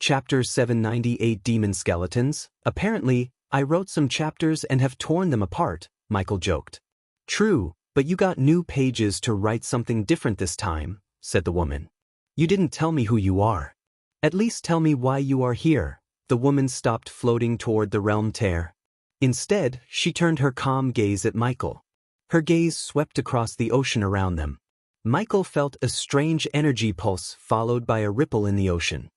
Chapter 798 Demon Skeletons. Apparently, I wrote some chapters and have torn them apart, Michael joked. True, but you got new pages to write something different this time, said the woman. You didn't tell me who you are. At least tell me why you are here. The woman stopped floating toward the realm tear. Instead, she turned her calm gaze at Michael. Her gaze swept across the ocean around them. Michael felt a strange energy pulse followed by a ripple in the ocean.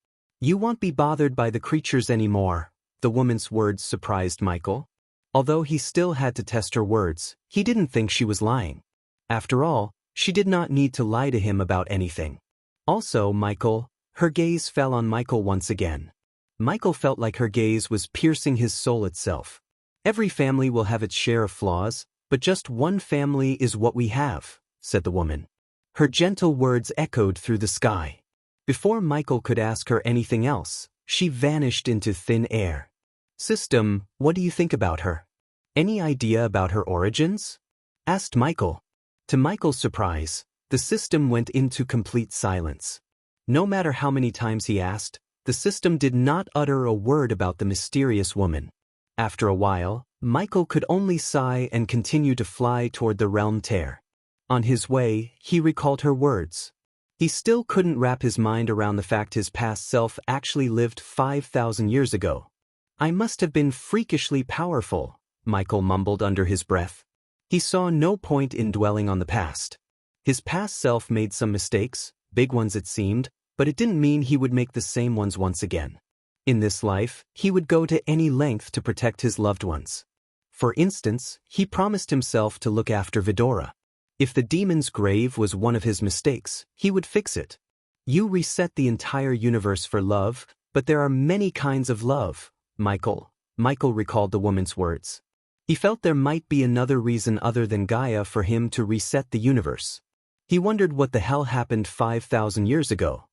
You won't be bothered by the creatures anymore. The woman's words surprised Michael. Although he still had to test her words, he didn't think she was lying. After all, she did not need to lie to him about anything. Also, Michael, her gaze fell on Michael once again. Michael felt like her gaze was piercing his soul itself. Every family will have its share of flaws, but just one family is what we have, said the woman. Her gentle words echoed through the sky. Before Michael could ask her anything else, she vanished into thin air. System, what do you think about her? Any idea about her origins? Asked Michael. To Michael's surprise, the system went into complete silence. No matter how many times he asked, the system did not utter a word about the mysterious woman. After a while, Michael could only sigh and continue to fly toward the realm tear. On his way, he recalled her words. He still couldn't wrap his mind around the fact his past self actually lived 5,000 years ago. I must have been freakishly powerful, Michael mumbled under his breath. He saw no point in dwelling on the past. His past self made some mistakes, big ones it seemed, but it didn't mean he would make the same ones once again. In this life, he would go to any length to protect his loved ones. For instance, he promised himself to look after Vidora. If the demon's grave was one of his mistakes, he would fix it. You reset the entire universe for love, but there are many kinds of love, Michael. Michael recalled the woman's words. He felt there might be another reason other than Gaia for him to reset the universe. He wondered what the hell happened 5,000 years ago.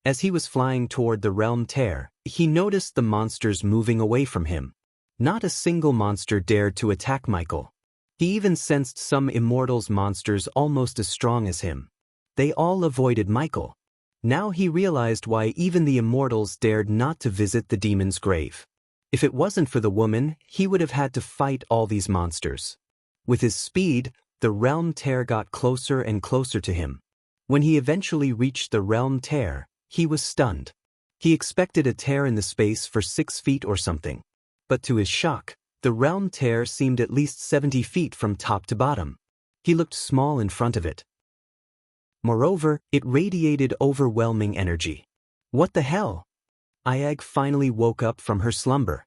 As he was flying toward the realm tear, he noticed the monsters moving away from him. Not a single monster dared to attack Michael. He even sensed some immortals' monsters almost as strong as him. They all avoided Michael. Now he realized why even the immortals dared not to visit the demon's grave. If it wasn't for the woman, he would have had to fight all these monsters. With his speed, the realm tear got closer and closer to him. When he eventually reached the realm tear, he was stunned. He expected a tear in the space for 6 feet or something. But to his shock, the realm tear seemed at least 70 feet from top to bottom. He looked small in front of it. Moreover, it radiated overwhelming energy. What the hell? Ayag finally woke up from her slumber.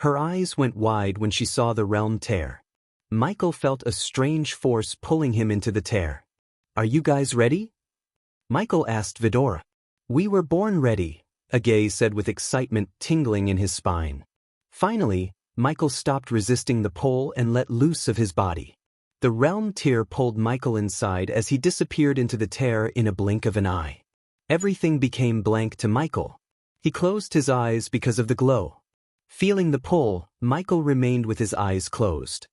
Her eyes went wide when she saw the realm tear. Michael felt a strange force pulling him into the tear. Are you guys ready? Michael asked Vidora. We were born ready, Agay said with excitement tingling in his spine. Finally, Michael stopped resisting the pull and let loose of his body. The realm tear pulled Michael inside as he disappeared into the tear in a blink of an eye. Everything became blank to Michael. He closed his eyes because of the glow. Feeling the pull, Michael remained with his eyes closed.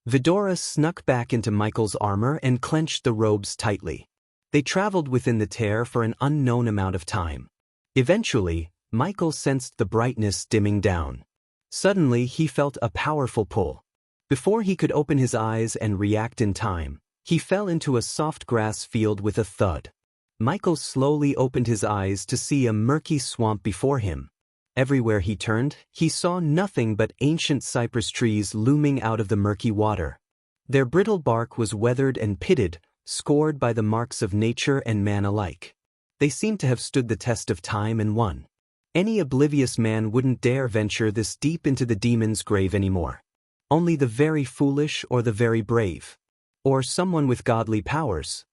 Vidora snuck back into Michael's armor and clenched the robes tightly. They traveled within the tear for an unknown amount of time. Eventually, Michael sensed the brightness dimming down. Suddenly, he felt a powerful pull. Before he could open his eyes and react in time, he fell into a soft grass field with a thud. Michael slowly opened his eyes to see a murky swamp before him. Everywhere he turned, he saw nothing but ancient cypress trees looming out of the murky water. Their brittle bark was weathered and pitted, scored by the marks of nature and man alike. They seemed to have stood the test of time and won. Any oblivious man wouldn't dare venture this deep into the demon's grave anymore. Only the very foolish or the very brave. Or someone with godly powers.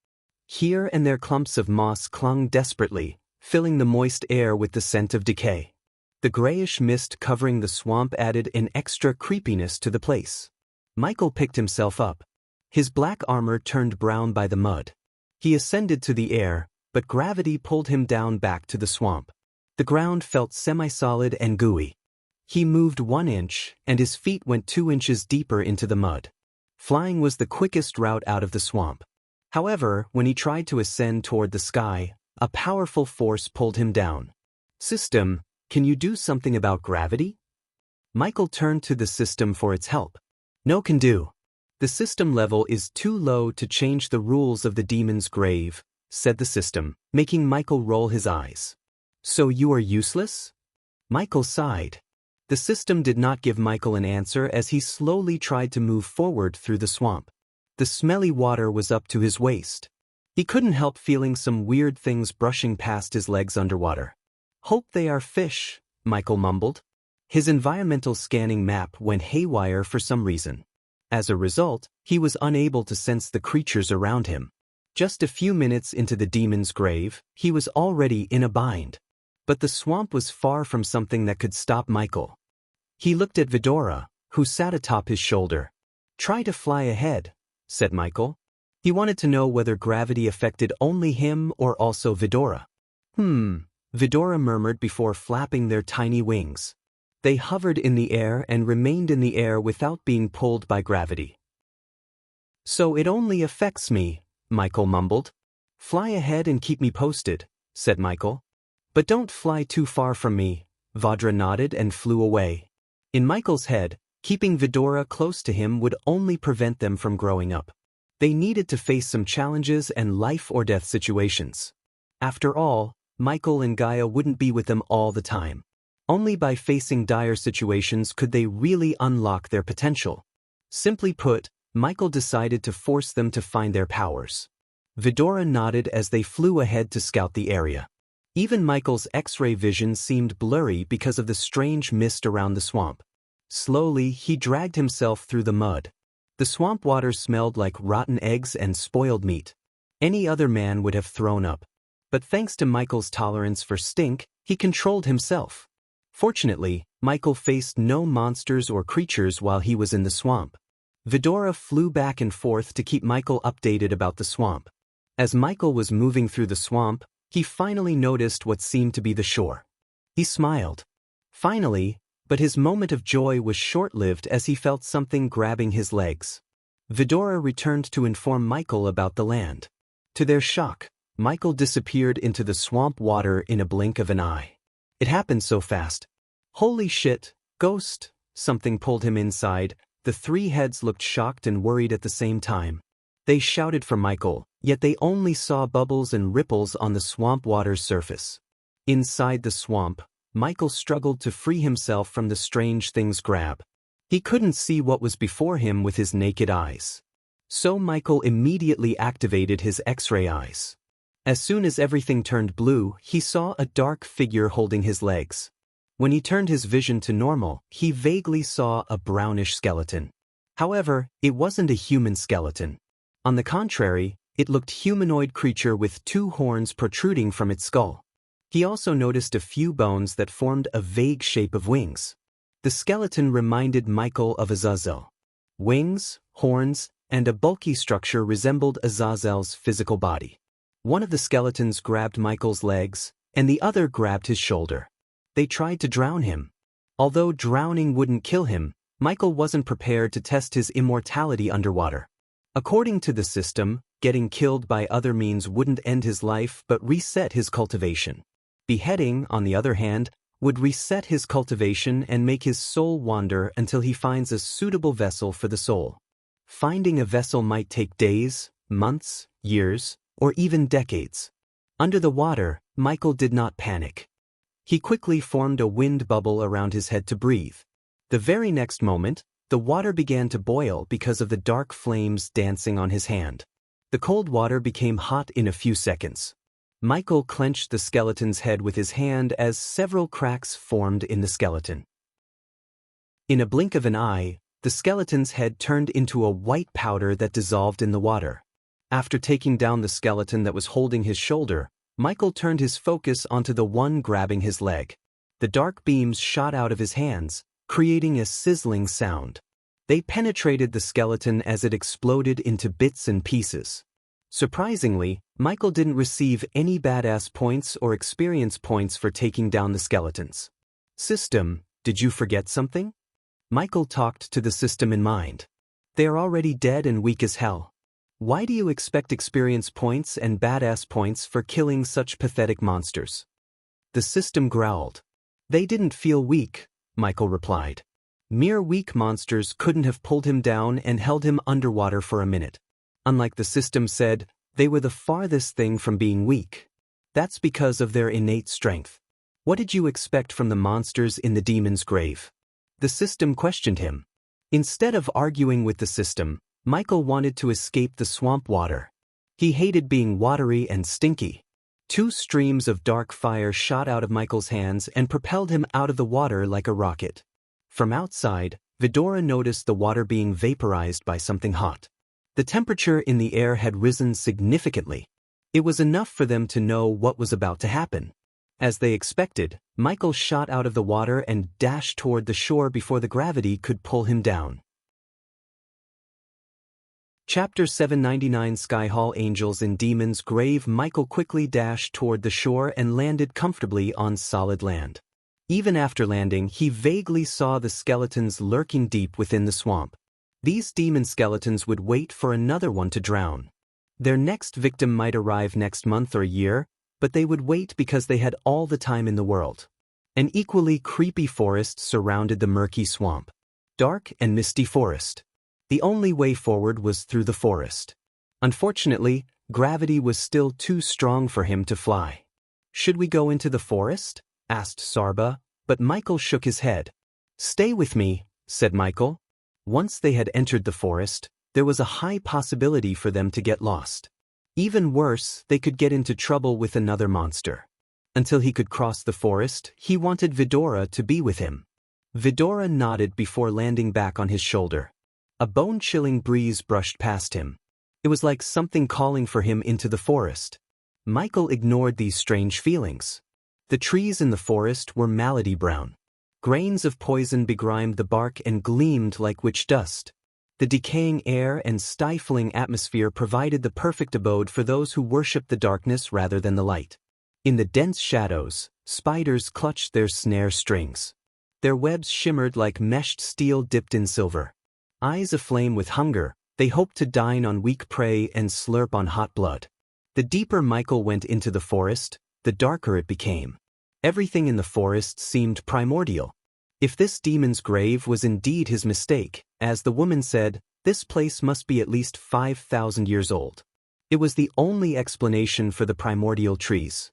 Here and there clumps of moss clung desperately, filling the moist air with the scent of decay. The grayish mist covering the swamp added an extra creepiness to the place. Michael picked himself up. His black armor turned brown by the mud. He ascended to the air, but gravity pulled him down back to the swamp. The ground felt semi-solid and gooey. He moved 1 inch, and his feet went 2 inches deeper into the mud. Flying was the quickest route out of the swamp. However, when he tried to ascend toward the sky, a powerful force pulled him down. System, Can you do something about gravity? Michael turned to the system for its help. No can do. The system level is too low to change the rules of the demon's grave, said the system, making Michael roll his eyes. So you are useless? Michael sighed. The system did not give Michael an answer as he slowly tried to move forward through the swamp. The smelly water was up to his waist. He couldn't help feeling some weird things brushing past his legs underwater. Hope they are fish, Michael mumbled. His environmental scanning map went haywire for some reason. As a result, he was unable to sense the creatures around him. Just a few minutes into the demon's grave, he was already in a bind. But the swamp was far from something that could stop Michael. He looked at Vidora, who sat atop his shoulder. Try to fly ahead, said Michael. He wanted to know whether gravity affected only him or also Vidora. Vidora murmured before flapping their tiny wings. They hovered in the air and remained in the air without being pulled by gravity. So it only affects me, Michael mumbled. Fly ahead and keep me posted, said Michael. But don't fly too far from me, Vadra nodded and flew away. In Michael's head, keeping Vidora close to him would only prevent them from growing up. They needed to face some challenges and life-or-death situations. After all, Michael and Gaia wouldn't be with them all the time. Only by facing dire situations could they really unlock their potential. Simply put, Michael decided to force them to find their powers. Vidora nodded as they flew ahead to scout the area. Even Michael's X-ray vision seemed blurry because of the strange mist around the swamp. Slowly, he dragged himself through the mud. The swamp water smelled like rotten eggs and spoiled meat. Any other man would have thrown up. But thanks to Michael's tolerance for stink, he controlled himself. Fortunately, Michael faced no monsters or creatures while he was in the swamp. Vidora flew back and forth to keep Michael updated about the swamp. As Michael was moving through the swamp, he finally noticed what seemed to be the shore. He smiled. Finally, but his moment of joy was short-lived as he felt something grabbing his legs. Vidora returned to inform Michael about the land. To their shock, Michael disappeared into the swamp water in a blink of an eye. It happened so fast. Holy shit, ghost! Something pulled him inside. The three heads looked shocked and worried at the same time. They shouted for Michael, yet they only saw bubbles and ripples on the swamp water's surface. Inside the swamp, Michael struggled to free himself from the strange thing's grab. He couldn't see what was before him with his naked eyes. So Michael immediately activated his X-ray eyes. As soon as everything turned blue, he saw a dark figure holding his legs. When he turned his vision to normal, he vaguely saw a brownish skeleton. However, it wasn't a human skeleton. On the contrary, it looked humanoid creature with two horns protruding from its skull. He also noticed a few bones that formed a vague shape of wings. The skeleton reminded Michael of Azazel. Wings, horns, and a bulky structure resembled Azazel's physical body. One of the skeletons grabbed Michael's legs, and the other grabbed his shoulder. They tried to drown him. Although drowning wouldn't kill him, Michael wasn't prepared to test his immortality underwater. According to the system, getting killed by other means wouldn't end his life but reset his cultivation. Beheading, on the other hand, would reset his cultivation and make his soul wander until he finds a suitable vessel for the soul. Finding a vessel might take days, months, years, or even decades. Under the water, Michael did not panic. He quickly formed a wind bubble around his head to breathe. The very next moment, the water began to boil because of the dark flames dancing on his hand. The cold water became hot in a few seconds. Michael clenched the skeleton's head with his hand as several cracks formed in the skeleton. In a blink of an eye, the skeleton's head turned into a white powder that dissolved in the water. After taking down the skeleton that was holding his shoulder, Michael turned his focus onto the one grabbing his leg. The dark beams shot out of his hands, creating a sizzling sound. They penetrated the skeleton as it exploded into bits and pieces. Surprisingly, Michael didn't receive any badass points or experience points for taking down the skeletons. System, did you forget something? Michael talked to the system in mind. They are already dead and weak as hell. Why do you expect experience points and badass points for killing such pathetic monsters? The system growled. They didn't feel weak, Michael replied. Mere weak monsters couldn't have pulled him down and held him underwater for a minute. Unlike the system said, they were the farthest thing from being weak. That's because of their innate strength. What did you expect from the monsters in the demon's grave? The system questioned him. Instead of arguing with the system, Michael wanted to escape the swamp water. He hated being watery and stinky. 2 streams of dark fire shot out of Michael's hands and propelled him out of the water like a rocket. From outside, Vidora noticed the water being vaporized by something hot. The temperature in the air had risen significantly. It was enough for them to know what was about to happen. As they expected, Michael shot out of the water and dashed toward the shore before the gravity could pull him down. Chapter 799 Skyhall Angels and Demons Grave. Michael quickly dashed toward the shore and landed comfortably on solid land. Even after landing, he vaguely saw the skeletons lurking deep within the swamp. These demon skeletons would wait for another one to drown. Their next victim might arrive next month or year, but they would wait because they had all the time in the world. An equally creepy forest surrounded the murky swamp. Dark and misty forest. The only way forward was through the forest. Unfortunately, gravity was still too strong for him to fly. Should we go into the forest? Asked Sarba, but Michael shook his head. Stay with me, said Michael. Once they had entered the forest, there was a high possibility for them to get lost. Even worse, they could get into trouble with another monster. Until he could cross the forest, he wanted Vidora to be with him. Vidora nodded before landing back on his shoulder. A bone-chilling breeze brushed past him. It was like something calling for him into the forest. Michael ignored these strange feelings. The trees in the forest were malady brown. Grains of poison begrimed the bark and gleamed like witch dust. The decaying air and stifling atmosphere provided the perfect abode for those who worshipped the darkness rather than the light. In the dense shadows, spiders clutched their snare strings. Their webs shimmered like meshed steel dipped in silver. Eyes aflame with hunger, they hoped to dine on weak prey and slurp on hot blood. The deeper Michael went into the forest, the darker it became. Everything in the forest seemed primordial. If this demon's grave was indeed his mistake, as the woman said, this place must be at least 5,000 years old. It was the only explanation for the primordial trees.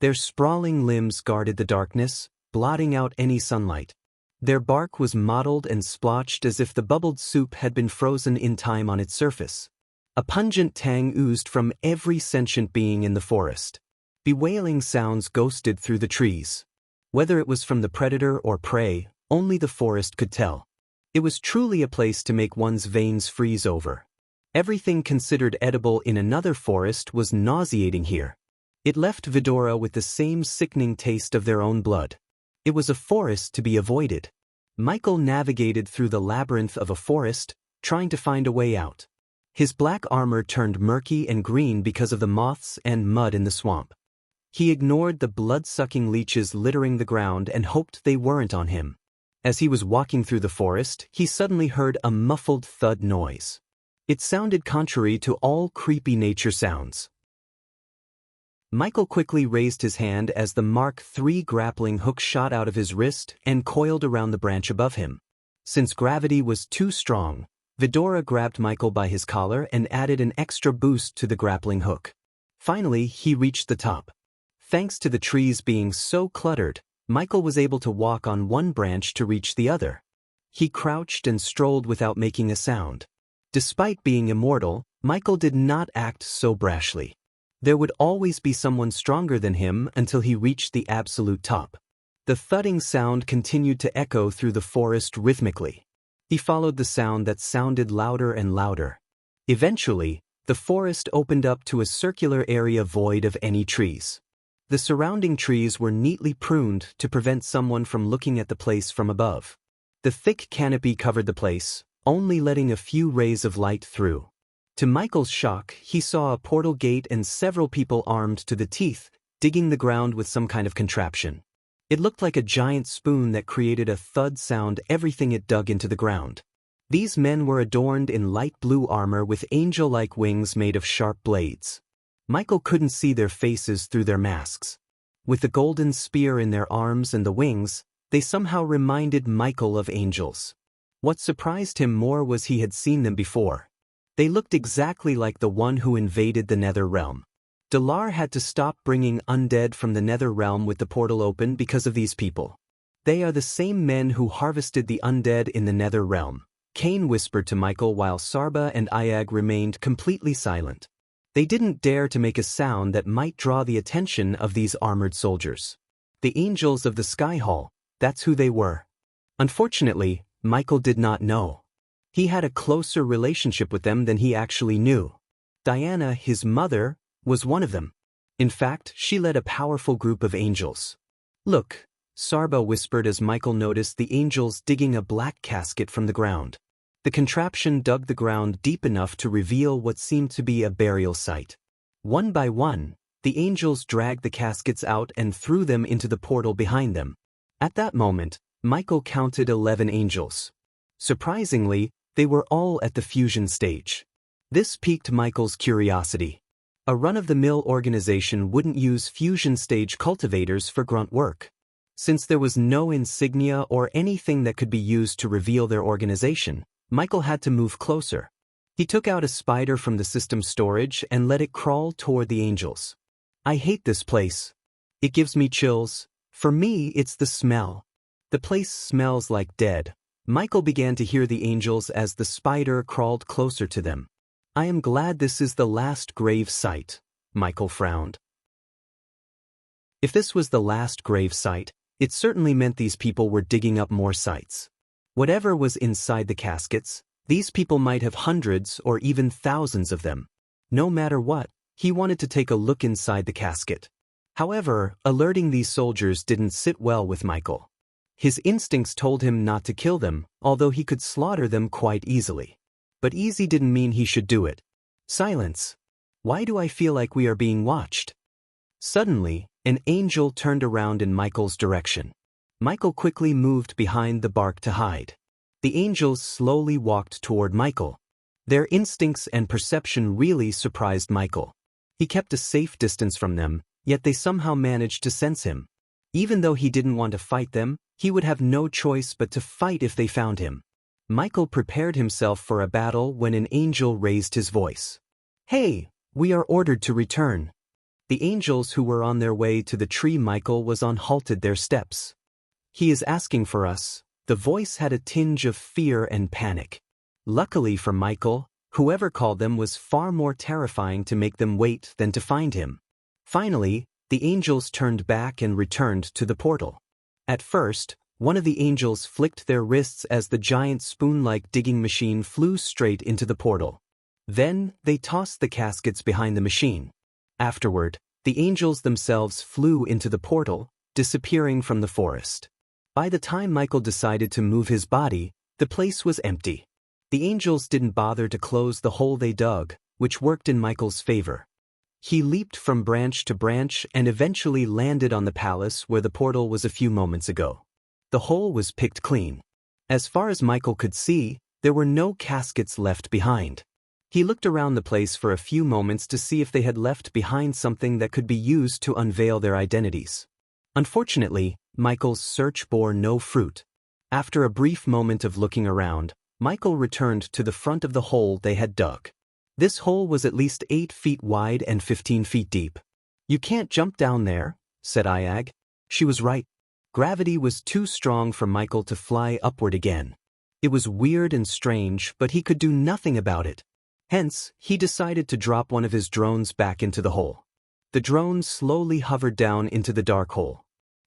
Their sprawling limbs guarded the darkness, blotting out any sunlight. Their bark was mottled and splotched as if the bubbled soup had been frozen in time on its surface. A pungent tang oozed from every sentient being in the forest. Bewailing sounds ghosted through the trees. Whether it was from the predator or prey, only the forest could tell. It was truly a place to make one's veins freeze over. Everything considered edible in another forest was nauseating here. It left Vidora with the same sickening taste of their own blood. It was a forest to be avoided. Michael navigated through the labyrinth of a forest, trying to find a way out. His black armor turned murky and green because of the moths and mud in the swamp. He ignored the blood-sucking leeches littering the ground and hoped they weren't on him. As he was walking through the forest, he suddenly heard a muffled thud noise. It sounded contrary to all creepy nature sounds. Michael quickly raised his hand as the Mark III grappling hook shot out of his wrist and coiled around the branch above him. Since gravity was too strong, Vidora grabbed Michael by his collar and added an extra boost to the grappling hook. Finally, he reached the top. Thanks to the trees being so cluttered, Michael was able to walk on one branch to reach the other. He crouched and strolled without making a sound. Despite being immortal, Michael did not act so brashly. There would always be someone stronger than him until he reached the absolute top. The thudding sound continued to echo through the forest rhythmically. He followed the sound that sounded louder and louder. Eventually, the forest opened up to a circular area void of any trees. The surrounding trees were neatly pruned to prevent someone from looking at the place from above. The thick canopy covered the place, only letting a few rays of light through. To Michael's shock, he saw a portal gate and several people armed to the teeth, digging the ground with some kind of contraption. It looked like a giant spoon that created a thud sound everything it dug into the ground. These men were adorned in light blue armor with angel-like wings made of sharp blades. Michael couldn't see their faces through their masks. With the golden spear in their arms and the wings, they somehow reminded Michael of angels. What surprised him more was he had seen them before. They looked exactly like the one who invaded the Nether Realm. Dalar had to stop bringing undead from the Nether Realm with the portal open because of these people. They are the same men who harvested the undead in the Nether Realm, Cain whispered to Michael while Sarba and Iag remained completely silent. They didn't dare to make a sound that might draw the attention of these armored soldiers. The angels of the Sky Hall, that's who they were. Unfortunately, Michael did not know. He had a closer relationship with them than he actually knew. Diana, his mother, was one of them. In fact, she led a powerful group of angels. Look, Sarba whispered as Michael noticed the angels digging a black casket from the ground. The contraption dug the ground deep enough to reveal what seemed to be a burial site. One by one, the angels dragged the caskets out and threw them into the portal behind them. At that moment, Michael counted 11 angels. Surprisingly, they were all at the fusion stage. This piqued Michael's curiosity. A run-of-the-mill organization wouldn't use fusion stage cultivators for grunt work. Since there was no insignia or anything that could be used to reveal their organization, Michael had to move closer. He took out a spider from the system storage and let it crawl toward the angels. I hate this place. It gives me chills. For me, it's the smell. The place smells like dead. Michael began to hear the angels as the spider crawled closer to them. I am glad this is the last grave site, Michael frowned. If this was the last grave site, it certainly meant these people were digging up more sites. Whatever was inside the caskets, these people might have hundreds or even thousands of them. No matter what, he wanted to take a look inside the casket. However, alerting these soldiers didn't sit well with Michael. His instincts told him not to kill them, although he could slaughter them quite easily. But easy didn't mean he should do it. Silence. Why do I feel like we are being watched? Suddenly, an angel turned around in Michael's direction. Michael quickly moved behind the bark to hide. The angels slowly walked toward Michael. Their instincts and perception really surprised Michael. He kept a safe distance from them, yet they somehow managed to sense him. Even though he didn't want to fight them, he would have no choice but to fight if they found him. Michael prepared himself for a battle when an angel raised his voice. Hey, we are ordered to return. The angels who were on their way to the tree Michael was on halted their steps. He is asking for us. The voice had a tinge of fear and panic. Luckily for Michael, whoever called them was far more terrifying to make them wait than to find him. Finally, the angels turned back and returned to the portal. At first, one of the angels flicked their wrists as the giant spoon-like digging machine flew straight into the portal. Then, they tossed the caskets behind the machine. Afterward, the angels themselves flew into the portal, disappearing from the forest. By the time Michael decided to move his body, the place was empty. The angels didn't bother to close the hole they dug, which worked in Michael's favor. He leaped from branch to branch and eventually landed on the palace where the portal was a few moments ago. The hole was picked clean. As far as Michael could see, there were no caskets left behind. He looked around the place for a few moments to see if they had left behind something that could be used to unveil their identities. Unfortunately, Michael's search bore no fruit. After a brief moment of looking around, Michael returned to the front of the hole they had dug. This hole was at least 8 feet wide and 15 feet deep. You can't jump down there, said Iag. She was right. Gravity was too strong for Michael to fly upward again. It was weird and strange, but he could do nothing about it. Hence, he decided to drop one of his drones back into the hole. The drone slowly hovered down into the dark hole.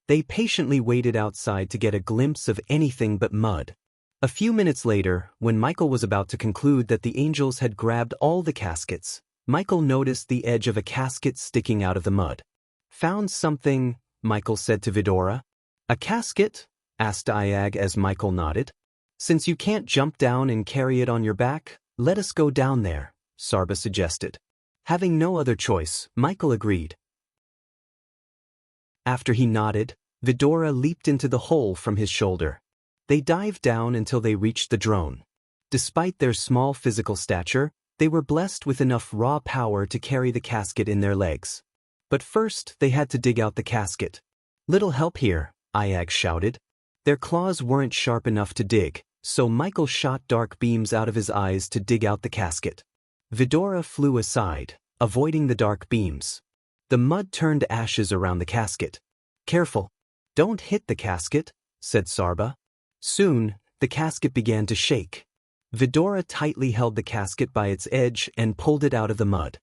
They patiently waited outside to get a glimpse of anything but mud. A few minutes later, when Michael was about to conclude that the angels had grabbed all the caskets, Michael noticed the edge of a casket sticking out of the mud. Found something, Michael said to Vidora. A casket? Asked Iag as Michael nodded. Since you can't jump down and carry it on your back, let us go down there, Sarba suggested. Having no other choice, Michael agreed. After he nodded, Vidora leaped into the hole from his shoulder. They dived down until they reached the drone. Despite their small physical stature, they were blessed with enough raw power to carry the casket in their legs. But first, they had to dig out the casket. "Little help here," Ayag shouted. Their claws weren't sharp enough to dig, so Michael shot dark beams out of his eyes to dig out the casket. Vidora flew aside, avoiding the dark beams. The mud turned to ashes around the casket. "Careful. Don't hit the casket," said Sarba. Soon, the casket began to shake. Vidora tightly held the casket by its edge and pulled it out of the mud.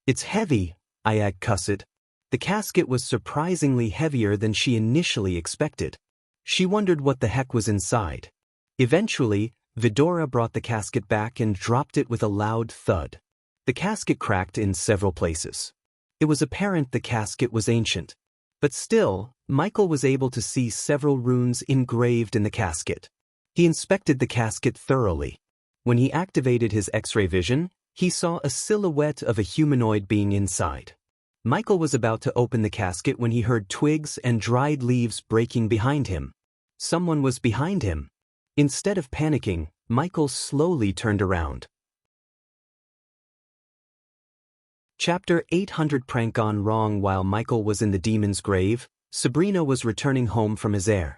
"It's heavy," Ayag cussed. The casket was surprisingly heavier than she initially expected. She wondered what the heck was inside. Eventually, Vidora brought the casket back and dropped it with a loud thud. The casket cracked in several places. It was apparent the casket was ancient. But still, Michael was able to see several runes engraved in the casket. He inspected the casket thoroughly. When he activated his X-ray vision, he saw a silhouette of a humanoid being inside. Michael was about to open the casket when he heard twigs and dried leaves breaking behind him. Someone was behind him. Instead of panicking, Michael slowly turned around. Chapter 800 Prank gone wrong. While Michael was in the demon's grave, Sabrina was returning home from Azair.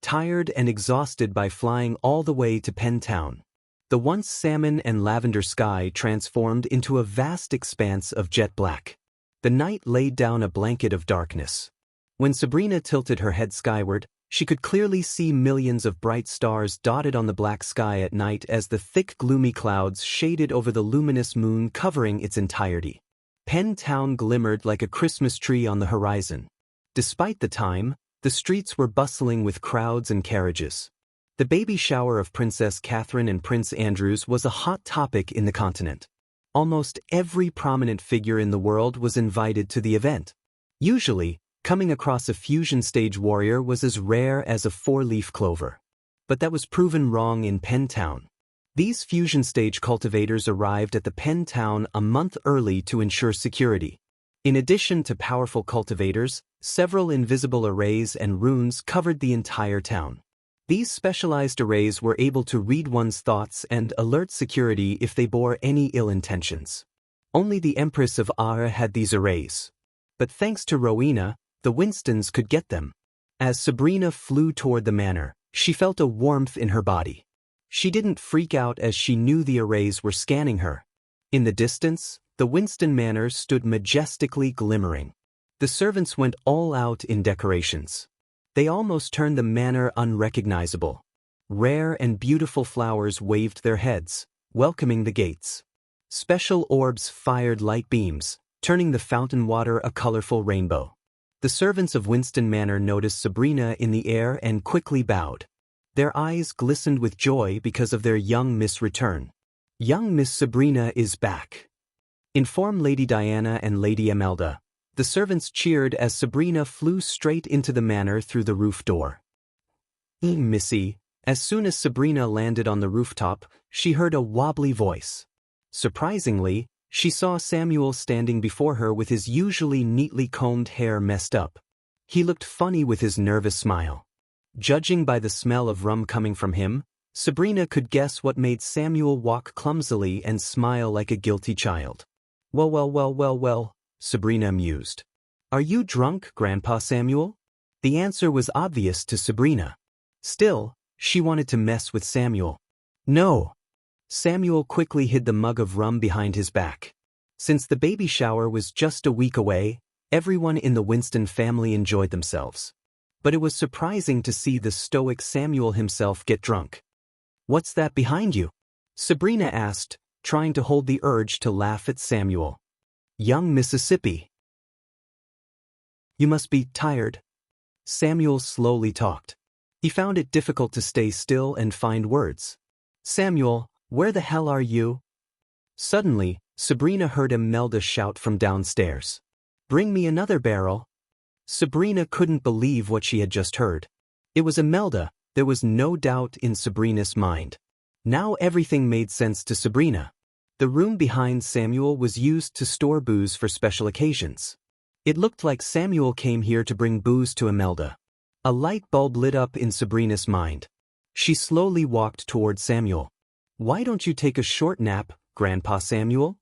Tired and exhausted by flying all the way to Penn Town. The once salmon and lavender sky transformed into a vast expanse of jet black. The night laid down a blanket of darkness. When Sabrina tilted her head skyward, she could clearly see millions of bright stars dotted on the black sky at night as the thick gloomy clouds shaded over the luminous moon covering its entirety. Penn Town glimmered like a Christmas tree on the horizon. Despite the time, the streets were bustling with crowds and carriages. The baby shower of Princess Catherine and Prince Andrews was a hot topic in the continent. Almost every prominent figure in the world was invited to the event. Usually, coming across a fusion stage warrior was as rare as a four-leaf clover. But that was proven wrong in Penn Town. These fusion stage cultivators arrived at the Penn Town a month early to ensure security. In addition to powerful cultivators, several invisible arrays and runes covered the entire town. These specialized arrays were able to read one's thoughts and alert security if they bore any ill intentions. Only the Empress of Ara had these arrays. But thanks to Rowena, the Winstons could get them. As Sabrina flew toward the manor, she felt a warmth in her body. She didn't freak out as she knew the arrays were scanning her. In the distance, the Winston Manor stood majestically glimmering. The servants went all out in decorations. They almost turned the manor unrecognizable. Rare and beautiful flowers waved their heads, welcoming the gates. Special orbs fired light beams, turning the fountain water a colorful rainbow. The servants of Winston Manor noticed Sabrina in the air and quickly bowed. Their eyes glistened with joy because of their young Miss return. "Young Miss Sabrina is back. Inform Lady Diana and Lady Imelda." The servants cheered as Sabrina flew straight into the manor through the roof door. "Missy." As soon as Sabrina landed on the rooftop, she heard a wobbly voice. Surprisingly, she saw Samuel standing before her with his usually neatly combed hair messed up. He looked funny with his nervous smile. Judging by the smell of rum coming from him, Sabrina could guess what made Samuel walk clumsily and smile like a guilty child. Well, Sabrina mused. "Are you drunk, Grandpa Samuel?" The answer was obvious to Sabrina. Still, she wanted to mess with Samuel. "No." Samuel quickly hid the mug of rum behind his back. Since the baby shower was just a week away, everyone in the Winston family enjoyed themselves. But it was surprising to see the stoic Samuel himself get drunk. "What's that behind you?" Sabrina asked, trying to hold the urge to laugh at Samuel. "Young Mississippi." "You must be tired." Samuel slowly talked. He found it difficult to stay still and find words. "Samuel, where the hell are you?" Suddenly, Sabrina heard Imelda shout from downstairs. "Bring me another barrel." Sabrina couldn't believe what she had just heard. It was Imelda, there was no doubt in Sabrina's mind. Now everything made sense to Sabrina. The room behind Samuel was used to store booze for special occasions. It looked like Samuel came here to bring booze to Imelda. A light bulb lit up in Sabrina's mind. She slowly walked toward Samuel. "Why don't you take a short nap, Grandpa Samuel?"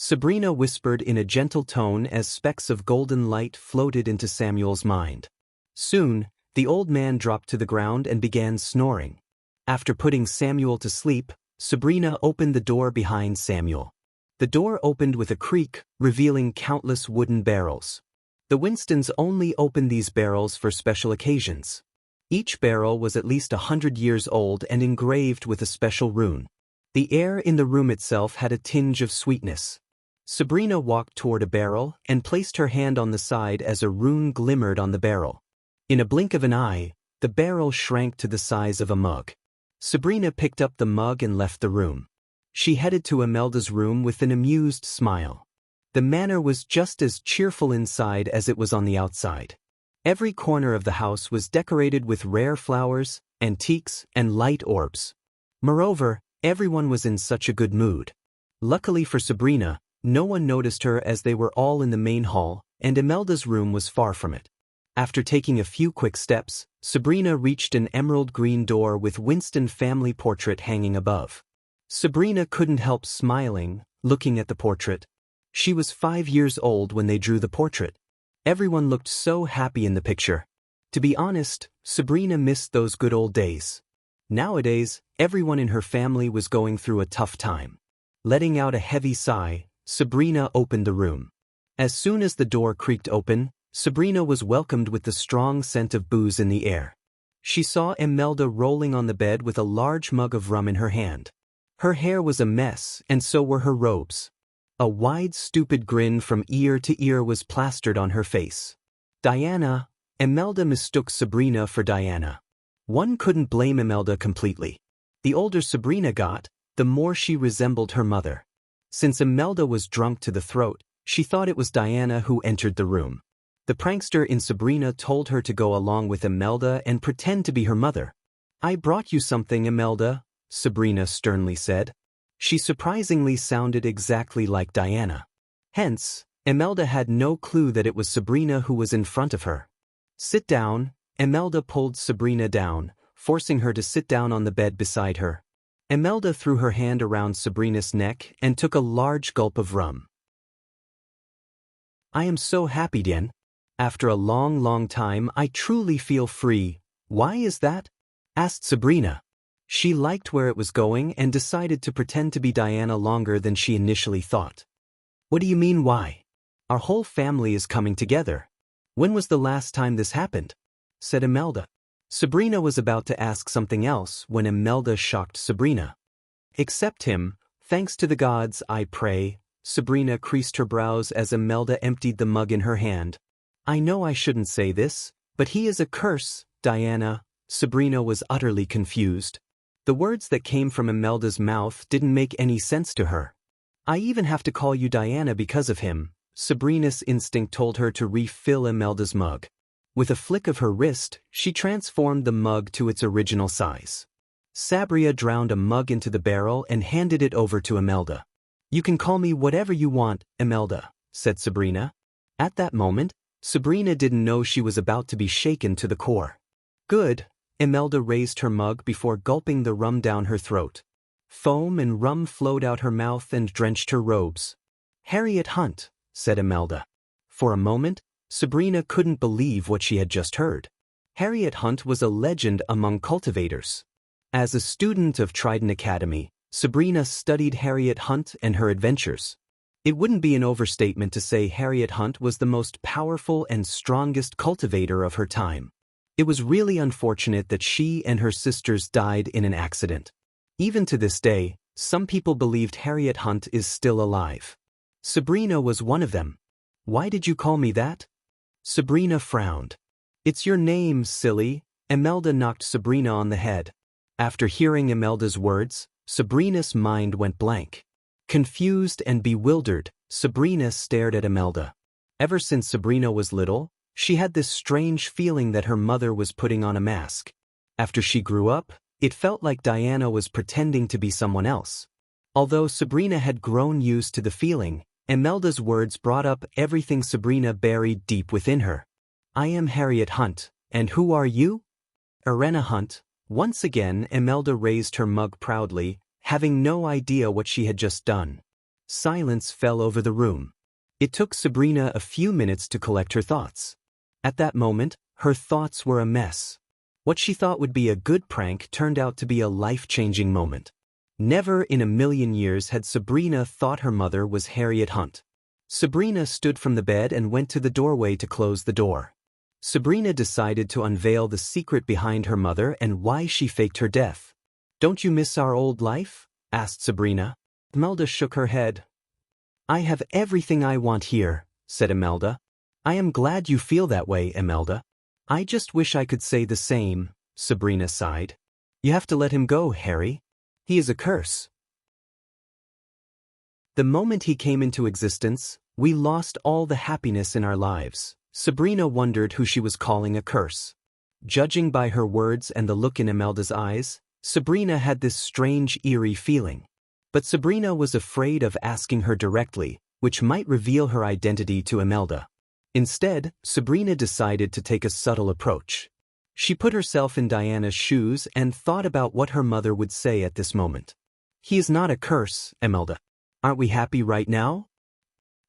Sabrina whispered in a gentle tone as specks of golden light floated into Samuel's mind. Soon, the old man dropped to the ground and began snoring. After putting Samuel to sleep, Sabrina opened the door behind Samuel. The door opened with a creak, revealing countless wooden barrels. The Winstons only opened these barrels for special occasions. Each barrel was at least 100 years old and engraved with a special rune. The air in the room itself had a tinge of sweetness. Sabrina walked toward a barrel and placed her hand on the side as a rune glimmered on the barrel. In a blink of an eye, the barrel shrank to the size of a mug. Sabrina picked up the mug and left the room. She headed to Imelda's room with an amused smile. The manor was just as cheerful inside as it was on the outside. Every corner of the house was decorated with rare flowers, antiques, and light orbs. Moreover, everyone was in such a good mood. Luckily for Sabrina, no one noticed her as they were all in the main hall, and Imelda's room was far from it. After taking a few quick steps, Sabrina reached an emerald green door with Winston family portrait hanging above. Sabrina couldn't help smiling, looking at the portrait. She was 5 years old when they drew the portrait. Everyone looked so happy in the picture. To be honest, Sabrina missed those good old days. Nowadays, everyone in her family was going through a tough time. Letting out a heavy sigh, Sabrina opened the room. As soon as the door creaked open, Sabrina was welcomed with the strong scent of booze in the air. She saw Imelda rolling on the bed with a large mug of rum in her hand. Her hair was a mess, and so were her robes. A wide, stupid grin from ear to ear was plastered on her face. Diana. Imelda mistook Sabrina for Diana. One couldn't blame Imelda completely. The older Sabrina got, the more she resembled her mother. Since Imelda was drunk to the throat, she thought it was Diana who entered the room. The prankster in Sabrina told her to go along with Imelda and pretend to be her mother. "I brought you something, Imelda," Sabrina sternly said. She surprisingly sounded exactly like Diana. Hence, Imelda had no clue that it was Sabrina who was in front of her. "Sit down." Imelda pulled Sabrina down, forcing her to sit down on the bed beside her. Imelda threw her hand around Sabrina's neck and took a large gulp of rum. "I am so happy, Diane. After a long time I truly feel free." "Why is that?" asked Sabrina. She liked where it was going and decided to pretend to be Diana longer than she initially thought. "What do you mean why? Our whole family is coming together. When was the last time this happened?" said Imelda. Sabrina was about to ask something else when Imelda shocked Sabrina. "Except him, thanks to the gods, I pray." Sabrina creased her brows as Imelda emptied the mug in her hand. "I know I shouldn't say this, but he is a curse, Diana." Sabrina was utterly confused. The words that came from Imelda's mouth didn't make any sense to her. "I even have to call you Diana because of him." Sabrina's instinct told her to refill Imelda's mug. With a flick of her wrist, she transformed the mug to its original size. Sabrina drowned a mug into the barrel and handed it over to Imelda. "You can call me whatever you want, Imelda," said Sabrina. At that moment, Sabrina didn't know she was about to be shaken to the core. "Good." Imelda raised her mug before gulping the rum down her throat. Foam and rum flowed out her mouth and drenched her robes. "Harriet Hunt," said Imelda. For a moment, Sabrina couldn't believe what she had just heard. Harriet Hunt was a legend among cultivators. As a student of Trident Academy, Sabrina studied Harriet Hunt and her adventures. It wouldn't be an overstatement to say Harriet Hunt was the most powerful and strongest cultivator of her time. It was really unfortunate that she and her sisters died in an accident. Even to this day, some people believed Harriet Hunt is still alive. Sabrina was one of them. "Why did you call me that?" Sabrina frowned. "It's your name, silly." Imelda knocked Sabrina on the head. After hearing Imelda's words, Sabrina's mind went blank. Confused and bewildered, Sabrina stared at Imelda. Ever since Sabrina was little, she had this strange feeling that her mother was putting on a mask. After she grew up, it felt like Diana was pretending to be someone else. Although Sabrina had grown used to the feeling, Imelda's words brought up everything Sabrina buried deep within her. "I am Harriet Hunt, and who are you?" "Arena Hunt." Once again, Imelda raised her mug proudly, having no idea what she had just done. Silence fell over the room. It took Sabrina a few minutes to collect her thoughts. At that moment, her thoughts were a mess. What she thought would be a good prank turned out to be a life-changing moment. Never in a million years had Sabrina thought her mother was Harriet Hunt. Sabrina stood from the bed and went to the doorway to close the door. Sabrina decided to unveil the secret behind her mother and why she faked her death. "Don't you miss our old life?" asked Sabrina. Imelda shook her head. "I have everything I want here," said Imelda. "I am glad you feel that way, Imelda. I just wish I could say the same," Sabrina sighed. "You have to let him go, Harry. He is a curse. The moment he came into existence, we lost all the happiness in our lives." Sabrina wondered who she was calling a curse. Judging by her words and the look in Imelda's eyes, Sabrina had this strange, eerie feeling. But Sabrina was afraid of asking her directly, which might reveal her identity to Imelda. Instead, Sabrina decided to take a subtle approach. She put herself in Diana's shoes and thought about what her mother would say at this moment. "He is not a curse, Imelda. Aren't we happy right now?"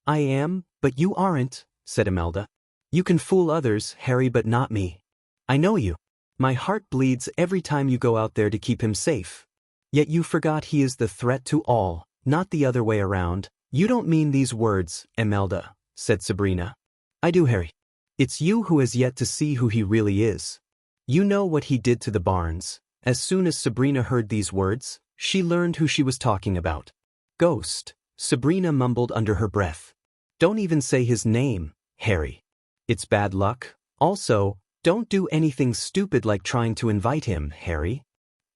"I am, but you aren't," said Imelda. "You can fool others, Harry, but not me. I know you. My heart bleeds every time you go out there to keep him safe. Yet you forgot he is the threat to all, not the other way around." "You don't mean these words, Imelda," said Sabrina. "I do, Harry. It's you who has yet to see who he really is. You know what he did to the Barnes." As soon as Sabrina heard these words, she learned who she was talking about. "Ghost," Sabrina mumbled under her breath. "Don't even say his name, Harry. It's bad luck. Also, don't do anything stupid like trying to invite him, Harry.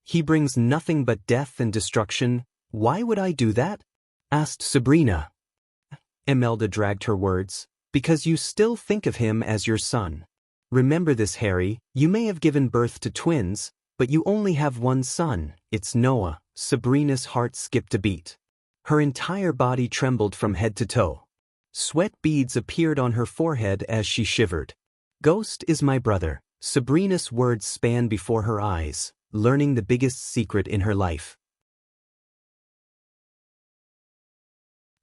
He brings nothing but death and destruction." "Why would I do that?" asked Sabrina. Imelda dragged her words. "Because you still think of him as your son. Remember this, Harry, you may have given birth to twins, but you only have one son. It's Noah." Sabrina's heart skipped a beat. Her entire body trembled from head to toe. Sweat beads appeared on her forehead as she shivered. "Ghost is my brother." Sabrina's words span before her eyes, learning the biggest secret in her life.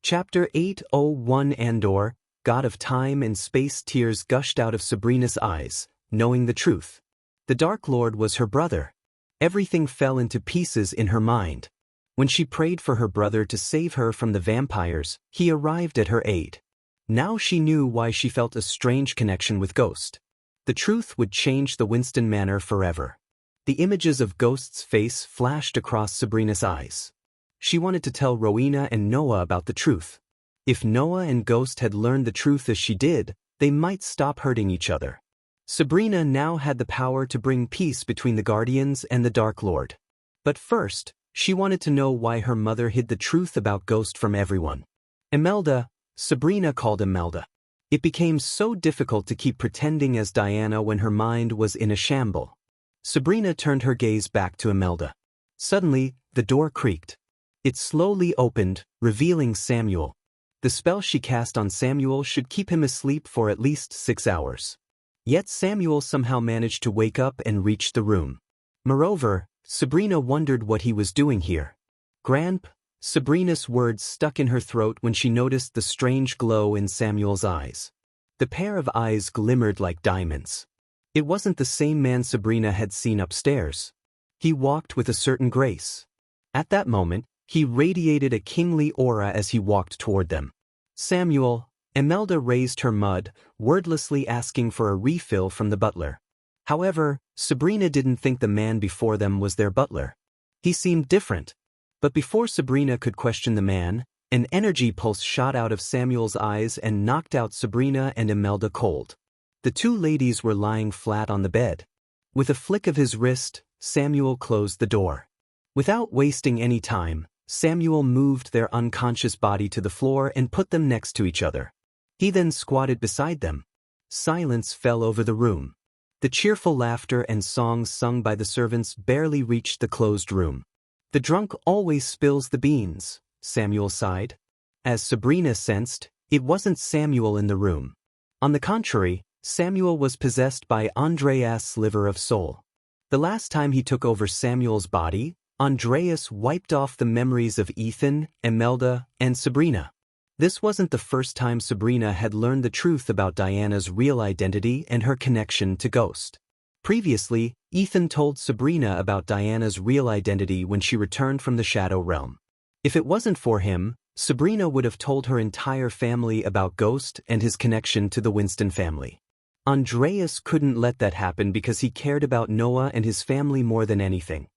Chapter 801 Andor, God of Time and Space. Tears gushed out of Sabrina's eyes, knowing the truth. The Dark Lord was her brother. Everything fell into pieces in her mind. When she prayed for her brother to save her from the vampires, he arrived at her aid. Now she knew why she felt a strange connection with Ghost. The truth would change the Winston Manor forever. The images of Ghost's face flashed across Sabrina's eyes. She wanted to tell Rowena and Noah about the truth. If Noah and Ghost had learned the truth as she did, they might stop hurting each other. Sabrina now had the power to bring peace between the Guardians and the Dark Lord. But first, she wanted to know why her mother hid the truth about Ghost from everyone. "Imelda," Sabrina called Imelda. It became so difficult to keep pretending as Diana when her mind was in a shamble. Sabrina turned her gaze back to Imelda. Suddenly, the door creaked. It slowly opened, revealing Samuel. The spell she cast on Samuel should keep him asleep for at least 6 hours. Yet Samuel somehow managed to wake up and reach the room. Moreover, Sabrina wondered what he was doing here. "Grandp," Sabrina's words stuck in her throat when she noticed the strange glow in Samuel's eyes. The pair of eyes glimmered like diamonds. It wasn't the same man Sabrina had seen upstairs. He walked with a certain grace. At that moment, he radiated a kingly aura as he walked toward them. "Samuel," Imelda raised her mud, wordlessly asking for a refill from the butler. However, Sabrina didn't think the man before them was their butler. He seemed different. But before Sabrina could question the man, an energy pulse shot out of Samuel's eyes and knocked out Sabrina and Imelda cold. The two ladies were lying flat on the bed. With a flick of his wrist, Samuel closed the door. Without wasting any time, Samuel moved their unconscious body to the floor and put them next to each other. He then squatted beside them. Silence fell over the room. The cheerful laughter and songs sung by the servants barely reached the closed room. "The drunk always spills the beans," Samuel sighed. As Sabrina sensed, it wasn't Samuel in the room. On the contrary, Samuel was possessed by Andreas' sliver of soul. The last time he took over Samuel's body, Andreas wiped off the memories of Ethan, Imelda, and Sabrina. This wasn't the first time Sabrina had learned the truth about Diana's real identity and her connection to Ghost. Previously, Ethan told Sabrina about Diana's real identity when she returned from the Shadow Realm. If it wasn't for him, Sabrina would have told her entire family about Ghost and his connection to the Winston family. Andreas couldn't let that happen because he cared about Noah and his family more than anything.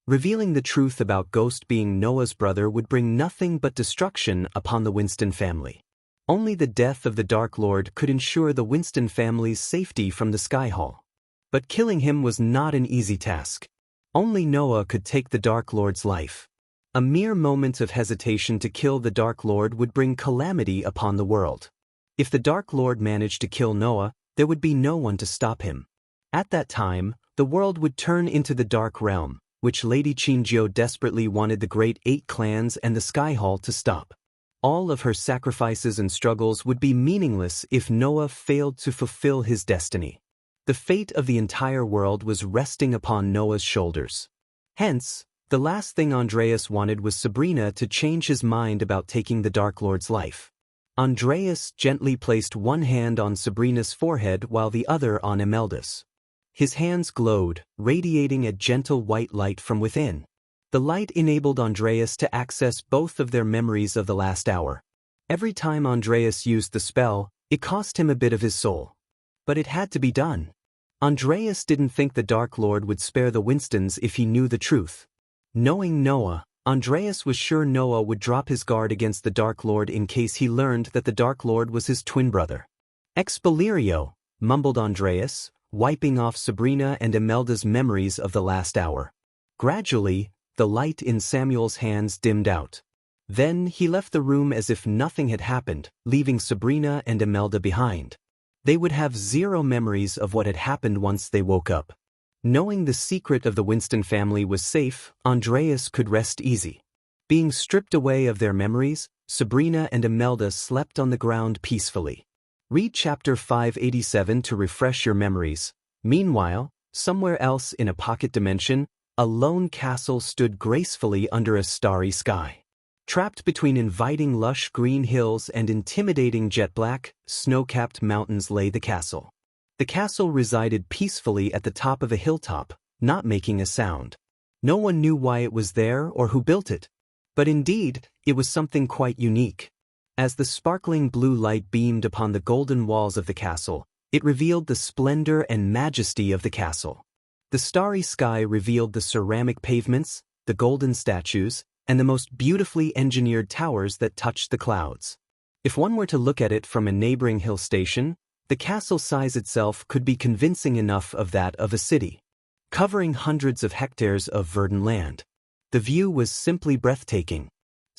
Revealing the truth about Ghost being Noah's brother would bring nothing but destruction upon the Winston family. Only the death of the Dark Lord could ensure the Winston family's safety from the Sky Hall. But killing him was not an easy task. Only Noah could take the Dark Lord's life. A mere moment of hesitation to kill the Dark Lord would bring calamity upon the world. If the Dark Lord managed to kill Noah, there would be no one to stop him. At that time, the world would turn into the Dark Realm, which Lady Qingjiu desperately wanted the Great Eight Clans and the Sky Hall to stop. All of her sacrifices and struggles would be meaningless if Noah failed to fulfill his destiny. The fate of the entire world was resting upon Noah's shoulders. Hence, the last thing Andreas wanted was Sabrina to change his mind about taking the Dark Lord's life. Andreas gently placed one hand on Sabrina's forehead while the other on Imelda's. His hands glowed, radiating a gentle white light from within. The light enabled Andreas to access both of their memories of the last hour. Every time Andreas used the spell, it cost him a bit of his soul. But it had to be done. Andreas didn't think the Dark Lord would spare the Winstons if he knew the truth. Knowing Noah, Andreas was sure Noah would drop his guard against the Dark Lord in case he learned that the Dark Lord was his twin brother. Expelliarmus, mumbled Andreas, wiping off Sabrina and Imelda's memories of the last hour. Gradually, the light in Samuel's hands dimmed out. Then he left the room as if nothing had happened, leaving Sabrina and Imelda behind. They would have zero memories of what had happened once they woke up. Knowing the secret of the Winston family was safe, Andreas could rest easy. Being stripped away of their memories, Sabrina and Imelda slept on the ground peacefully. Read chapter 587 to refresh your memories. Meanwhile, somewhere else in a pocket dimension, a lone castle stood gracefully under a starry sky. Trapped between inviting lush green hills and intimidating jet-black, snow-capped mountains lay the castle. The castle resided peacefully at the top of a hilltop, not making a sound. No one knew why it was there or who built it. But indeed, it was something quite unique. As the sparkling blue light beamed upon the golden walls of the castle, it revealed the splendor and majesty of the castle. The starry sky revealed the ceramic pavements, the golden statues, and the most beautifully engineered towers that touched the clouds. If one were to look at it from a neighboring hill station, the castle size itself could be convincing enough of that of a city, covering hundreds of hectares of verdant land. The view was simply breathtaking.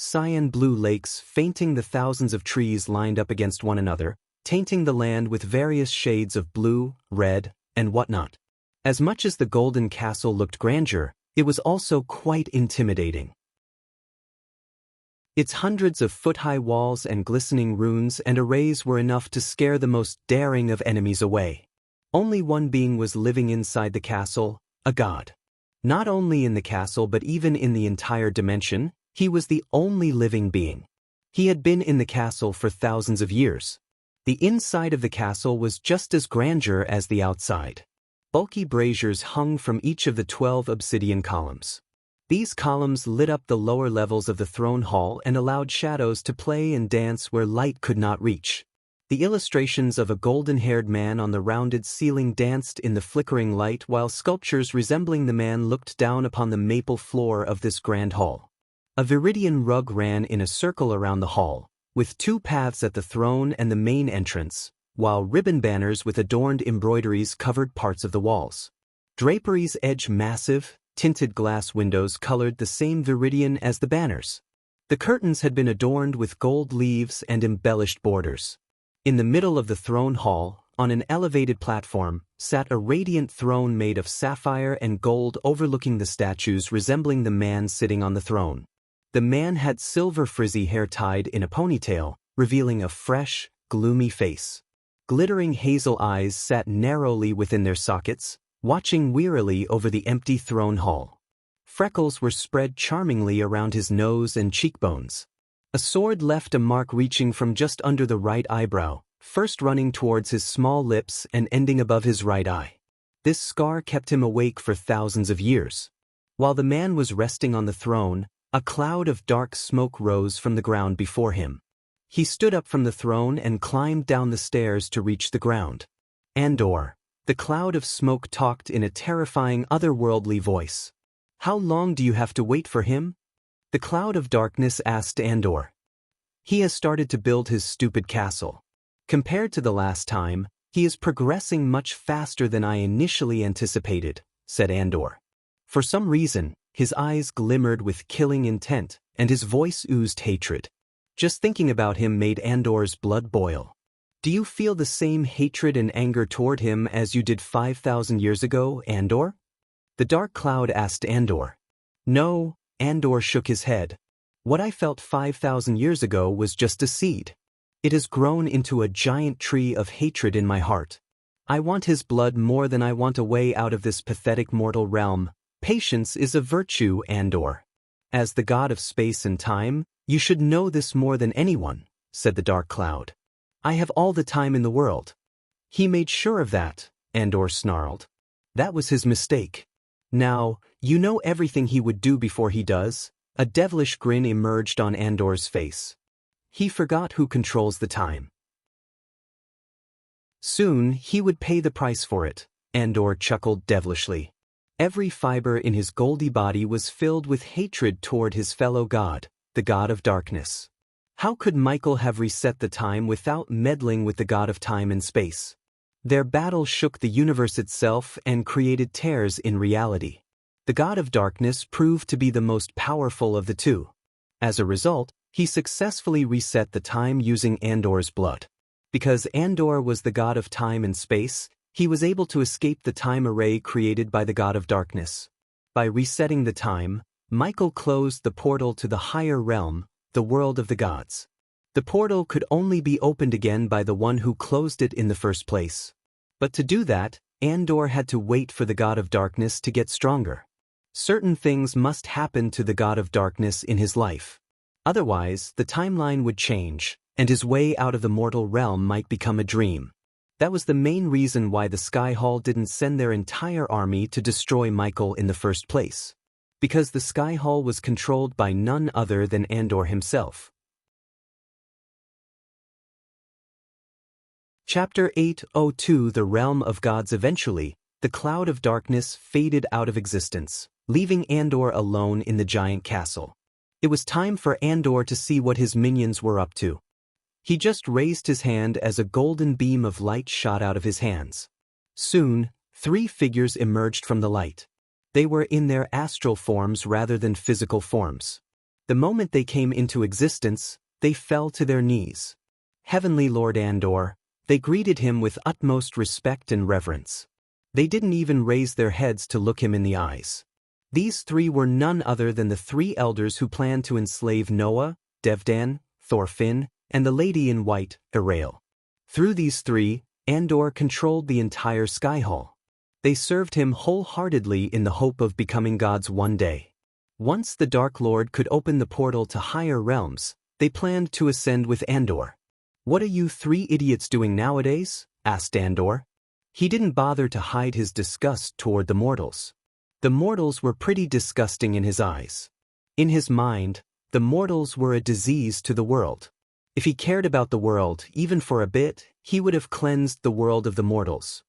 Cyan blue lakes fainting the thousands of trees lined up against one another, tainting the land with various shades of blue, red, and whatnot. As much as the golden castle looked grandeur, it was also quite intimidating. Its hundreds of foot-high walls and glistening runes and arrays were enough to scare the most daring of enemies away. Only one being was living inside the castle, a god. Not only in the castle but even in the entire dimension, he was the only living being. He had been in the castle for thousands of years. The inside of the castle was just as grandeur as the outside. Bulky braziers hung from each of the 12 obsidian columns. These columns lit up the lower levels of the throne hall and allowed shadows to play and dance where light could not reach. The illustrations of a golden-haired man on the rounded ceiling danced in the flickering light while sculptures resembling the man looked down upon the maple floor of this grand hall. A viridian rug ran in a circle around the hall, with 2 paths at the throne and the main entrance, while ribbon banners with adorned embroideries covered parts of the walls. Draperies edged massive, tinted glass windows colored the same viridian as the banners. The curtains had been adorned with gold leaves and embellished borders. In the middle of the throne hall, on an elevated platform, sat a radiant throne made of sapphire and gold overlooking the statues resembling the man sitting on the throne. The man had silver frizzy hair tied in a ponytail, revealing a fresh, gloomy face. Glittering hazel eyes sat narrowly within their sockets, watching wearily over the empty throne hall. Freckles were spread charmingly around his nose and cheekbones. A sword left a mark reaching from just under the right eyebrow, first running towards his small lips and ending above his right eye. This scar kept him awake for thousands of years. While the man was resting on the throne, a cloud of dark smoke rose from the ground before him. He stood up from the throne and climbed down the stairs to reach the ground. Andor. The cloud of smoke talked in a terrifying otherworldly voice. How long do you have to wait for him? The cloud of darkness asked Andor. He has started to build his stupid castle. Compared to the last time, he is progressing much faster than I initially anticipated, said Andor. For some reason, his eyes glimmered with killing intent, and his voice oozed hatred. Just thinking about him made Andor's blood boil. Do you feel the same hatred and anger toward him as you did 5,000 years ago, Andor? The dark cloud asked Andor. No, Andor shook his head. What I felt 5,000 years ago was just a seed. It has grown into a giant tree of hatred in my heart. I want his blood more than I want a way out of this pathetic mortal realm. Patience is a virtue, Andor. As the god of space and time, you should know this more than anyone, said the dark cloud. I have all the time in the world. He made sure of that, Andor snarled. That was his mistake. Now, you know everything he would do before he does. A devilish grin emerged on Andor's face. He forgot who controls the time. Soon, he would pay the price for it, Andor chuckled devilishly. Every fiber in his goldy body was filled with hatred toward his fellow god, the god of darkness. How could Michael have reset the time without meddling with the god of time and space? Their battle shook the universe itself and created tears in reality. The god of darkness proved to be the most powerful of the two. As a result, he successfully reset the time using Andor's blood. Because Andor was the god of time and space, he was able to escape the time array created by the god of darkness. By resetting the time, Michael closed the portal to the higher realm, the world of the gods. The portal could only be opened again by the one who closed it in the first place. But to do that, Andor had to wait for the god of darkness to get stronger. Certain things must happen to the god of darkness in his life. Otherwise, the timeline would change, and his way out of the mortal realm might become a dream. That was the main reason why the Sky Hall didn't send their entire army to destroy Michael in the first place. Because the Sky Hall was controlled by none other than Andor himself. Chapter 802 The Realm of Gods. Eventually, the cloud of darkness faded out of existence, leaving Andor alone in the giant castle. It was time for Andor to see what his minions were up to. He just raised his hand as a golden beam of light shot out of his hands. Soon, 3 figures emerged from the light. They were in their astral forms rather than physical forms. The moment they came into existence, they fell to their knees. Heavenly Lord Andor, they greeted him with utmost respect and reverence. They didn't even raise their heads to look him in the eyes. These 3 were none other than the 3 elders who planned to enslave Noah, Devdan, Thorfinn, and the lady in white, Erail. Through these 3, Andor controlled the entire Sky Hall. They served him wholeheartedly in the hope of becoming gods one day. Once the Dark Lord could open the portal to higher realms, they planned to ascend with Andor. What are you 3 idiots doing nowadays? Asked Andor. He didn't bother to hide his disgust toward the mortals. The mortals were pretty disgusting in his eyes. In his mind, the mortals were a disease to the world. If he cared about the world, even for a bit, he would have cleansed the world of the mortals.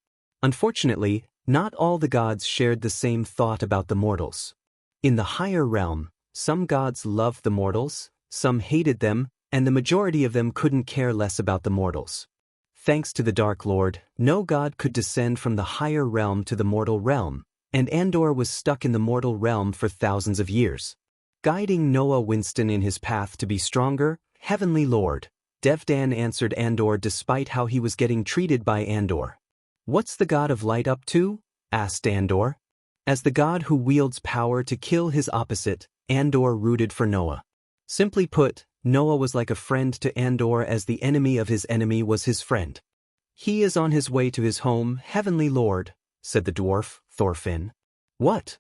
Unfortunately, not all the gods shared the same thought about the mortals. In the higher realm, some gods loved the mortals, some hated them, and the majority of them couldn't care less about the mortals. Thanks to the Dark Lord, no god could descend from the higher realm to the mortal realm, and Andor was stuck in the mortal realm for thousands of years. Guiding Noah Winston in his path to be stronger, Heavenly Lord, Devdan answered Andor despite how he was getting treated by Andor. What's the god of light up to? Asked Andor. As the god who wields power to kill his opposite, Andor rooted for Noah. Simply put, Noah was like a friend to Andor as the enemy of his enemy was his friend. He is on his way to his home, Heavenly Lord, said the dwarf, Thorfinn. What?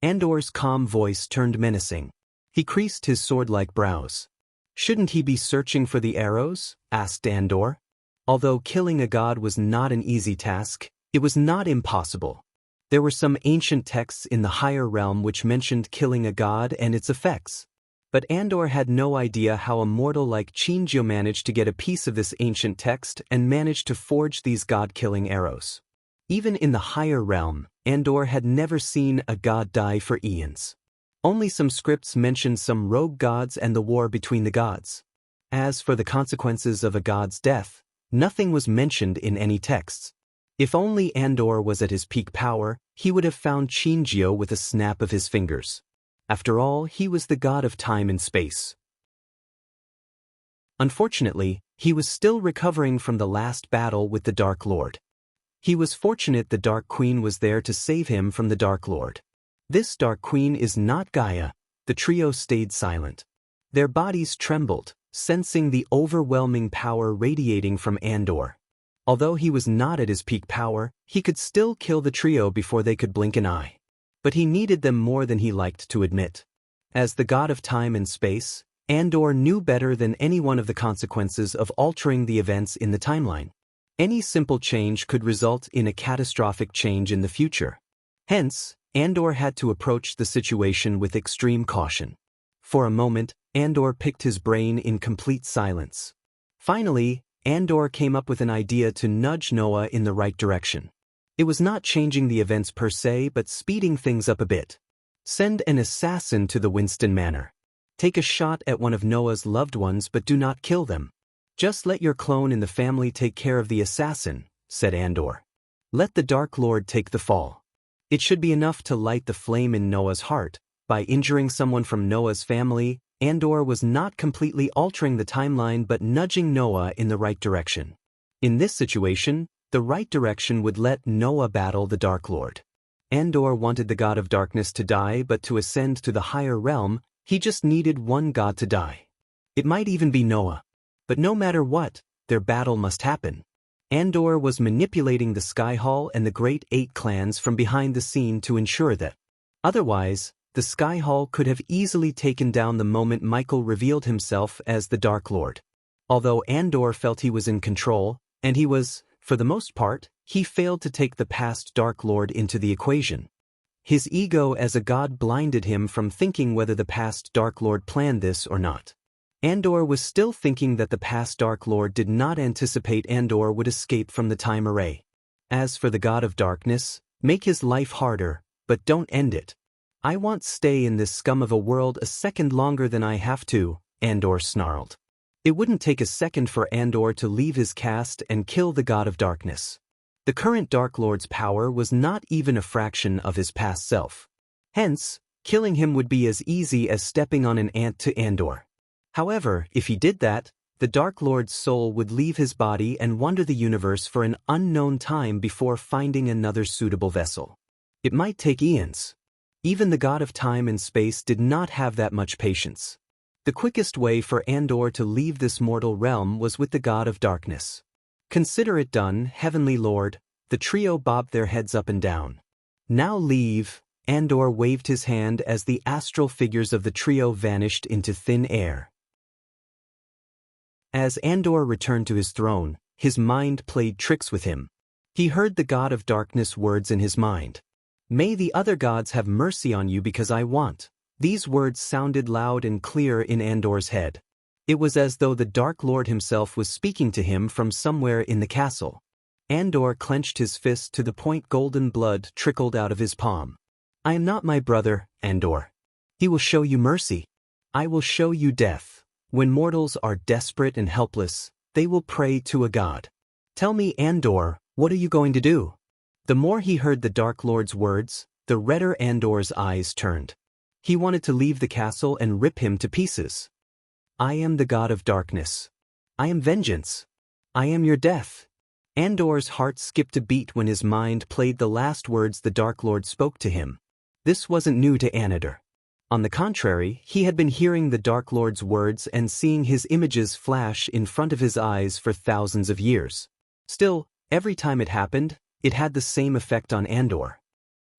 Andor's calm voice turned menacing. He creased his sword-like brows. Shouldn't he be searching for the arrows? Asked Andor. Although killing a god was not an easy task, it was not impossible. There were some ancient texts in the higher realm which mentioned killing a god and its effects. But Andor had no idea how a mortal like Xianxia managed to get a piece of this ancient text and managed to forge these god-killing arrows. Even in the higher realm, Andor had never seen a god die for eons. Only some scripts mentioned some rogue gods and the war between the gods. As for the consequences of a god's death, nothing was mentioned in any texts. If only Andor was at his peak power, he would have found Xianxia with a snap of his fingers. After all, he was the god of time and space. Unfortunately, he was still recovering from the last battle with the Dark Lord. He was fortunate the Dark Queen was there to save him from the Dark Lord. This Dark Queen is not Gaia. The trio stayed silent. Their bodies trembled, sensing the overwhelming power radiating from Andor. Although he was not at his peak power, he could still kill the trio before they could blink an eye. But he needed them more than he liked to admit. As the god of time and space, Andor knew better than anyone of the consequences of altering the events in the timeline. Any simple change could result in a catastrophic change in the future. Hence, Andor had to approach the situation with extreme caution. For a moment, Andor picked his brain in complete silence. Finally, Andor came up with an idea to nudge Noah in the right direction. It was not changing the events per se, but speeding things up a bit. Send an assassin to the Winston Manor. Take a shot at one of Noah's loved ones, but do not kill them. Just let your clone in the family take care of the assassin, said Andor. Let the Dark Lord take the fall. It should be enough to light the flame in Noah's heart. By injuring someone from Noah's family, Andor was not completely altering the timeline but nudging Noah in the right direction. In this situation, the right direction would let Noah battle the Dark Lord. Andor wanted the god of darkness to die, but to ascend to the higher realm, he just needed one god to die. It might even be Noah. But no matter what, their battle must happen. Andor was manipulating the Sky Hall and the Great Eight clans from behind the scene to ensure that. Otherwise, the Sky Hall could have easily taken down the moment Michael revealed himself as the Dark Lord. Although Andor felt he was in control, and he was, for the most part, he failed to take the past Dark Lord into the equation. His ego as a god blinded him from thinking whether the past Dark Lord planned this or not. Andor was still thinking that the past Dark Lord did not anticipate Andor would escape from the time array. As for the god of darkness, make his life harder, but don't end it. I won't stay in this scum of a world a second longer than I have to, Andor snarled. It wouldn't take a second for Andor to leave his caste and kill the god of darkness. The current Dark Lord's power was not even a fraction of his past self. Hence, killing him would be as easy as stepping on an ant to Andor. However, if he did that, the Dark Lord's soul would leave his body and wander the universe for an unknown time before finding another suitable vessel. It might take eons. Even the god of time and space did not have that much patience. The quickest way for Andor to leave this mortal realm was with the god of darkness. Consider it done, Heavenly Lord. The trio bobbed their heads up and down. Now leave. Andor waved his hand as the astral figures of the trio vanished into thin air. As Andor returned to his throne, his mind played tricks with him. He heard the god of darkness words in his mind. May the other gods have mercy on you because I want. These words sounded loud and clear in Andor's head. It was as though the Dark Lord himself was speaking to him from somewhere in the castle. Andor clenched his fist to the point golden blood trickled out of his palm. I am not my brother, Andor. He will show you mercy. I will show you death. When mortals are desperate and helpless, they will pray to a god. Tell me, Andor, what are you going to do? The more he heard the Dark Lord's words, the redder Andor's eyes turned. He wanted to leave the castle and rip him to pieces. I am the god of darkness. I am vengeance. I am your death. Andor's heart skipped a beat when his mind played the last words the Dark Lord spoke to him. This wasn't new to Andor. On the contrary, he had been hearing the Dark Lord's words and seeing his images flash in front of his eyes for thousands of years. Still, every time it happened, It had the same effect on Andor.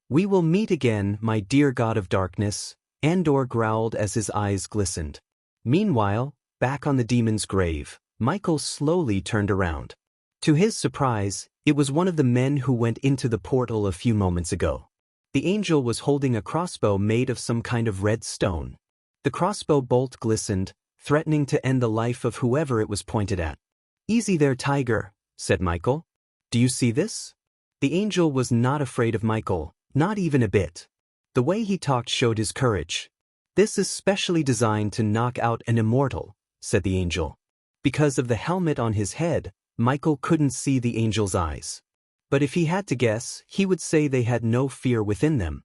"We will meet again, my dear god of darkness," Andor growled as his eyes glistened. Meanwhile, back on the demon's grave, Michael slowly turned around. To his surprise, it was one of the men who went into the portal a few moments ago. The angel was holding a crossbow made of some kind of red stone. The crossbow bolt glistened, threatening to end the life of whoever it was pointed at. "Easy there, tiger," said Michael. "Do you see this?" The angel was not afraid of Michael, not even a bit. The way he talked showed his courage. "This is specially designed to knock out an immortal," said the angel. Because of the helmet on his head, Michael couldn't see the angel's eyes. But if he had to guess, he would say they had no fear within them.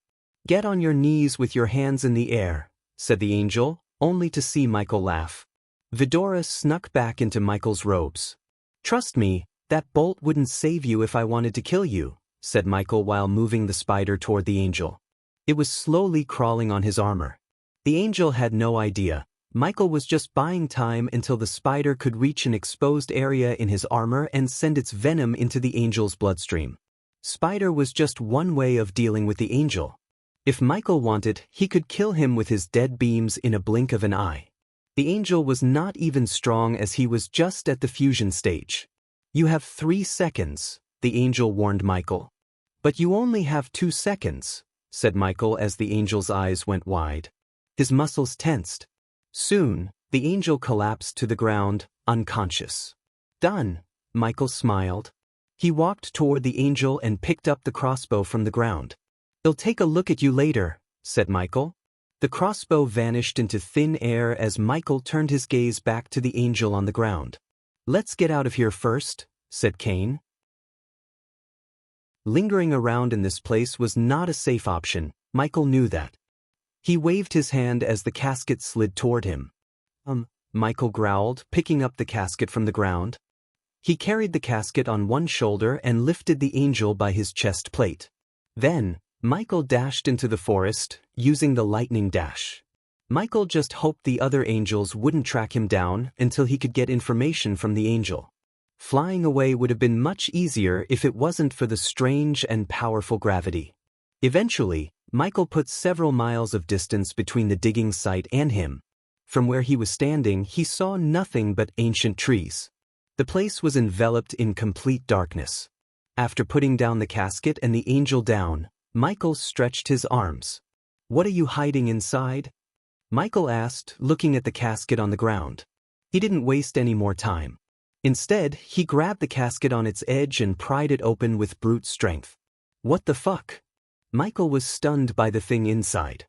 "Get on your knees with your hands in the air," said the angel, only to see Michael laugh. Vidora snuck back into Michael's robes. "Trust me, that bolt wouldn't save you if I wanted to kill you," said Michael while moving the spider toward the angel. It was slowly crawling on his armor. The angel had no idea. Michael was just buying time until the spider could reach an exposed area in his armor and send its venom into the angel's bloodstream. Spider was just one way of dealing with the angel. If Michael wanted, he could kill him with his dead beams in a blink of an eye. The angel was not even strong as he was just at the fusion stage. "You have 3 seconds, the angel warned Michael. "But you only have 2 seconds, said Michael as the angel's eyes went wide. His muscles tensed. Soon, the angel collapsed to the ground, unconscious. "Done," Michael smiled. He walked toward the angel and picked up the crossbow from the ground. "I'll take a look at you later," said Michael. The crossbow vanished into thin air as Michael turned his gaze back to the angel on the ground. "Let's get out of here first," said Cain. Lingering around in this place was not a safe option, Michael knew that. He waved his hand as the casket slid toward him. Michael growled, picking up the casket from the ground. He carried the casket on one shoulder and lifted the angel by his chest plate. Then, Michael dashed into the forest, using the lightning dash. Michael just hoped the other angels wouldn't track him down until he could get information from the angel. Flying away would have been much easier if it wasn't for the strange and powerful gravity. Eventually, Michael put several miles of distance between the digging site and him. From where he was standing, he saw nothing but ancient trees. The place was enveloped in complete darkness. After putting down the casket and the angel down, Michael stretched his arms. "What are you hiding inside?" Michael asked, looking at the casket on the ground. He didn't waste any more time. Instead, he grabbed the casket on its edge and pried it open with brute strength. "What the fuck?" Michael was stunned by the thing inside.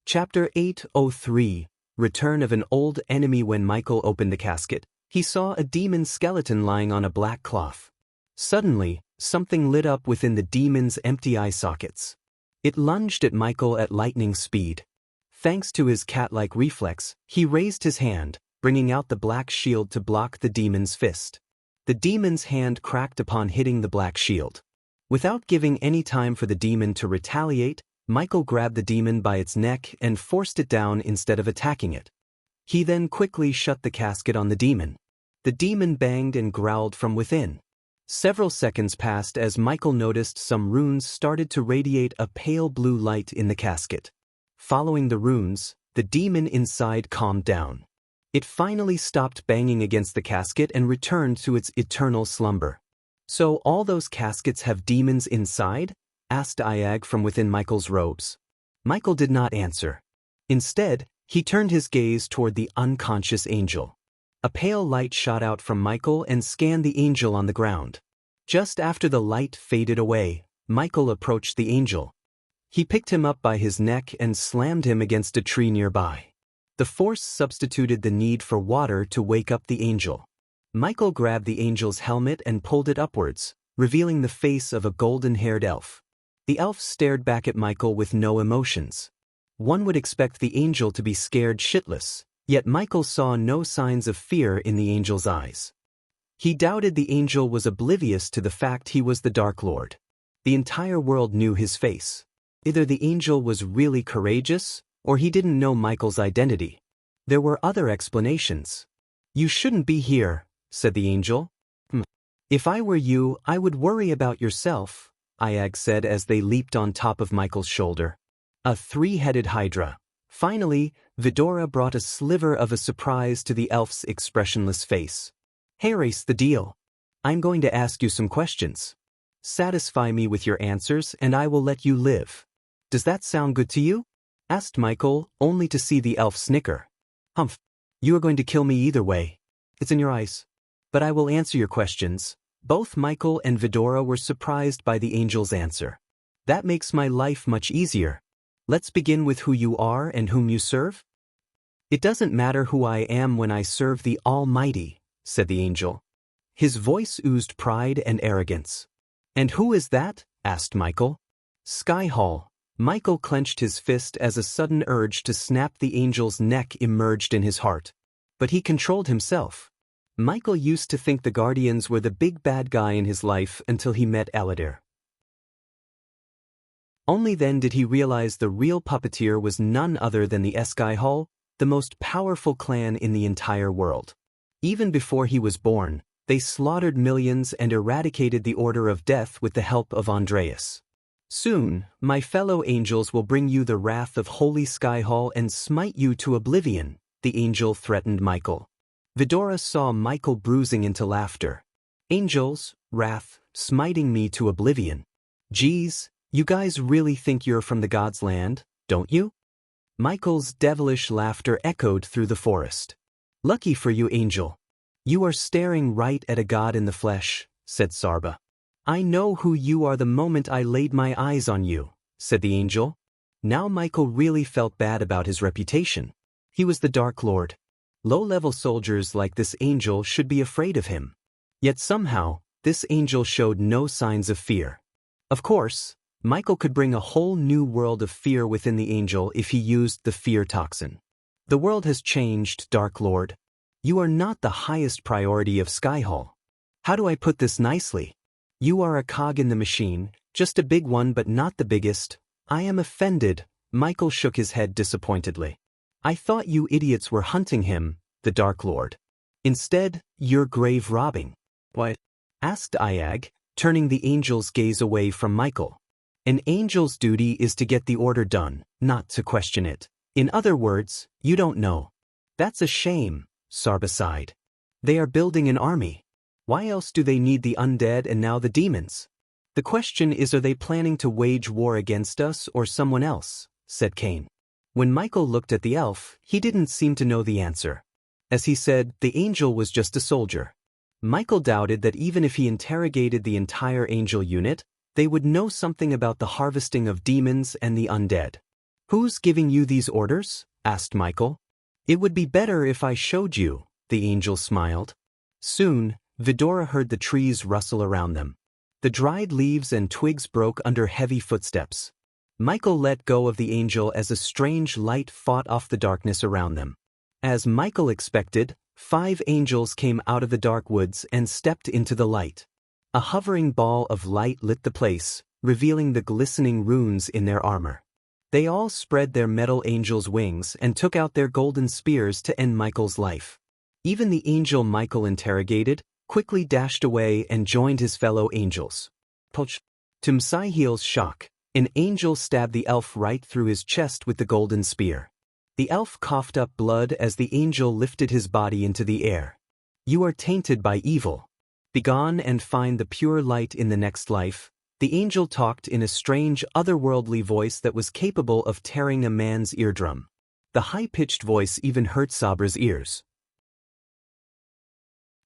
Chapter 803, Return of an Old Enemy. When Michael opened the casket, he saw a demon skeleton lying on a black cloth. Suddenly, something lit up within the demon's empty eye sockets. It lunged at Michael at lightning speed. Thanks to his cat-like reflex, he raised his hand, bringing out the black shield to block the demon's fist. The demon's hand cracked upon hitting the black shield. Without giving any time for the demon to retaliate, Michael grabbed the demon by its neck and forced it down instead of attacking it. He then quickly shut the casket on the demon. The demon banged and growled from within. Several seconds passed as Michael noticed some runes started to radiate a pale blue light in the casket. Following the runes, the demon inside calmed down. It finally stopped banging against the casket and returned to its eternal slumber. "So all those caskets have demons inside?" asked Iag from within Michael's robes. Michael did not answer. Instead, he turned his gaze toward the unconscious angel. A pale light shot out from Michael and scanned the angel on the ground. Just after the light faded away, Michael approached the angel. He picked him up by his neck and slammed him against a tree nearby. The force substituted the need for water to wake up the angel. Michael grabbed the angel's helmet and pulled it upwards, revealing the face of a golden-haired elf. The elf stared back at Michael with no emotions. One would expect the angel to be scared shitless, yet Michael saw no signs of fear in the angel's eyes. He doubted the angel was oblivious to the fact he was the Dark Lord. The entire world knew his face. Either the angel was really courageous, or he didn't know Michael's identity. There were other explanations. "You shouldn't be here," said the angel. If I were you, I would worry about yourself, Iag said as they leaped on top of Michael's shoulder. A three-headed hydra. Finally, Vidora brought a sliver of a surprise to the elf's expressionless face. Here's the deal. I'm going to ask you some questions. Satisfy me with your answers and I will let you live. Does that sound good to you? Asked Michael, only to see the elf snicker. Humph. You are going to kill me either way. It's in your eyes. But I will answer your questions. Both Michael and Vidora were surprised by the angel's answer. That makes my life much easier. Let's begin with who you are and whom you serve. It doesn't matter who I am when I serve the Almighty, said the angel. His voice oozed pride and arrogance. And who is that? Asked Michael. Skyhall. Michael clenched his fist as a sudden urge to snap the angel's neck emerged in his heart. But he controlled himself. Michael used to think the Guardians were the big bad guy in his life until he met Aladir. Only then did he realize the real puppeteer was none other than the Skyhall, the most powerful clan in the entire world. Even before he was born, they slaughtered millions and eradicated the Order of Death with the help of Andreas. Soon, my fellow angels will bring you the wrath of Holy Skyhall and smite you to oblivion, the angel threatened Michael. Vidora saw Michael bruising into laughter. Angels, wrath, smiting me to oblivion. Geez, you guys really think you're from the God's land, don't you? Michael's devilish laughter echoed through the forest. Lucky for you, angel. You are staring right at a god in the flesh, said Sarba. I know who you are the moment I laid my eyes on you, said the angel. Now Michael really felt bad about his reputation. He was the Dark Lord. Low-level soldiers like this angel should be afraid of him. Yet somehow, this angel showed no signs of fear. Of course, Michael could bring a whole new world of fear within the angel if he used the fear toxin. The world has changed, Dark Lord. You are not the highest priority of Skyhall. How do I put this nicely? You are a cog in the machine, just a big one but not the biggest. I am offended. Michael shook his head disappointedly. I thought you idiots were hunting him, the Dark Lord. Instead, you're grave robbing. What? Asked Iag, turning the angel's gaze away from Michael. An angel's duty is to get the order done, not to question it. In other words, you don't know. That's a shame, Sarba sighed. They are building an army. Why else do they need the undead and now the demons? The question is, are they planning to wage war against us or someone else, said Cain. When Michael looked at the elf, he didn't seem to know the answer. As he said, the angel was just a soldier. Michael doubted that even if he interrogated the entire angel unit, they would know something about the harvesting of demons and the undead. Who's giving you these orders? Asked Michael. It would be better if I showed you, the angel smiled. Soon, Vidora heard the trees rustle around them. The dried leaves and twigs broke under heavy footsteps. Michael let go of the angel as a strange light fought off the darkness around them. As Michael expected, 5 angels came out of the dark woods and stepped into the light. A hovering ball of light lit the place, revealing the glistening runes in their armor. They all spread their metal angel's wings and took out their golden spears to end Michael's life. Even the angel Michael interrogated quickly dashed away and joined his fellow angels. Poch. To Msaiheel's shock, an angel stabbed the elf right through his chest with the golden spear. The elf coughed up blood as the angel lifted his body into the air. You are tainted by evil. Begone and find the pure light in the next life. The angel talked in a strange, otherworldly voice that was capable of tearing a man's eardrum. The high-pitched voice even hurt Sabra's ears.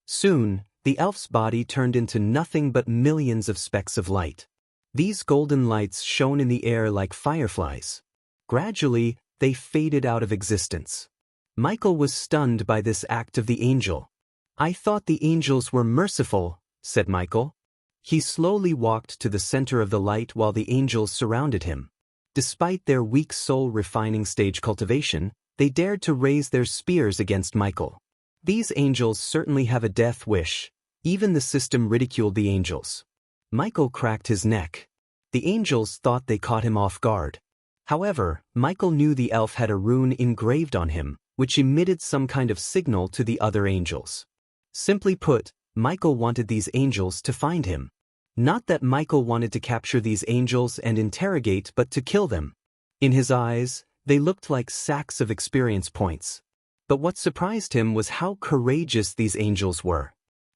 Soon, the elf's body turned into nothing but millions of specks of light. These golden lights shone in the air like fireflies. Gradually, they faded out of existence. Michael was stunned by this act of the angel. I thought the angels were merciful, said Michael. He slowly walked to the center of the light while the angels surrounded him. Despite their weak soul-refining stage cultivation, they dared to raise their spears against Michael. These angels certainly have a death wish. Even the system ridiculed the angels. Michael cracked his neck. The angels thought they caught him off guard. However, Michael knew the elf had a rune engraved on him, which emitted some kind of signal to the other angels. Simply put, Michael wanted these angels to find him. Not that Michael wanted to capture these angels and interrogate, but to kill them. In his eyes, they looked like sacks of experience points. But what surprised him was how courageous these angels were.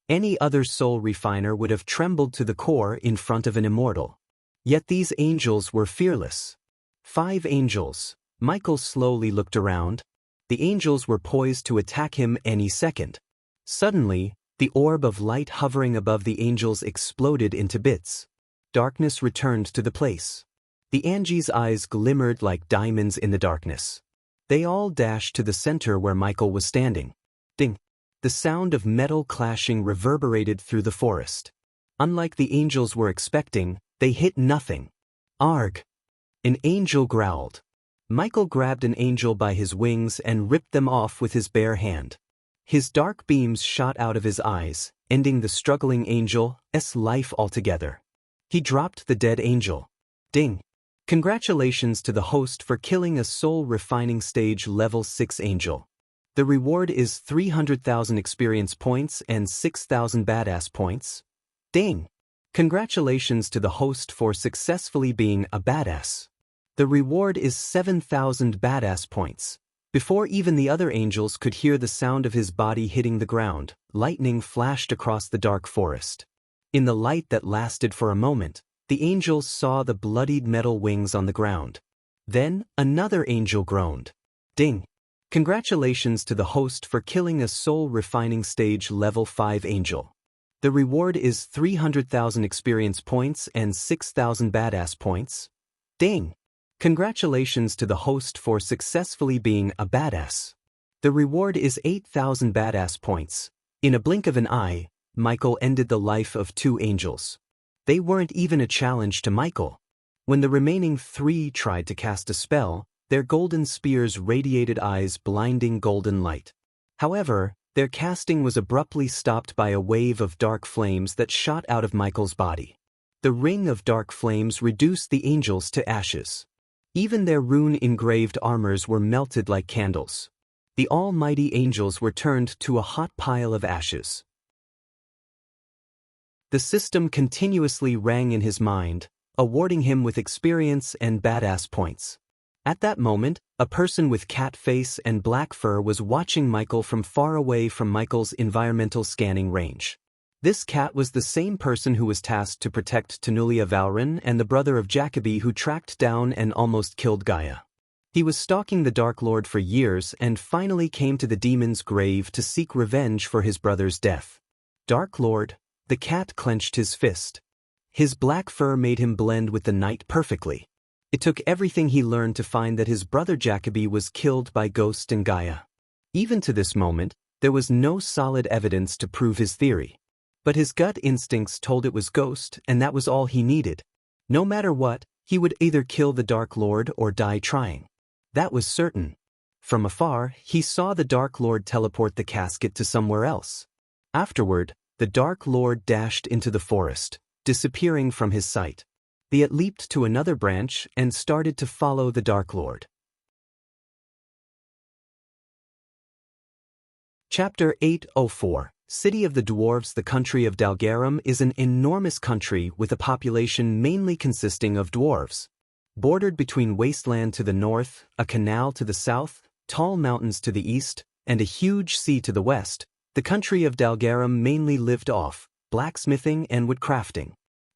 Any other soul refiner would have trembled to the core in front of an immortal. Yet these angels were fearless. 5 angels. Michael slowly looked around. The angels were poised to attack him any second. Suddenly, the orb of light hovering above the angels exploded into bits. Darkness returned to the place. The Angie's eyes glimmered like diamonds in the darkness. They all dashed to the center where Michael was standing. Ding! The sound of metal clashing reverberated through the forest. Unlike the angels were expecting, they hit nothing. Arg! An angel growled. Michael grabbed an angel by his wings and ripped them off with his bare hand. His dark beams shot out of his eyes, ending the struggling angel's life altogether. He dropped the dead angel. Ding! Congratulations to the host for killing a soul refining stage level 6 angel. The reward is 300,000 experience points and 6,000 badass points. Ding! Congratulations to the host for successfully being a badass. The reward is 7,000 badass points. Before even the other angels could hear the sound of his body hitting the ground, lightning flashed across the dark forest. In the light that lasted for a moment, the angels saw the bloodied metal wings on the ground. Then, another angel groaned. Ding! Congratulations to the host for killing a soul refining stage level 5 angel. The reward is 300,000 experience points and 6,000 badass points. Ding! Congratulations to the host for successfully being a badass. The reward is 8,000 badass points. In a blink of an eye, Michael ended the life of 2 angels. They weren't even a challenge to Michael. When the remaining 3 tried to cast a spell, their golden spears radiated eyes blinding golden light. However, their casting was abruptly stopped by a wave of dark flames that shot out of Michael's body. The ring of dark flames reduced the angels to ashes. Even their rune-engraved armors were melted like candles. The almighty angels were turned to a hot pile of ashes. The system continuously rang in his mind, awarding him with experience and badass points. At that moment, a person with cat face and black fur was watching Michael from far away from Michael's environmental scanning range. This cat was the same person who was tasked to protect Tenulia Valrin and the brother of Jacobi who tracked down and almost killed Gaia. He was stalking the Dark Lord for years and finally came to the demon's grave to seek revenge for his brother's death. Dark Lord, the cat clenched his fist. His black fur made him blend with the night perfectly. It took everything he learned to find that his brother Jacobi was killed by Ghost and Gaia. Even to this moment, there was no solid evidence to prove his theory. But his gut instincts told it was Ghost, and that was all he needed. No matter what, he would either kill the Dark Lord or die trying. That was certain. From afar, he saw the Dark Lord teleport the casket to somewhere else. Afterward, the Dark Lord dashed into the forest, disappearing from his sight. It leaped to another branch and started to follow the Dark Lord. Chapter 804. City of the Dwarves. The country of Dalgarum is an enormous country with a population mainly consisting of dwarves. Bordered between wasteland to the north, a canal to the south, tall mountains to the east, and a huge sea to the west, the country of Dalgarum mainly lived off blacksmithing and woodcrafting.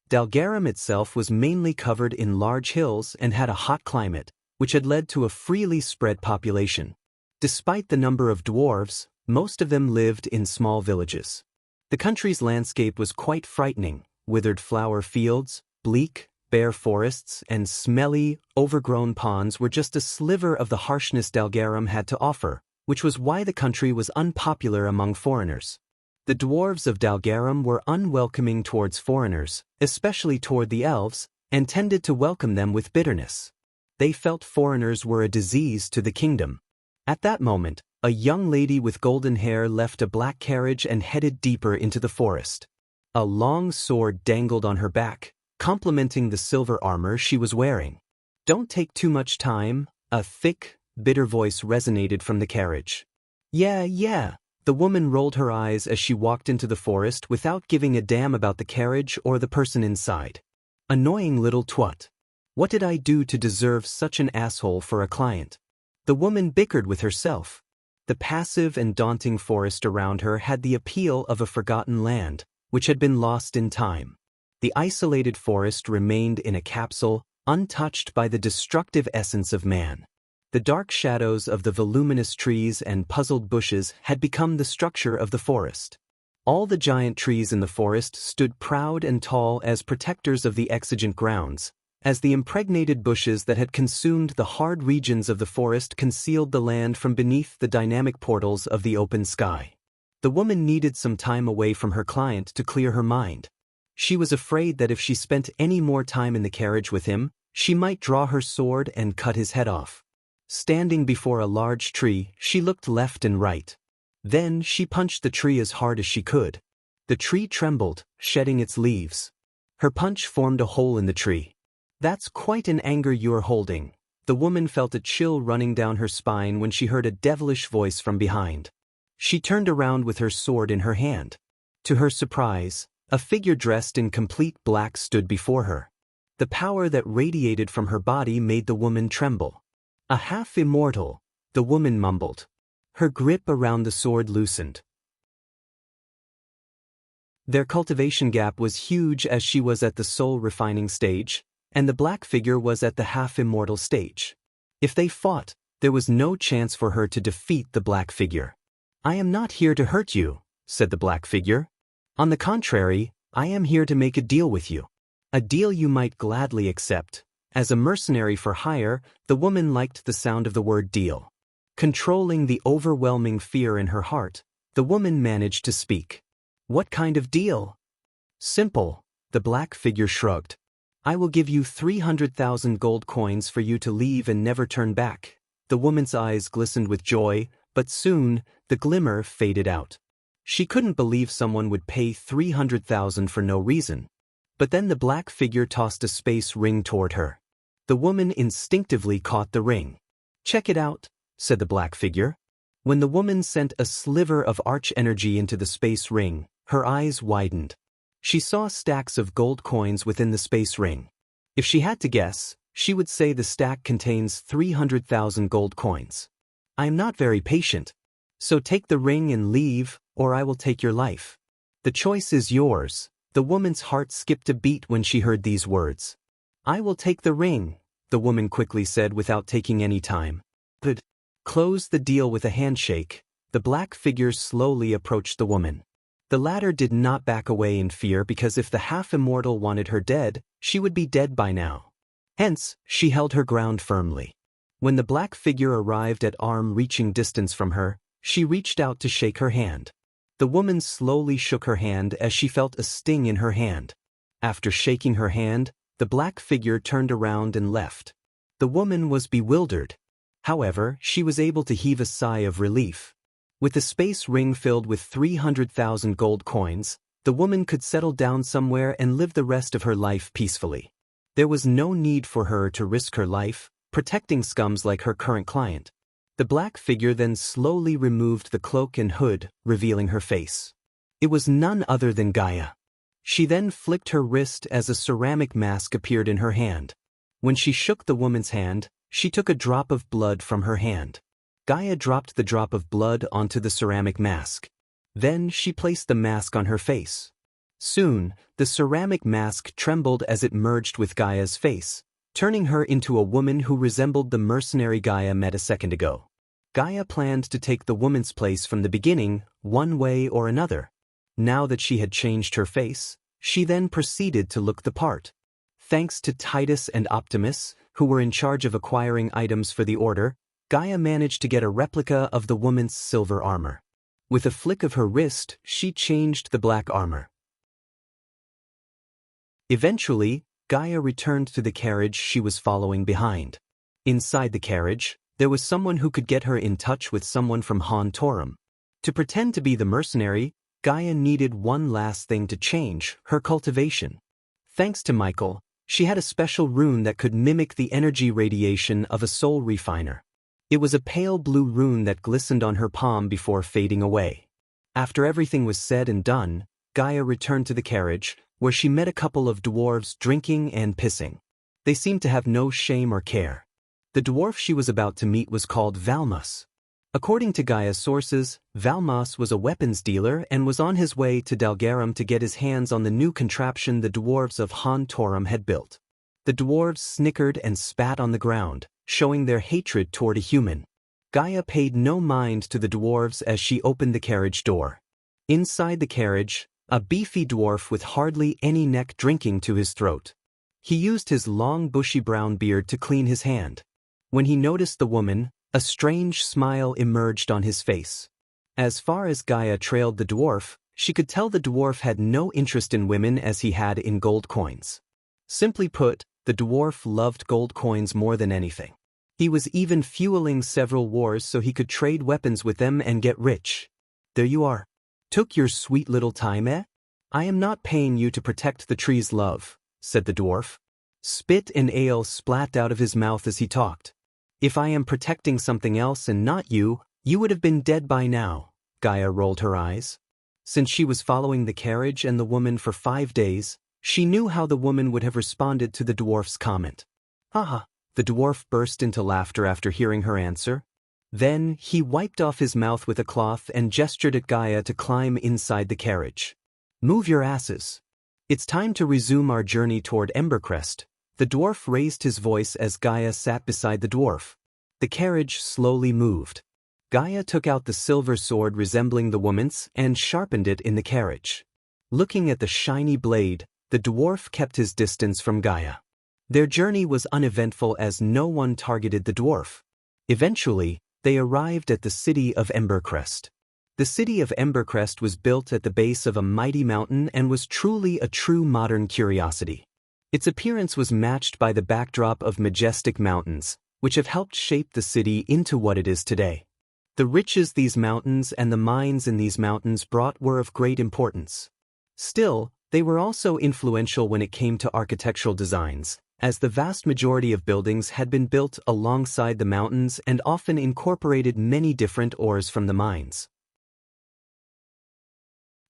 Dalgarum itself was mainly covered in large hills and had a hot climate, which had led to a freely spread population. Despite the number of dwarves, most of them lived in small villages. The country's landscape was quite frightening: withered flower fields, bleak, bare forests, and smelly, overgrown ponds were just a sliver of the harshness Dalgarum had to offer, which was why the country was unpopular among foreigners. The dwarves of Dalgarum were unwelcoming towards foreigners, especially toward the elves, and tended to welcome them with bitterness. They felt foreigners were a disease to the kingdom. At that moment, a young lady with golden hair left a black carriage and headed deeper into the forest. A long sword dangled on her back, complementing the silver armor she was wearing. "Don't take too much time," a thick, bitter voice resonated from the carriage. Yeah, The woman rolled her eyes as she walked into the forest without giving a damn about the carriage or the person inside. Annoying little twat. What did I do to deserve such an asshole for a client? The woman bickered with herself. The passive and daunting forest around her had the appeal of a forgotten land, which had been lost in time. The isolated forest remained in a capsule, untouched by the destructive essence of man. The dark shadows of the voluminous trees and puzzled bushes had become the structure of the forest. All the giant trees in the forest stood proud and tall as protectors of the exigent grounds, as the impregnated bushes that had consumed the hard regions of the forest concealed the land from beneath the dynamic portals of the open sky. The woman needed some time away from her client to clear her mind. She was afraid that if she spent any more time in the carriage with him, she might draw her sword and cut his head off. Standing before a large tree, she looked left and right. Then she punched the tree as hard as she could. The tree trembled, shedding its leaves. Her punch formed a hole in the tree. That's quite an anger you're holding. The woman felt a chill running down her spine when she heard a devilish voice from behind. She turned around with her sword in her hand. To her surprise, a figure dressed in complete black stood before her. The power that radiated from her body made the woman tremble. A half-immortal, the woman mumbled. Her grip around the sword loosened. Their cultivation gap was huge as she was at the soul-refining stage, and the black figure was at the half-immortal stage. If they fought, there was no chance for her to defeat the black figure. I am not here to hurt you, said the black figure. On the contrary, I am here to make a deal with you. A deal you might gladly accept. As a mercenary for hire, the woman liked the sound of the word deal. Controlling the overwhelming fear in her heart, the woman managed to speak. What kind of deal? Simple, the black figure shrugged. I will give you 300,000 gold coins for you to leave and never turn back. The woman's eyes glistened with joy, but soon, the glimmer faded out. She couldn't believe someone would pay 300,000 for no reason. But then the black figure tossed a space ring toward her. The woman instinctively caught the ring. Check it out, said the black figure. When the woman sent a sliver of arch energy into the space ring, her eyes widened. She saw stacks of gold coins within the space ring. If she had to guess, she would say the stack contains 300,000 gold coins. I am not very patient. So take the ring and leave, or I will take your life. The choice is yours. The woman's heart skipped a beat when she heard these words. I will take the ring, the woman quickly said without taking any time. Good. Close the deal with a handshake. The black figure slowly approached the woman. The latter did not back away in fear because if the half-immortal wanted her dead, she would be dead by now. Hence, she held her ground firmly. When the black figure arrived at arm-reaching distance from her, she reached out to shake her hand. The woman slowly shook her hand as she felt a sting in her hand. After shaking her hand, the black figure turned around and left. The woman was bewildered. However, she was able to heave a sigh of relief. With the space ring filled with 300,000 gold coins, the woman could settle down somewhere and live the rest of her life peacefully. There was no need for her to risk her life, protecting scums like her current client. The black figure then slowly removed the cloak and hood, revealing her face. It was none other than Gaia. She then flicked her wrist as a ceramic mask appeared in her hand. When she shook the woman's hand, she took a drop of blood from her hand. Gaia dropped the drop of blood onto the ceramic mask. Then she placed the mask on her face. Soon, the ceramic mask trembled as it merged with Gaia's face, turning her into a woman who resembled the mercenary Gaia met a second ago. Gaia planned to take the woman's place from the beginning, one way or another. Now that she had changed her face, she then proceeded to look the part. Thanks to Titus and Optimus, who were in charge of acquiring items for the Order, Gaia managed to get a replica of the woman's silver armor. With a flick of her wrist, she changed the black armor. Eventually, Gaia returned to the carriage she was following behind. Inside the carriage, there was someone who could get her in touch with someone from Han Torum. To pretend to be the mercenary, Gaia needed one last thing to change, her cultivation. Thanks to Michael, she had a special rune that could mimic the energy radiation of a soul refiner. It was a pale blue rune that glistened on her palm before fading away. After everything was said and done, Gaia returned to the carriage, where she met a couple of dwarves drinking and pissing. They seemed to have no shame or care. The dwarf she was about to meet was called Valmas. According to Gaia's sources, Valmas was a weapons dealer and was on his way to Dalgarum to get his hands on the new contraption the dwarves of Han Torum had built. The dwarves snickered and spat on the ground, showing their hatred toward a human. Gaia paid no mind to the dwarves as she opened the carriage door. Inside the carriage, a beefy dwarf with hardly any neck drinking to his throat. He used his long bushy brown beard to clean his hand. When he noticed the woman, a strange smile emerged on his face. As far as Gaia trailed the dwarf, she could tell the dwarf had no interest in women as he had in gold coins. Simply put, the dwarf loved gold coins more than anything. He was even fueling several wars so he could trade weapons with them and get rich. There you are. Took your sweet little time, eh? I am not paying you to protect the tree's love, said the dwarf. Spit and ale splat out of his mouth as he talked. If I am protecting something else and not you, you would have been dead by now. Gaia rolled her eyes. Since she was following the carriage and the woman for 5 days, she knew how the woman would have responded to the dwarf's comment. Haha, the dwarf burst into laughter after hearing her answer. Then, he wiped off his mouth with a cloth and gestured at Gaia to climb inside the carriage. Move your asses. It's time to resume our journey toward Embercrest. The dwarf raised his voice as Gaia sat beside the dwarf. The carriage slowly moved. Gaia took out the silver sword resembling the woman's and sharpened it in the carriage. Looking at the shiny blade, the dwarf kept his distance from Gaia. Their journey was uneventful as no one targeted the dwarf. Eventually, they arrived at the city of Embercrest. The city of Embercrest was built at the base of a mighty mountain and was truly a true modern curiosity. Its appearance was matched by the backdrop of majestic mountains, which have helped shape the city into what it is today. The riches these mountains and the mines in these mountains brought were of great importance. Still, they were also influential when it came to architectural designs, as the vast majority of buildings had been built alongside the mountains and often incorporated many different ores from the mines.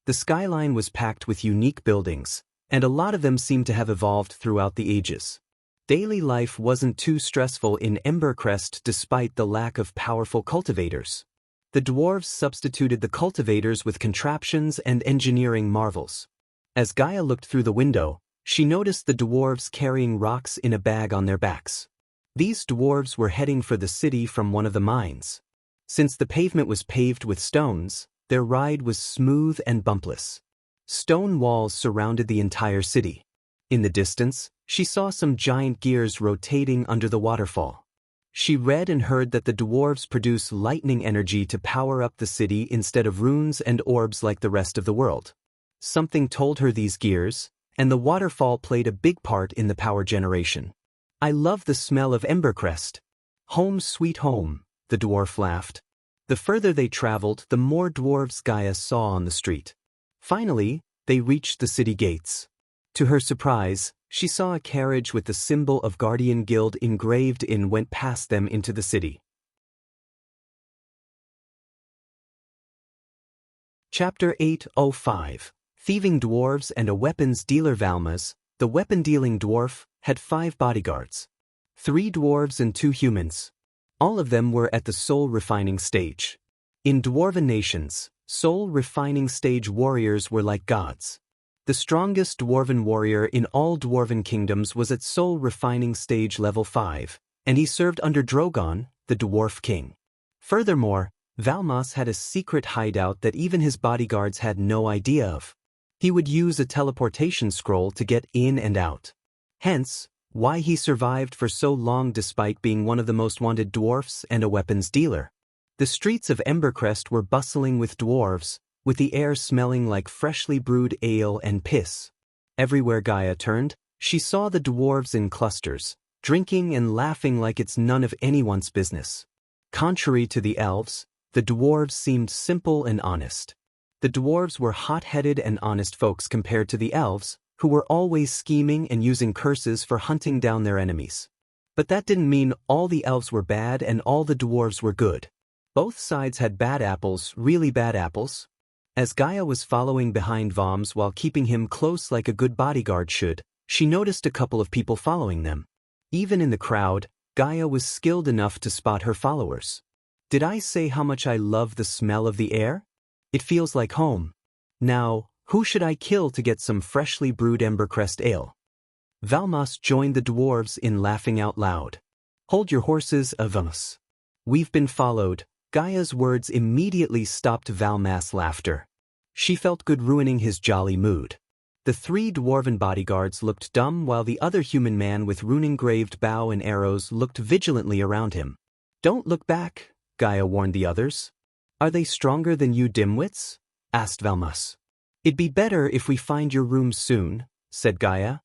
The skyline was packed with unique buildings, and a lot of them seemed to have evolved throughout the ages. Daily life wasn't too stressful in Embercrest despite the lack of powerful cultivators. The dwarves substituted the cultivators with contraptions and engineering marvels. As Gaia looked through the window, she noticed the dwarves carrying rocks in a bag on their backs. These dwarves were heading for the city from one of the mines. Since the pavement was paved with stones, their ride was smooth and bumpless. Stone walls surrounded the entire city. In the distance, she saw some giant gears rotating under the waterfall. She read and heard that the dwarves produce lightning energy to power up the city instead of runes and orbs like the rest of the world. Something told her these gears, and the waterfall played a big part in the power generation. I love the smell of Embercrest. Home sweet home, the dwarf laughed. The further they traveled, the more dwarves Gaia saw on the street. Finally, they reached the city gates. To her surprise, she saw a carriage with the symbol of Guardian Guild engraved in went past them into the city. Chapter 805. Thieving Dwarves and a Weapons Dealer. Valmas, the weapon-dealing dwarf, had 5 bodyguards. 3 dwarves and 2 humans. All of them were at the soul-refining stage. In dwarven nations, soul-refining stage warriors were like gods. The strongest dwarven warrior in all dwarven kingdoms was at soul-refining stage level 5, and he served under Drogon, the dwarf king. Furthermore, Valmas had a secret hideout that even his bodyguards had no idea of. He would use a teleportation scroll to get in and out. Hence, why he survived for so long despite being one of the most wanted dwarfs and a weapons dealer. The streets of Embercrest were bustling with dwarves, with the air smelling like freshly brewed ale and piss. Everywhere Gaia turned, she saw the dwarves in clusters, drinking and laughing like it's none of anyone's business. Contrary to the elves, the dwarves seemed simple and honest. The dwarves were hot-headed and honest folks compared to the elves, who were always scheming and using curses for hunting down their enemies. But that didn't mean all the elves were bad and all the dwarves were good. Both sides had bad apples, really bad apples. As Gaia was following behind Voms while keeping him close like a good bodyguard should, she noticed a couple of people following them. Even in the crowd, Gaia was skilled enough to spot her followers. Did I say how much I love the smell of the air? It feels like home. Now, who should I kill to get some freshly brewed Embercrest ale? Valmas joined the dwarves in laughing out loud. Hold your horses, Avamos. We've been followed. Gaia's words immediately stopped Valmas' laughter. She felt good ruining his jolly mood. The three dwarven bodyguards looked dumb while the other human man with rune-engraved bow and arrows looked vigilantly around him. Don't look back, Gaia warned the others. Are they stronger than you dimwits? Asked Valmas. It'd be better if we find your room soon, said Gaia.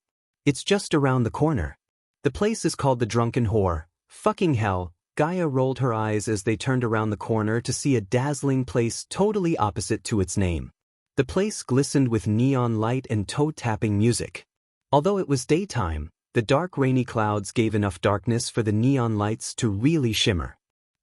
It's just around the corner. The place is called the Drunken Whore. Fucking hell, Gaia rolled her eyes as they turned around the corner to see a dazzling place totally opposite to its name. The place glistened with neon light and toe-tapping music. Although it was daytime, the dark rainy clouds gave enough darkness for the neon lights to really shimmer.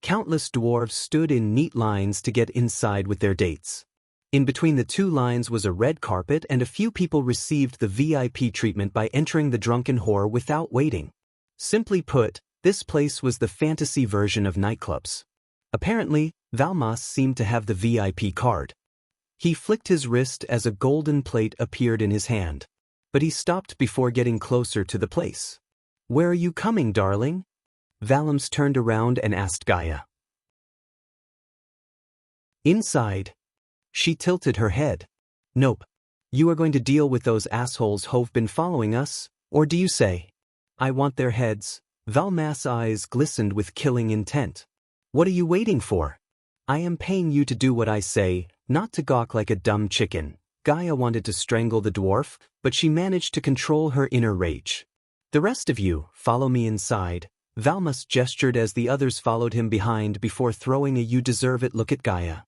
Countless dwarves stood in neat lines to get inside with their dates. In between the two lines was a red carpet and a few people received the VIP treatment by entering the Drunken Whore without waiting. Simply put, this place was the fantasy version of nightclubs. Apparently, Valmas seemed to have the VIP card. He flicked his wrist as a golden plate appeared in his hand. But he stopped before getting closer to the place. Where are you coming, darling? Valams turned around and asked Gaia. Inside. She tilted her head. Nope. You are going to deal with those assholes who've been following us, or do you say? I want their heads. Valmas' eyes glistened with killing intent. What are you waiting for? I am paying you to do what I say, not to gawk like a dumb chicken. Gaia wanted to strangle the dwarf, but she managed to control her inner rage. The rest of you, follow me inside. Valmas gestured as the others followed him behind before throwing a you deserve it look at Gaia.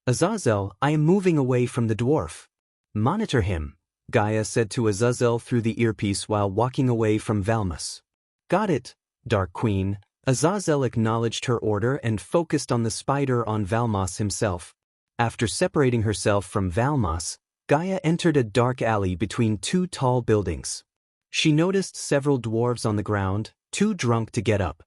Azazel, I am moving away from the dwarf. Monitor him, Gaia said to Azazel through the earpiece while walking away from Valmas. Got it, Dark Queen. Azazel acknowledged her order and focused on the spider on Valmas himself. After separating herself from Valmas, Gaia entered a dark alley between two tall buildings. She noticed several dwarves on the ground, too drunk to get up.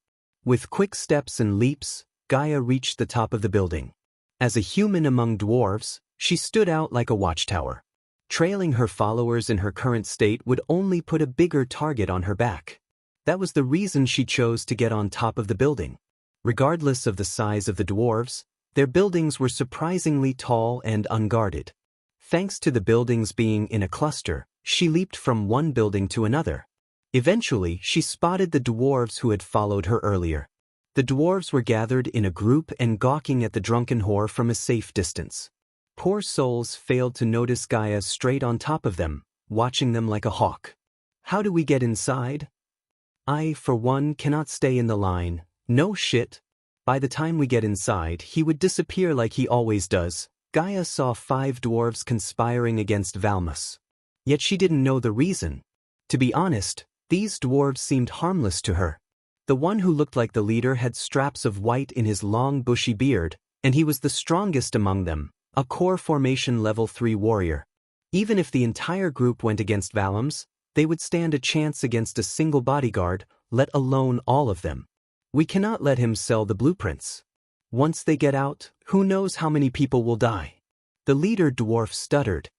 With quick steps and leaps, Gaia reached the top of the building. As a human among dwarves, she stood out like a watchtower. Trailing her followers in her current state would only put a bigger target on her back. That was the reason she chose to get on top of the building. Regardless of the size of the dwarves, their buildings were surprisingly tall and unguarded. Thanks to the buildings being in a cluster, she leaped from one building to another. Eventually, she spotted the dwarves who had followed her earlier. The dwarves were gathered in a group and gawking at the Drunken Whore from a safe distance. Poor souls failed to notice Gaia straight on top of them, watching them like a hawk. How do we get inside? I, for one, cannot stay in the line. No shit. By the time we get inside, he would disappear like he always does. Gaia saw 5 dwarves conspiring against Valmas. Yet she didn't know the reason. To be honest, these dwarves seemed harmless to her. The one who looked like the leader had straps of white in his long bushy beard, and he was the strongest among them, a core formation level 3 warrior. Even if the entire group went against Valams, they would stand a chance against a single bodyguard, let alone all of them. We cannot let him sell the blueprints. Once they get out, who knows how many people will die. The leader dwarf stuttered.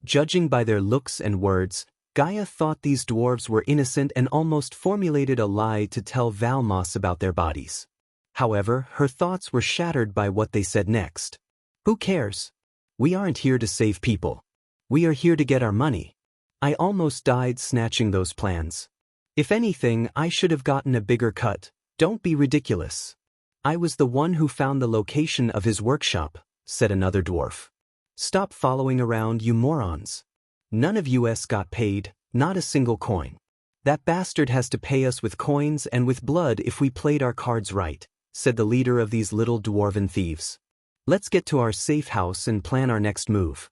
Judging by their looks and words, Gaia thought these dwarves were innocent and almost formulated a lie to tell Valmas about their bodies. However, her thoughts were shattered by what they said next. Who cares? We aren't here to save people. We are here to get our money. I almost died snatching those plans. If anything, I should have gotten a bigger cut. Don't be ridiculous. I was the one who found the location of his workshop, said another dwarf. Stop following around, you morons. None of us got paid, not a single coin. That bastard has to pay us with coins and with blood if we played our cards right, said the leader of these little dwarven thieves. Let's get to our safe house and plan our next move.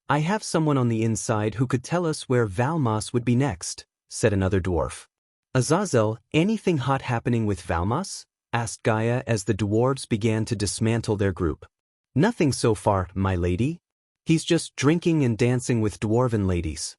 I have someone on the inside who could tell us where Valmas would be next, said another dwarf. Azazel, anything hot happening with Valmas? Asked Gaia as the dwarves began to dismantle their group. Nothing so far, my lady. He's just drinking and dancing with dwarven ladies.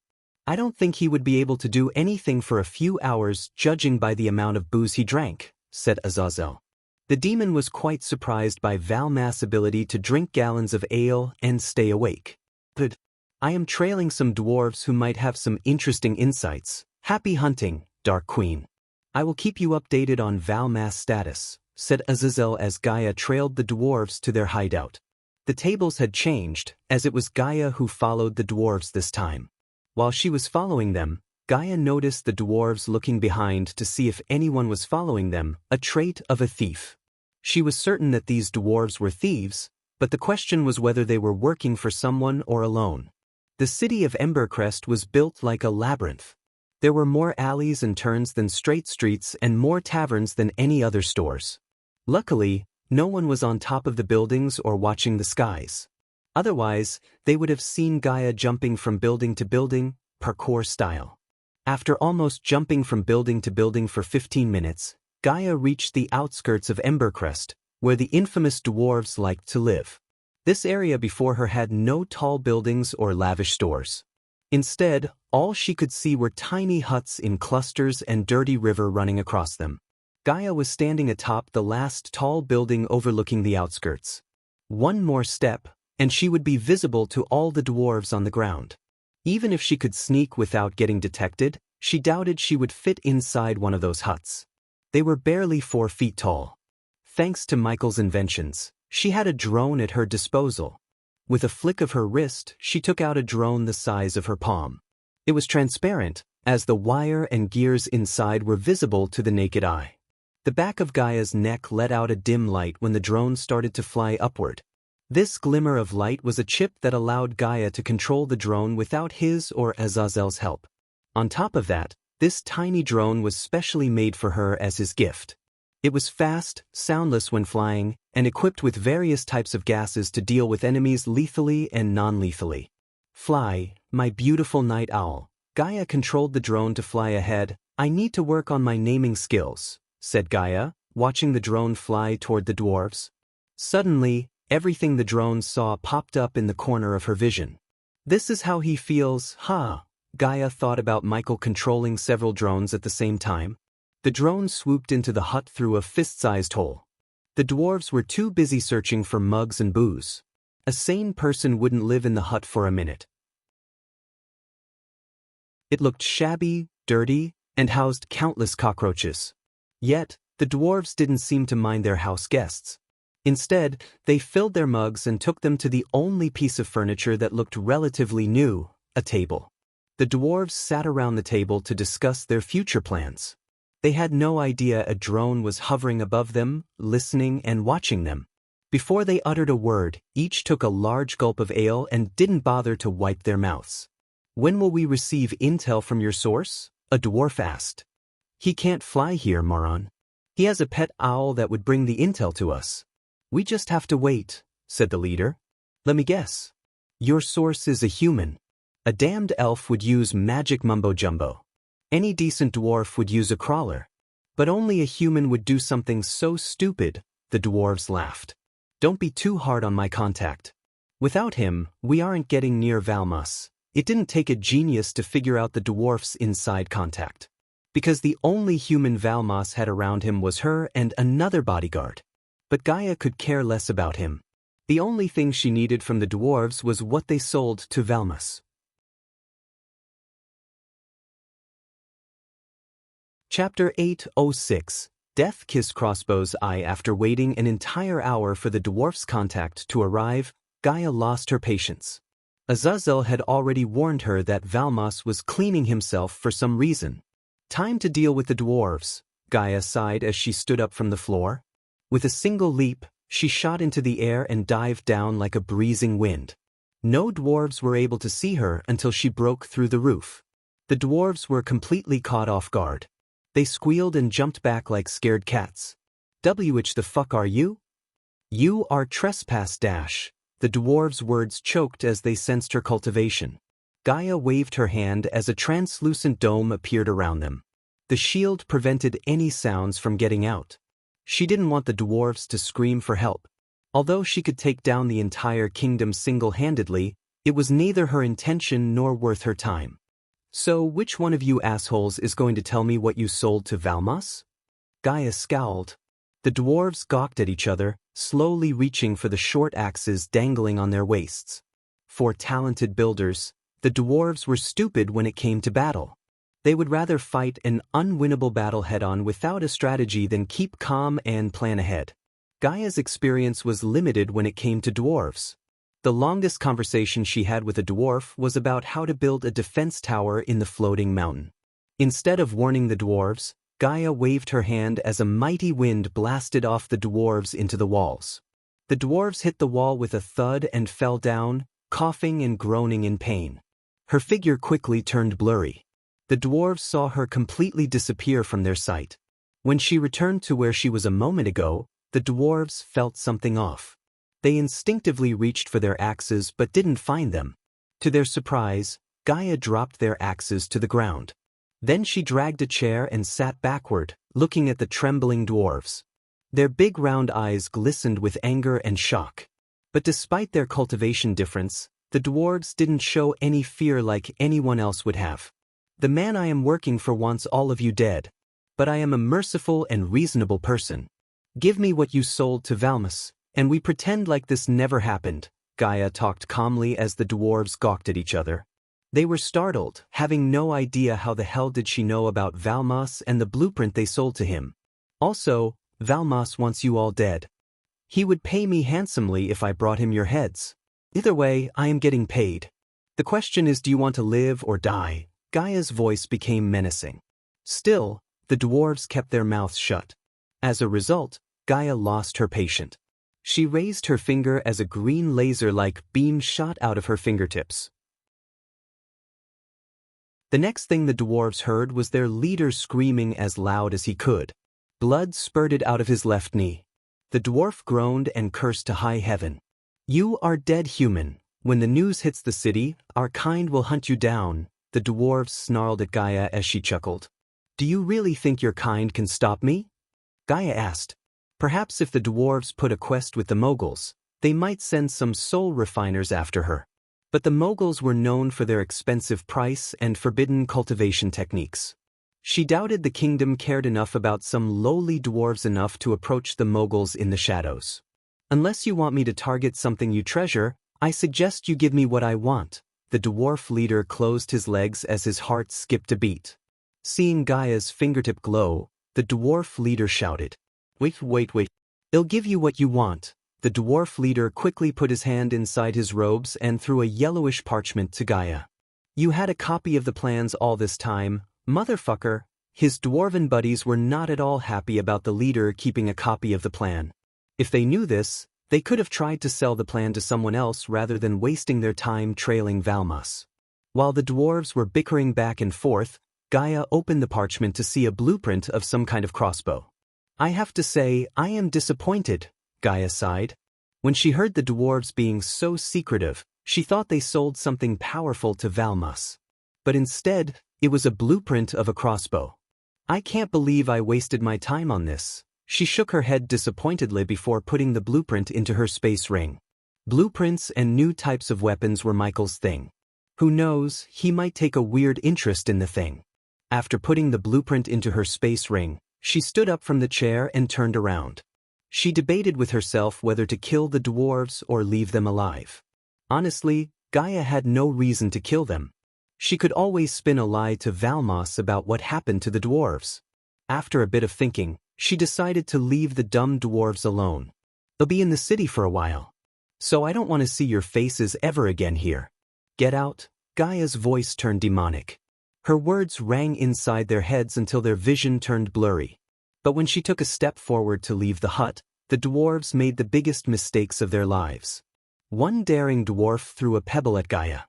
I don't think he would be able to do anything for a few hours judging by the amount of booze he drank, said Azazel. The demon was quite surprised by Valmas' ability to drink gallons of ale and stay awake. Good. I am trailing some dwarves who might have some interesting insights. Happy hunting, Dark Queen. I will keep you updated on Valmas' status, said Azazel as Gaia trailed the dwarves to their hideout. The tables had changed, as it was Gaia who followed the dwarves this time. While she was following them, Gaia noticed the dwarves looking behind to see if anyone was following them, a trait of a thief. She was certain that these dwarves were thieves, but the question was whether they were working for someone or alone. The city of Embercrest was built like a labyrinth. There were more alleys and turns than straight streets and more taverns than any other stores. Luckily, no one was on top of the buildings or watching the skies. Otherwise, they would have seen Gaia jumping from building to building, parkour style. After almost jumping from building to building for 15 minutes, Gaia reached the outskirts of Embercrest, where the infamous dwarves liked to live. This area before her had no tall buildings or lavish stores. Instead, all she could see were tiny huts in clusters and dirty river running across them. Gaia was standing atop the last tall building overlooking the outskirts. One more step, and she would be visible to all the dwarves on the ground. Even if she could sneak without getting detected, she doubted she would fit inside one of those huts. They were barely 4 feet tall. Thanks to Michael's inventions, she had a drone at her disposal. With a flick of her wrist, she took out a drone the size of her palm. It was transparent, as the wire and gears inside were visible to the naked eye. The back of Gaia's neck let out a dim light when the drone started to fly upward. This glimmer of light was a chip that allowed Gaia to control the drone without his or Azazel's help. On top of that, this tiny drone was specially made for her as his gift. It was fast, soundless when flying, and equipped with various types of gases to deal with enemies lethally and non-lethally. Fly, my beautiful night owl. Gaia controlled the drone to fly ahead. I need to work on my naming skills, said Gaia, watching the drone fly toward the dwarves. Suddenly, everything the drone saw popped up in the corner of her vision. This is how he feels, huh? Gaia thought about Michael controlling several drones at the same time. The drone swooped into the hut through a fist-sized hole. The dwarves were too busy searching for mugs and booze. A sane person wouldn't live in the hut for a minute. It looked shabby, dirty, and housed countless cockroaches. Yet, the dwarves didn't seem to mind their house guests. Instead, they filled their mugs and took them to the only piece of furniture that looked relatively new, a table. The dwarves sat around the table to discuss their future plans. They had no idea a drone was hovering above them, listening and watching them. Before they uttered a word, each took a large gulp of ale and didn't bother to wipe their mouths. When will we receive intel from your source? A dwarf asked. He can't fly here, moron. He has a pet owl that would bring the intel to us. We just have to wait, said the leader. Let me guess. Your source is a human. A damned elf would use magic mumbo-jumbo. Any decent dwarf would use a crawler. But only a human would do something so stupid, the dwarves laughed. Don't be too hard on my contact. Without him, we aren't getting near Valmas. It didn't take a genius to figure out the dwarf's inside contact. Because the only human Valmas had around him was her and another bodyguard. But Gaia could care less about him. The only thing she needed from the dwarves was what they sold to Valmas. Chapter 806. Death kissed Crossbow's eye. After waiting an entire hour for the dwarf's contact to arrive, Gaia lost her patience. Azazel had already warned her that Valmas was cleaning himself for some reason. Time to deal with the dwarves, Gaia sighed as she stood up from the floor. With a single leap, she shot into the air and dived down like a breezing wind. No dwarves were able to see her until she broke through the roof. The dwarves were completely caught off guard. They squealed and jumped back like scared cats. Which the fuck are you? You are trespass dash. The dwarves' words choked as they sensed her cultivation. Gaia waved her hand as a translucent dome appeared around them. The shield prevented any sounds from getting out. She didn't want the dwarves to scream for help. Although she could take down the entire kingdom single-handedly, it was neither her intention nor worth her time. So which one of you assholes is going to tell me what you sold to Valmas? Gaia scowled. The dwarves gawked at each other, slowly reaching for the short axes dangling on their waists. For talented builders, the dwarves were stupid when it came to battle. They would rather fight an unwinnable battle head-on without a strategy than keep calm and plan ahead. Gaia's experience was limited when it came to dwarves. The longest conversation she had with a dwarf was about how to build a defense tower in the floating mountain. Instead of warning the dwarves, Gaia waved her hand as a mighty wind blasted off the dwarves into the walls. The dwarves hit the wall with a thud and fell down, coughing and groaning in pain. Her figure quickly turned blurry. The dwarves saw her completely disappear from their sight. When she returned to where she was a moment ago, the dwarves felt something off. They instinctively reached for their axes but didn't find them. To their surprise, Gaia dropped their axes to the ground. Then she dragged a chair and sat backward, looking at the trembling dwarves. Their big round eyes glistened with anger and shock. But despite their cultivation difference, the dwarves didn't show any fear like anyone else would have. The man I am working for wants all of you dead. But I am a merciful and reasonable person. Give me what you sold to Valmas, and we pretend like this never happened, Gaia talked calmly as the dwarves gawked at each other. They were startled, having no idea how the hell did she know about Valmas and the blueprint they sold to him. Also, Valmas wants you all dead. He would pay me handsomely if I brought him your heads. Either way, I am getting paid. The question is, do you want to live or die? Gaia's voice became menacing. Still, the dwarves kept their mouths shut. As a result, Gaia lost her patient. She raised her finger as a green laser-like beam shot out of her fingertips. The next thing the dwarves heard was their leader screaming as loud as he could. Blood spurted out of his left knee. The dwarf groaned and cursed to high heaven. You are dead, human. When the news hits the city, our kind will hunt you down, the dwarves snarled at Gaia as she chuckled. Do you really think your kind can stop me? Gaia asked. Perhaps if the dwarves put a quest with the moguls, they might send some soul refiners after her. But the moguls were known for their expensive price and forbidden cultivation techniques. She doubted the kingdom cared enough about some lowly dwarves enough to approach the moguls in the shadows. Unless you want me to target something you treasure, I suggest you give me what I want. The dwarf leader closed his legs as his heart skipped a beat. Seeing Gaia's fingertip glow, the dwarf leader shouted. Wait. I'll give you what you want. The dwarf leader quickly put his hand inside his robes and threw a yellowish parchment to Gaia. You had a copy of the plans all this time, motherfucker. His dwarven buddies were not at all happy about the leader keeping a copy of the plan. If they knew this, they could have tried to sell the plan to someone else rather than wasting their time trailing Valmas. While the dwarves were bickering back and forth, Gaia opened the parchment to see a blueprint of some kind of crossbow. I have to say, I am disappointed, Gaia sighed. When she heard the dwarves being so secretive, she thought they sold something powerful to Valmas. But instead, it was a blueprint of a crossbow. I can't believe I wasted my time on this. She shook her head disappointedly before putting the blueprint into her space ring. Blueprints and new types of weapons were Michael's thing. Who knows, he might take a weird interest in the thing. After putting the blueprint into her space ring, she stood up from the chair and turned around. She debated with herself whether to kill the dwarves or leave them alive. Honestly, Gaia had no reason to kill them. She could always spin a lie to Valmas about what happened to the dwarves. After a bit of thinking, she decided to leave the dumb dwarves alone. They'll be in the city for a while. So I don't want to see your faces ever again here. Get out. Gaia's voice turned demonic. Her words rang inside their heads until their vision turned blurry. But when she took a step forward to leave the hut, the dwarves made the biggest mistakes of their lives. One daring dwarf threw a pebble at Gaia.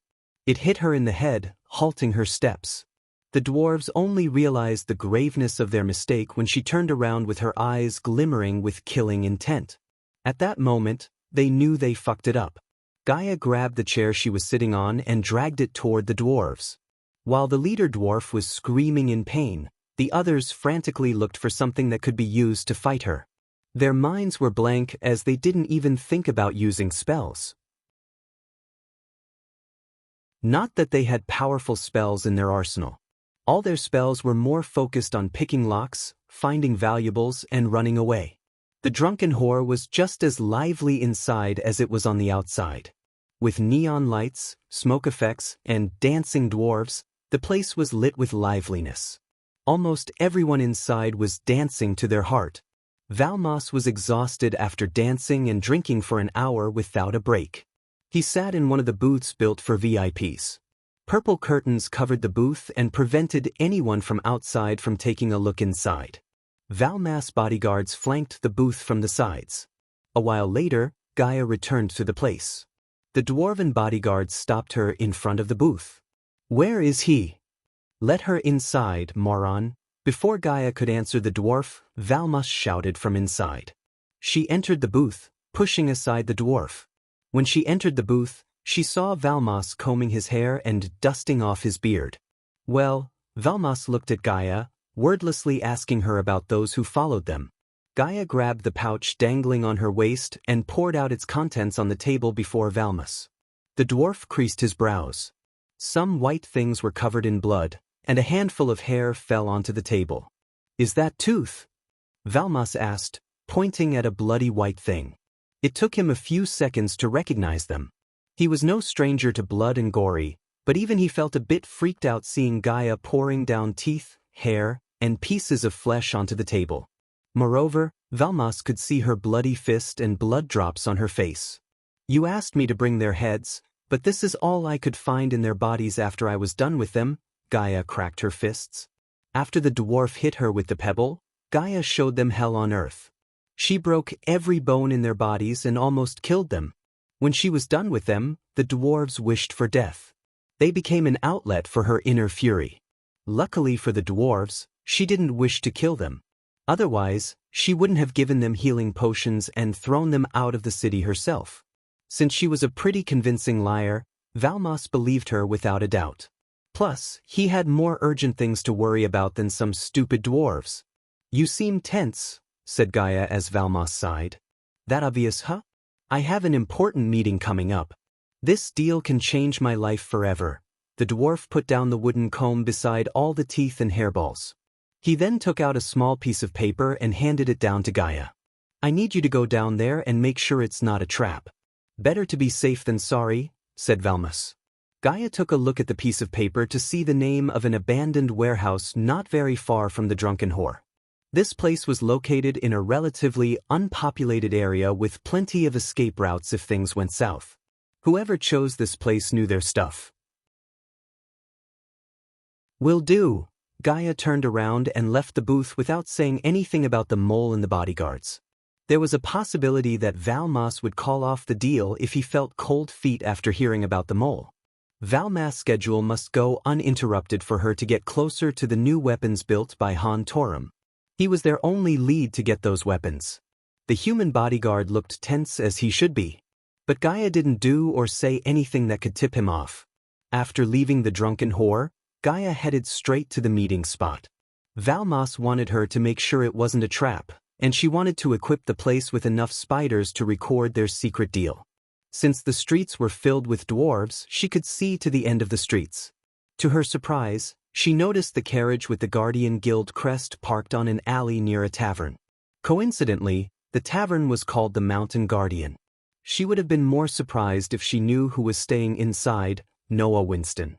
It hit her in the head, halting her steps. The dwarves only realized the graveness of their mistake when she turned around with her eyes glimmering with killing intent. At that moment, they knew they fucked it up. Gaia grabbed the chair she was sitting on and dragged it toward the dwarves. While the leader dwarf was screaming in pain, the others frantically looked for something that could be used to fight her. Their minds were blank as they didn't even think about using spells. Not that they had powerful spells in their arsenal. All their spells were more focused on picking locks, finding valuables, and running away. The drunken whore was just as lively inside as it was on the outside. With neon lights, smoke effects, and dancing dwarves, the place was lit with liveliness. Almost everyone inside was dancing to their heart. Valmas was exhausted after dancing and drinking for an hour without a break. He sat in one of the booths built for VIPs. Purple curtains covered the booth and prevented anyone from outside from taking a look inside. Valmas bodyguards flanked the booth from the sides. A while later, Gaia returned to the place. The dwarven bodyguards stopped her in front of the booth. "Where is he?" "Let her inside, moron." Before Gaia could answer the dwarf, Valmas shouted from inside. She entered the booth, pushing aside the dwarf. When she entered the booth, she saw Valmas combing his hair and dusting off his beard. "Well," Valmas looked at Gaia, wordlessly asking her about those who followed them. Gaia grabbed the pouch dangling on her waist and poured out its contents on the table before Valmas. The dwarf creased his brows. Some white things were covered in blood, and a handful of hair fell onto the table. "Is that tooth?" Valmas asked, pointing at a bloody white thing. It took him a few seconds to recognize them. He was no stranger to blood and gory, but even he felt a bit freaked out seeing Gaia pouring down teeth, hair, and pieces of flesh onto the table. Moreover, Valmas could see her bloody fist and blood drops on her face. "You asked me to bring their heads, but this is all I could find in their bodies after I was done with them." Gaia cracked her fists. After the dwarf hit her with the pebble, Gaia showed them hell on earth. She broke every bone in their bodies and almost killed them. When she was done with them, the dwarves wished for death. They became an outlet for her inner fury. Luckily for the dwarves, she didn't wish to kill them. Otherwise, she wouldn't have given them healing potions and thrown them out of the city herself. Since she was a pretty convincing liar, Valmas believed her without a doubt. Plus, he had more urgent things to worry about than some stupid dwarves. "You seem tense," said Gaia as Valmas sighed. "That obvious, huh? I have an important meeting coming up. This deal can change my life forever." The dwarf put down the wooden comb beside all the teeth and hairballs. He then took out a small piece of paper and handed it down to Gaia. "I need you to go down there and make sure it's not a trap." "Better to be safe than sorry," said Valmas. Gaia took a look at the piece of paper to see the name of an abandoned warehouse not very far from the drunken whore. This place was located in a relatively unpopulated area with plenty of escape routes if things went south. Whoever chose this place knew their stuff. "Will do." Gaia turned around and left the booth without saying anything about the mole and the bodyguards. There was a possibility that Valmas would call off the deal if he felt cold feet after hearing about the mole. Valmas' schedule must go uninterrupted for her to get closer to the new weapons built by Han Torum. He was their only lead to get those weapons. The human bodyguard looked tense as he should be. But Gaia didn't do or say anything that could tip him off. After leaving the drunken whore, Gaia headed straight to the meeting spot. Valmas wanted her to make sure it wasn't a trap, and she wanted to equip the place with enough spiders to record their secret deal. Since the streets were filled with dwarves, she could see to the end of the streets. To her surprise, she noticed the carriage with the Guardian Guild crest parked on an alley near a tavern. Coincidentally, the tavern was called the Mountain Guardian. She would have been more surprised if she knew who was staying inside, Noah Winston.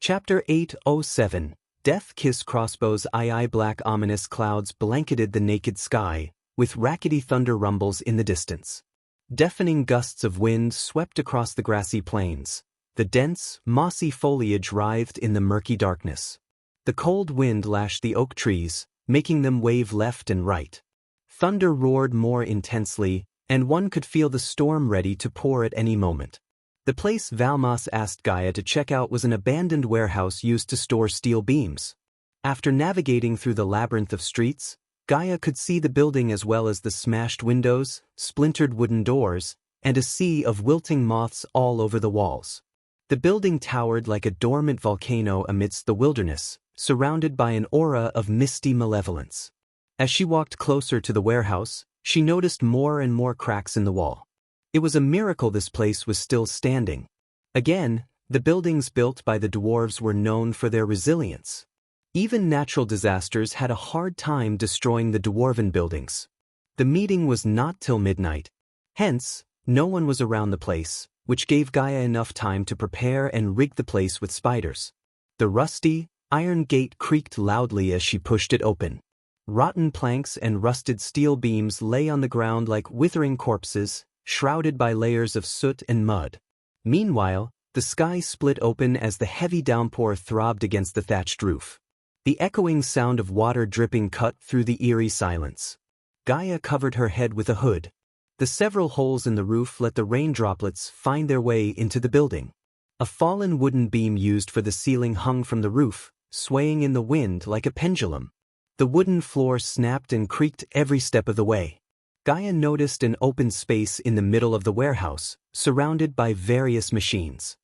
Chapter 807. Death Kiss Crossbows. Black ominous clouds blanketed the naked sky, with rackety thunder rumbles in the distance. Deafening gusts of wind swept across the grassy plains. The dense, mossy foliage writhed in the murky darkness. The cold wind lashed the oak trees, making them wave left and right. Thunder roared more intensely, and one could feel the storm ready to pour at any moment. The place Valmas asked Gaia to check out was an abandoned warehouse used to store steel beams. After navigating through the labyrinth of streets, Gaia could see the building as well as the smashed windows, splintered wooden doors, and a sea of wilting moths all over the walls. The building towered like a dormant volcano amidst the wilderness, surrounded by an aura of misty malevolence. As she walked closer to the warehouse, she noticed more and more cracks in the wall. It was a miracle this place was still standing. Again, the buildings built by the dwarves were known for their resilience. Even natural disasters had a hard time destroying the dwarven buildings. The meeting was not till midnight. Hence, no one was around the place, which gave Gaia enough time to prepare and rig the place with spiders. The rusty, iron gate creaked loudly as she pushed it open. Rotten planks and rusted steel beams lay on the ground like withering corpses, shrouded by layers of soot and mud. Meanwhile, the sky split open as the heavy downpour throbbed against the thatched roof. The echoing sound of water dripping cut through the eerie silence. Gaia covered her head with a hood. The several holes in the roof let the rain droplets find their way into the building. A fallen wooden beam used for the ceiling hung from the roof, swaying in the wind like a pendulum. The wooden floor snapped and creaked every step of the way. Gaia noticed an open space in the middle of the warehouse, surrounded by various machines.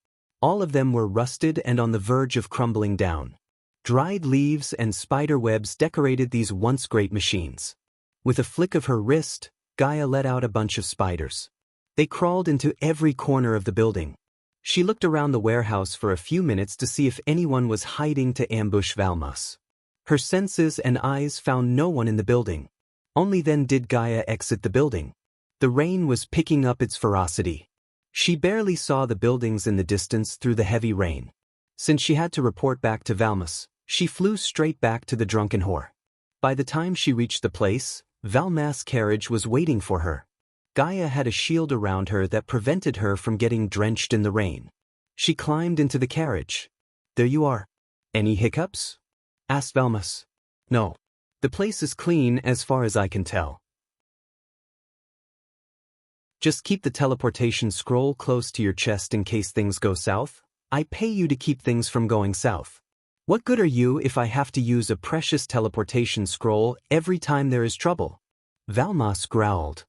All of them were rusted and on the verge of crumbling down. Dried leaves and spider webs decorated these once great machines. With a flick of her wrist, Gaia let out a bunch of spiders. They crawled into every corner of the building. She looked around the warehouse for a few minutes to see if anyone was hiding to ambush Valmas. Her senses and eyes found no one in the building. Only then did Gaia exit the building. The rain was picking up its ferocity. She barely saw the buildings in the distance through the heavy rain. Since she had to report back to Valmas, she flew straight back to the drunken whore. By the time she reached the place, Valmas' carriage was waiting for her. Gaia had a shield around her that prevented her from getting drenched in the rain. She climbed into the carriage. "There you are. Any hiccups?" asked Valmas. "No. The place is clean as far as I can tell. Just keep the teleportation scroll close to your chest in case things go south. I pay you to keep things from going south. What good are you if I have to use a precious teleportation scroll every time there is trouble?" Valmas growled.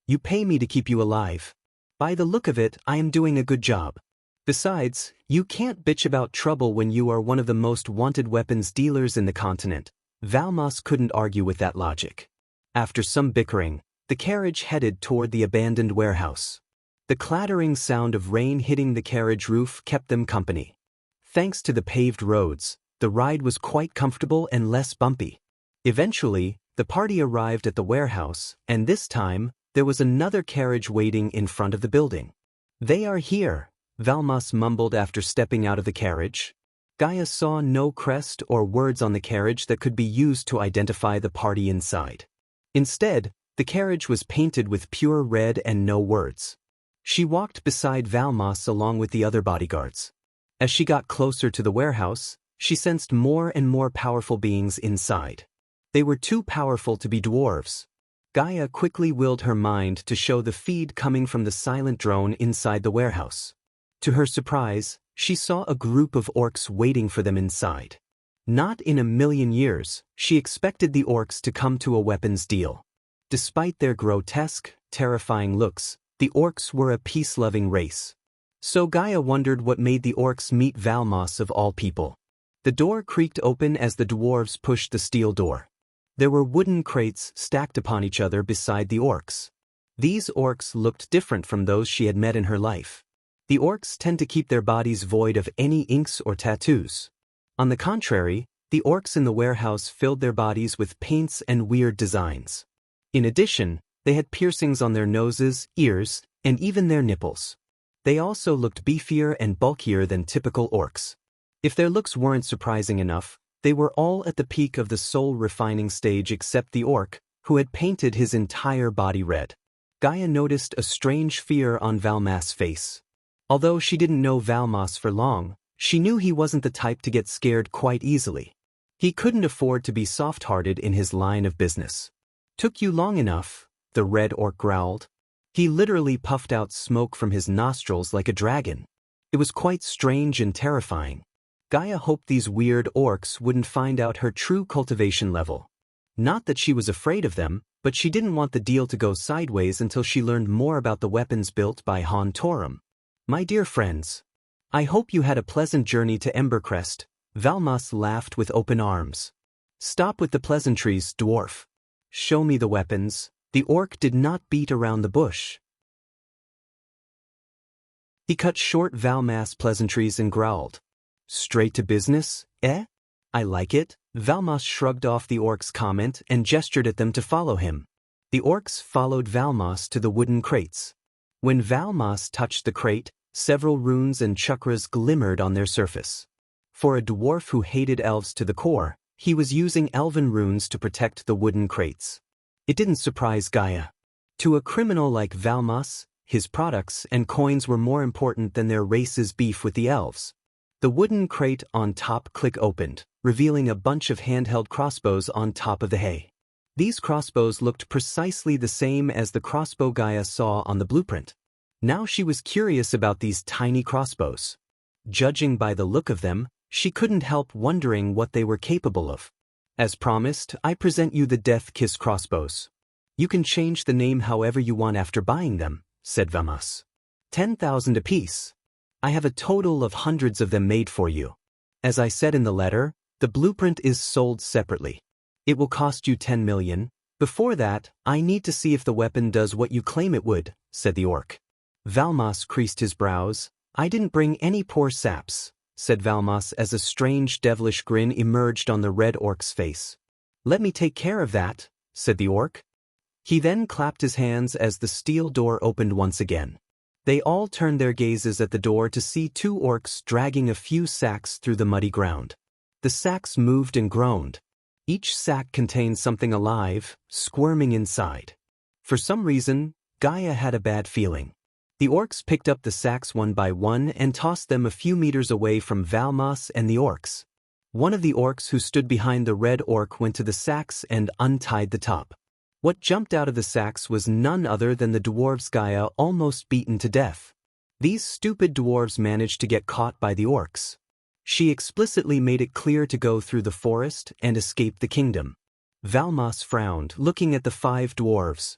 "You pay me to keep you alive. By the look of it, I am doing a good job. Besides, you can't bitch about trouble when you are one of the most wanted weapons dealers in the continent." Valmas couldn't argue with that logic. After some bickering, the carriage headed toward the abandoned warehouse. The clattering sound of rain hitting the carriage roof kept them company. Thanks to the paved roads, the ride was quite comfortable and less bumpy. Eventually, the party arrived at the warehouse, and this time, there was another carriage waiting in front of the building. "They are here," Valmas mumbled after stepping out of the carriage. Gaia saw no crest or words on the carriage that could be used to identify the party inside. Instead, the carriage was painted with pure red and no words. She walked beside Valmas along with the other bodyguards. As she got closer to the warehouse, she sensed more and more powerful beings inside. They were too powerful to be dwarves. Gaia quickly willed her mind to show the feed coming from the silent drone inside the warehouse. To her surprise, she saw a group of orcs waiting for them inside. Not in a million years, she expected the orcs to come to a weapons deal. Despite their grotesque, terrifying looks, the orcs were a peace-loving race. So Gaia wondered what made the orcs meet Valmas of all people. The door creaked open as the dwarves pushed the steel door. There were wooden crates stacked upon each other beside the orcs. These orcs looked different from those she had met in her life. The orcs tend to keep their bodies void of any inks or tattoos. On the contrary, the orcs in the warehouse filled their bodies with paints and weird designs. In addition, they had piercings on their noses, ears, and even their nipples. They also looked beefier and bulkier than typical orcs. If their looks weren't surprising enough, they were all at the peak of the soul-refining stage except the orc, who had painted his entire body red. Gaia noticed a strange fear on Valmas' face. Although she didn't know Valmas for long, she knew he wasn't the type to get scared quite easily. He couldn't afford to be soft-hearted in his line of business. "Took you long enough," the red orc growled. He literally puffed out smoke from his nostrils like a dragon. It was quite strange and terrifying. Gaia hoped these weird orcs wouldn't find out her true cultivation level. Not that she was afraid of them, but she didn't want the deal to go sideways until she learned more about the weapons built by Han Torum. "My dear friends, I hope you had a pleasant journey to Embercrest," Valmas laughed with open arms. Stop with the pleasantries, dwarf. Show me the weapons. The orc did not beat around the bush. He cut short Valmas' pleasantries and growled. Straight to business, eh? I like it. Valmas shrugged off the orc's comment and gestured at them to follow him. The orcs followed Valmas to the wooden crates. When Valmas touched the crate, several runes and chakras glimmered on their surface. For a dwarf who hated elves to the core, he was using elven runes to protect the wooden crates. It didn't surprise Gaia. To a criminal like Valmas, his products and coins were more important than their race's beef with the elves. The wooden crate on top opened, revealing a bunch of handheld crossbows on top of the hay. These crossbows looked precisely the same as the crossbow Gaia saw on the blueprint. Now she was curious about these tiny crossbows. Judging by the look of them, she couldn't help wondering what they were capable of. As promised, I present you the Death Kiss crossbows. You can change the name however you want after buying them, said Valmas. 10,000 apiece. I have a total of hundreds of them made for you. As I said in the letter, the blueprint is sold separately. It will cost you 10 million. Before that, I need to see if the weapon does what you claim it would, said the orc. Valmas creased his brows. I didn't bring any poor saps, said Valmas as a strange devilish grin emerged on the red orc's face. Let me take care of that, said the orc. He then clapped his hands as the steel door opened once again. They all turned their gazes at the door to see two orcs dragging a few sacks through the muddy ground. The sacks moved and groaned. Each sack contained something alive, squirming inside. For some reason, Gaia had a bad feeling. The orcs picked up the sacks one by one and tossed them a few meters away from Valmas and the orcs. One of the orcs who stood behind the red orc went to the sacks and untied the top. What jumped out of the sacks was none other than the dwarves Gaia almost beaten to death. These stupid dwarves managed to get caught by the orcs. She explicitly made it clear to go through the forest and escape the kingdom. Valmas frowned, looking at the 5 dwarves.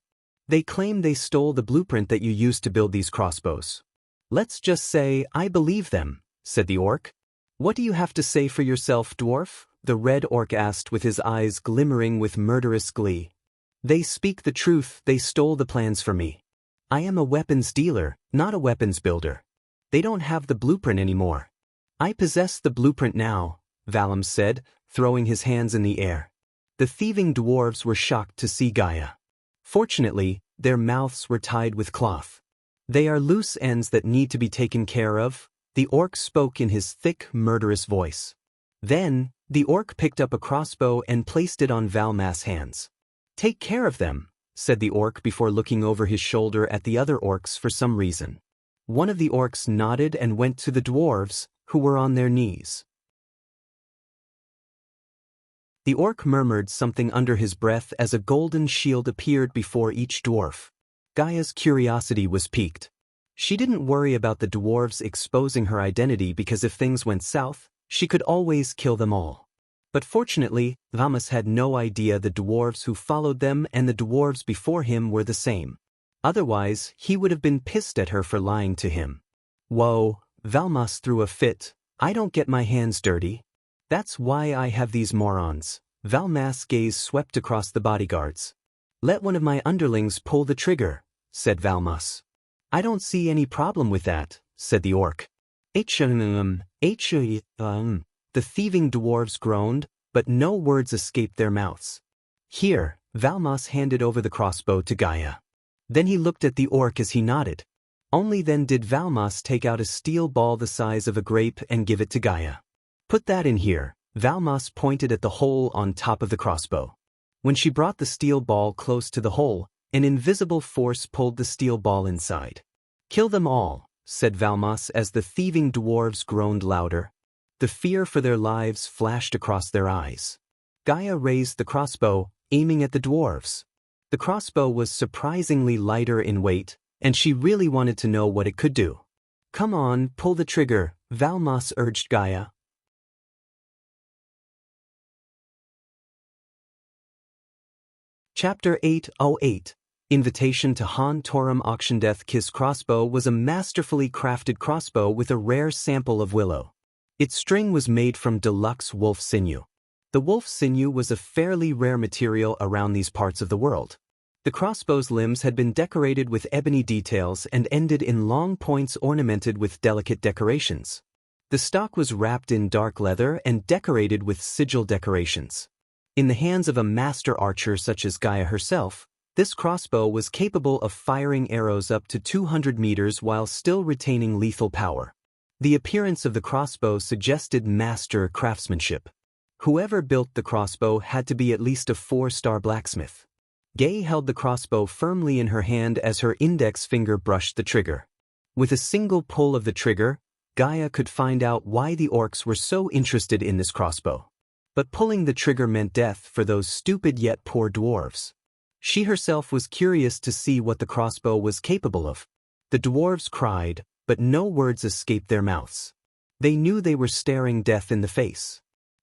They claim they stole the blueprint that you used to build these crossbows. Let's just say I believe them, said the orc. What do you have to say for yourself, dwarf? The red orc asked with his eyes glimmering with murderous glee. They speak the truth, they stole the plans for me. I am a weapons dealer, not a weapons builder. They don't have the blueprint anymore. I possess the blueprint now, Valams said, throwing his hands in the air. The thieving dwarves were shocked to see Gaia. Fortunately, their mouths were tied with cloth. They are loose ends that need to be taken care of, the orc spoke in his thick, murderous voice. Then, the orc picked up a crossbow and placed it on Valmas' hands. Take care of them, said the orc before looking over his shoulder at the other orcs for some reason. One of the orcs nodded and went to the dwarves, who were on their knees. The orc murmured something under his breath as a golden shield appeared before each dwarf. Gaia's curiosity was piqued. She didn't worry about the dwarves exposing her identity because if things went south, she could always kill them all. But fortunately, Valmas had no idea the dwarves who followed them and the dwarves before him were the same. Otherwise, he would have been pissed at her for lying to him. Whoa, Valmas threw a fit. I don't get my hands dirty. That's why I have these morons. Valmas' gaze swept across the bodyguards. Let one of my underlings pull the trigger, said Valmas. I don't see any problem with that, said the orc. The thieving dwarves groaned, but no words escaped their mouths. Here, Valmas handed over the crossbow to Gaia. Then he looked at the orc as he nodded. Only then did Valmas take out a steel ball the size of a grape and give it to Gaia. Put that in here, Valmas pointed at the hole on top of the crossbow. When she brought the steel ball close to the hole, an invisible force pulled the steel ball inside. Kill them all, said Valmas as the thieving dwarves groaned louder. The fear for their lives flashed across their eyes. Gaia raised the crossbow, aiming at the dwarves. The crossbow was surprisingly lighter in weight, and she really wanted to know what it could do. Come on, pull the trigger, Valmas urged Gaia. Chapter 808 Invitation to Han Torum Auction. Death Kiss crossbow was a masterfully crafted crossbow with a rare sample of willow. Its string was made from deluxe wolf sinew. The wolf sinew was a fairly rare material around these parts of the world. The crossbow's limbs had been decorated with ebony details and ended in long points ornamented with delicate decorations. The stock was wrapped in dark leather and decorated with sigil decorations. In the hands of a master archer such as Gaia herself, this crossbow was capable of firing arrows up to 200 meters while still retaining lethal power. The appearance of the crossbow suggested master craftsmanship. Whoever built the crossbow had to be at least a 4-star blacksmith. Gay held the crossbow firmly in her hand as her index finger brushed the trigger. With a single pull of the trigger, Gaia could find out why the orcs were so interested in this crossbow. But pulling the trigger meant death for those stupid yet poor dwarves. She herself was curious to see what the crossbow was capable of. The dwarves cried, but no words escaped their mouths. They knew they were staring death in the face.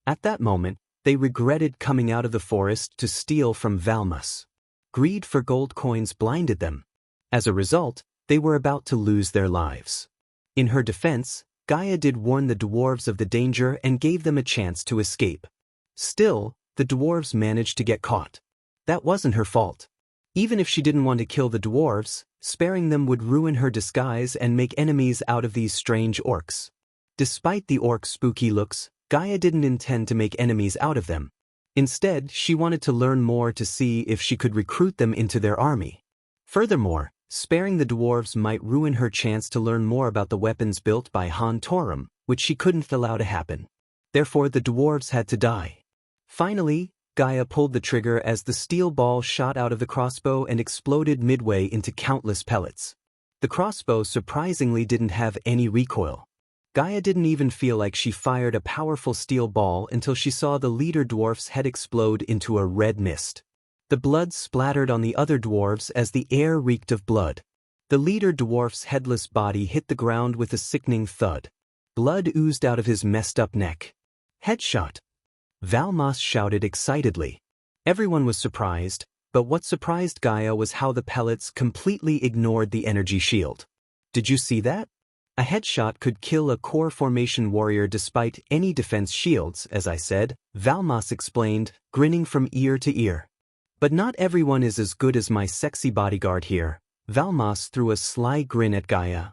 At that moment, they regretted coming out of the forest to steal from Valmus. Greed for gold coins blinded them. As a result, they were about to lose their lives. In her defense, Gaia did warn the dwarves of the danger and gave them a chance to escape. Still, the dwarves managed to get caught. That wasn't her fault. Even if she didn't want to kill the dwarves, sparing them would ruin her disguise and make enemies out of these strange orcs. Despite the orcs' spooky looks, Gaia didn't intend to make enemies out of them. Instead, she wanted to learn more to see if she could recruit them into their army. Furthermore, sparing the dwarves might ruin her chance to learn more about the weapons built by Han Torum, which she couldn't allow to happen. Therefore, the dwarves had to die. Finally, Gaia pulled the trigger as the steel ball shot out of the crossbow and exploded midway into countless pellets. The crossbow surprisingly didn't have any recoil. Gaia didn't even feel like she fired a powerful steel ball until she saw the leader dwarf's head explode into a red mist. The blood splattered on the other dwarves as the air reeked of blood. The leader dwarf's headless body hit the ground with a sickening thud. Blood oozed out of his messed-up neck. Headshot! Valmas shouted excitedly. Everyone was surprised, but what surprised Gaia was how the pellets completely ignored the energy shield. Did you see that? A headshot could kill a core formation warrior despite any defense shields, as I said, Valmas explained, grinning from ear to ear. But not everyone is as good as my sexy bodyguard here. Valmas threw a sly grin at Gaia.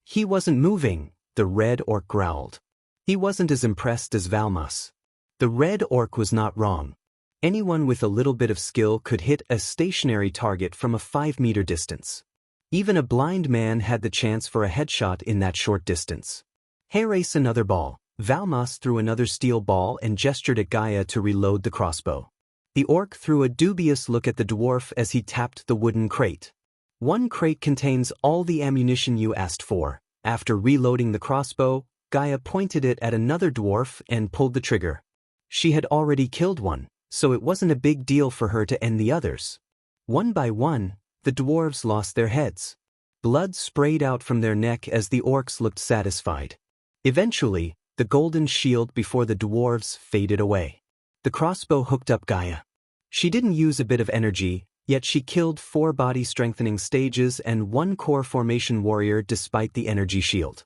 He wasn't moving, the red orc growled. He wasn't as impressed as Valmas. The red orc was not wrong. Anyone with a little bit of skill could hit a stationary target from a 5-meter distance. Even a blind man had the chance for a headshot in that short distance. Hey, race another ball. Valmas threw another steel ball and gestured at Gaia to reload the crossbow. The orc threw a dubious look at the dwarf as he tapped the wooden crate. One crate contains all the ammunition you asked for. After reloading the crossbow, Gaia pointed it at another dwarf and pulled the trigger. She had already killed one, so it wasn't a big deal for her to end the others. One by one, the dwarves lost their heads. Blood sprayed out from their neck as the orcs looked satisfied. Eventually, the golden shield before the dwarves faded away. The crossbow hooked up Gaia. She didn't use a bit of energy, yet she killed 4 body-strengthening stages and 1 core formation warrior despite the energy shield.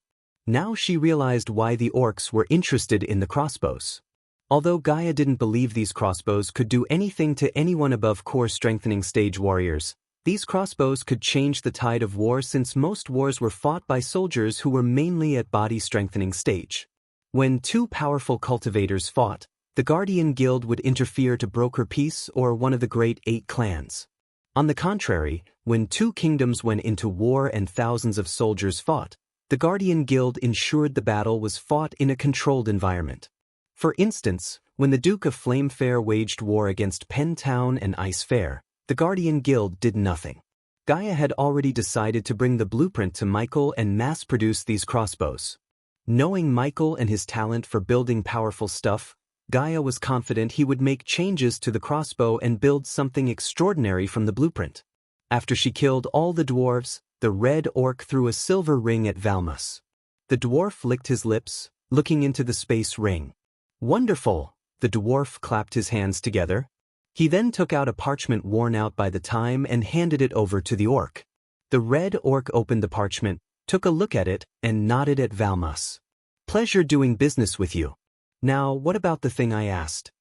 Now she realized why the orcs were interested in the crossbows. Although Gaia didn't believe these crossbows could do anything to anyone above core-strengthening stage warriors, these crossbows could change the tide of war since most wars were fought by soldiers who were mainly at body-strengthening stage. When 2 powerful cultivators fought, the Guardian Guild would interfere to broker peace or one of the great 8 clans. On the contrary, when 2 kingdoms went into war and thousands of soldiers fought, the Guardian Guild ensured the battle was fought in a controlled environment. For instance, when the Duke of Flamefair waged war against Pentown and Icefair, the Guardian Guild did nothing. Gaia had already decided to bring the blueprint to Michael and mass-produce these crossbows. Knowing Michael and his talent for building powerful stuff, Gaia was confident he would make changes to the crossbow and build something extraordinary from the blueprint. After she killed all the dwarves, the red orc threw a silver ring at Valmus. The dwarf licked his lips, looking into the space ring. Wonderful! The dwarf clapped his hands together. He then took out a parchment worn out by the time and handed it over to the orc. The red orc opened the parchment, took a look at it, and nodded at Valmas. Pleasure doing business with you. Now, what about the thing I asked?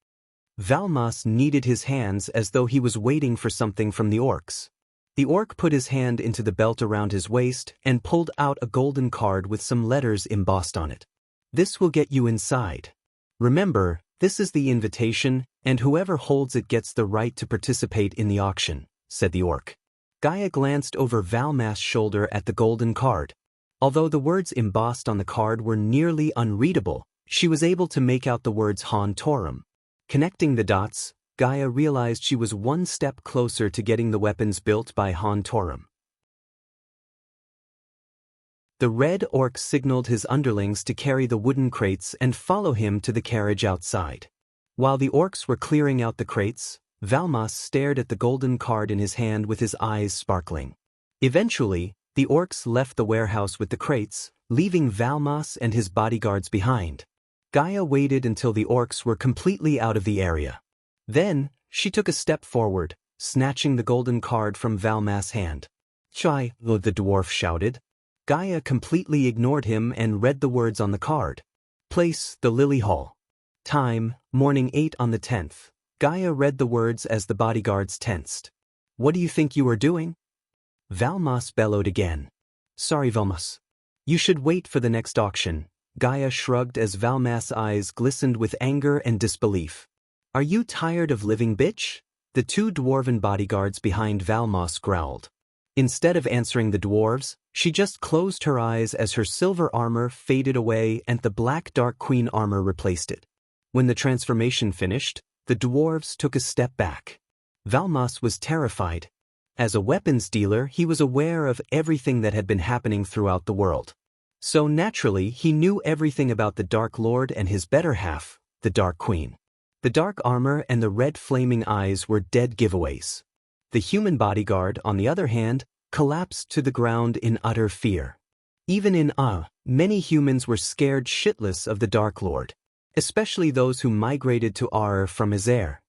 Valmas kneaded his hands as though he was waiting for something from the orcs. The orc put his hand into the belt around his waist and pulled out a golden card with some letters embossed on it. This will get you inside. Remember, this is the invitation, and whoever holds it gets the right to participate in the auction, said the orc. Gaia glanced over Valmas' shoulder at the golden card. Although the words embossed on the card were nearly unreadable, she was able to make out the words Han Torum. Connecting the dots, Gaia realized she was one step closer to getting the weapons built by Han Torum. The red orc signaled his underlings to carry the wooden crates and follow him to the carriage outside. While the orcs were clearing out the crates, Valmas stared at the golden card in his hand with his eyes sparkling. Eventually, the orcs left the warehouse with the crates, leaving Valmas and his bodyguards behind. Gaia waited until the orcs were completely out of the area. Then, she took a step forward, snatching the golden card from Valmas' hand. "Chai," the dwarf shouted. Gaia completely ignored him and read the words on the card. Place, the Lily Hall. Time, morning 8 on the 10th. Gaia read the words as the bodyguards tensed. "What do you think you are doing?" Valmas bellowed again. "Sorry, Valmas. You should wait for the next auction." Gaia shrugged as Valmas' eyes glistened with anger and disbelief. "Are you tired of living, bitch?" The two dwarven bodyguards behind Valmas growled. Instead of answering the dwarves, she just closed her eyes as her silver armor faded away and the black Dark Queen armor replaced it. When the transformation finished, the dwarves took a step back. Valmas was terrified. As a weapons dealer, he was aware of everything that had been happening throughout the world. So naturally, he knew everything about the Dark Lord and his better half, the Dark Queen. The dark armor and the red flaming eyes were dead giveaways. The human bodyguard, on the other hand, collapsed to the ground in utter fear. Even in many humans were scared shitless of the Dark Lord, especially those who migrated to from Azair.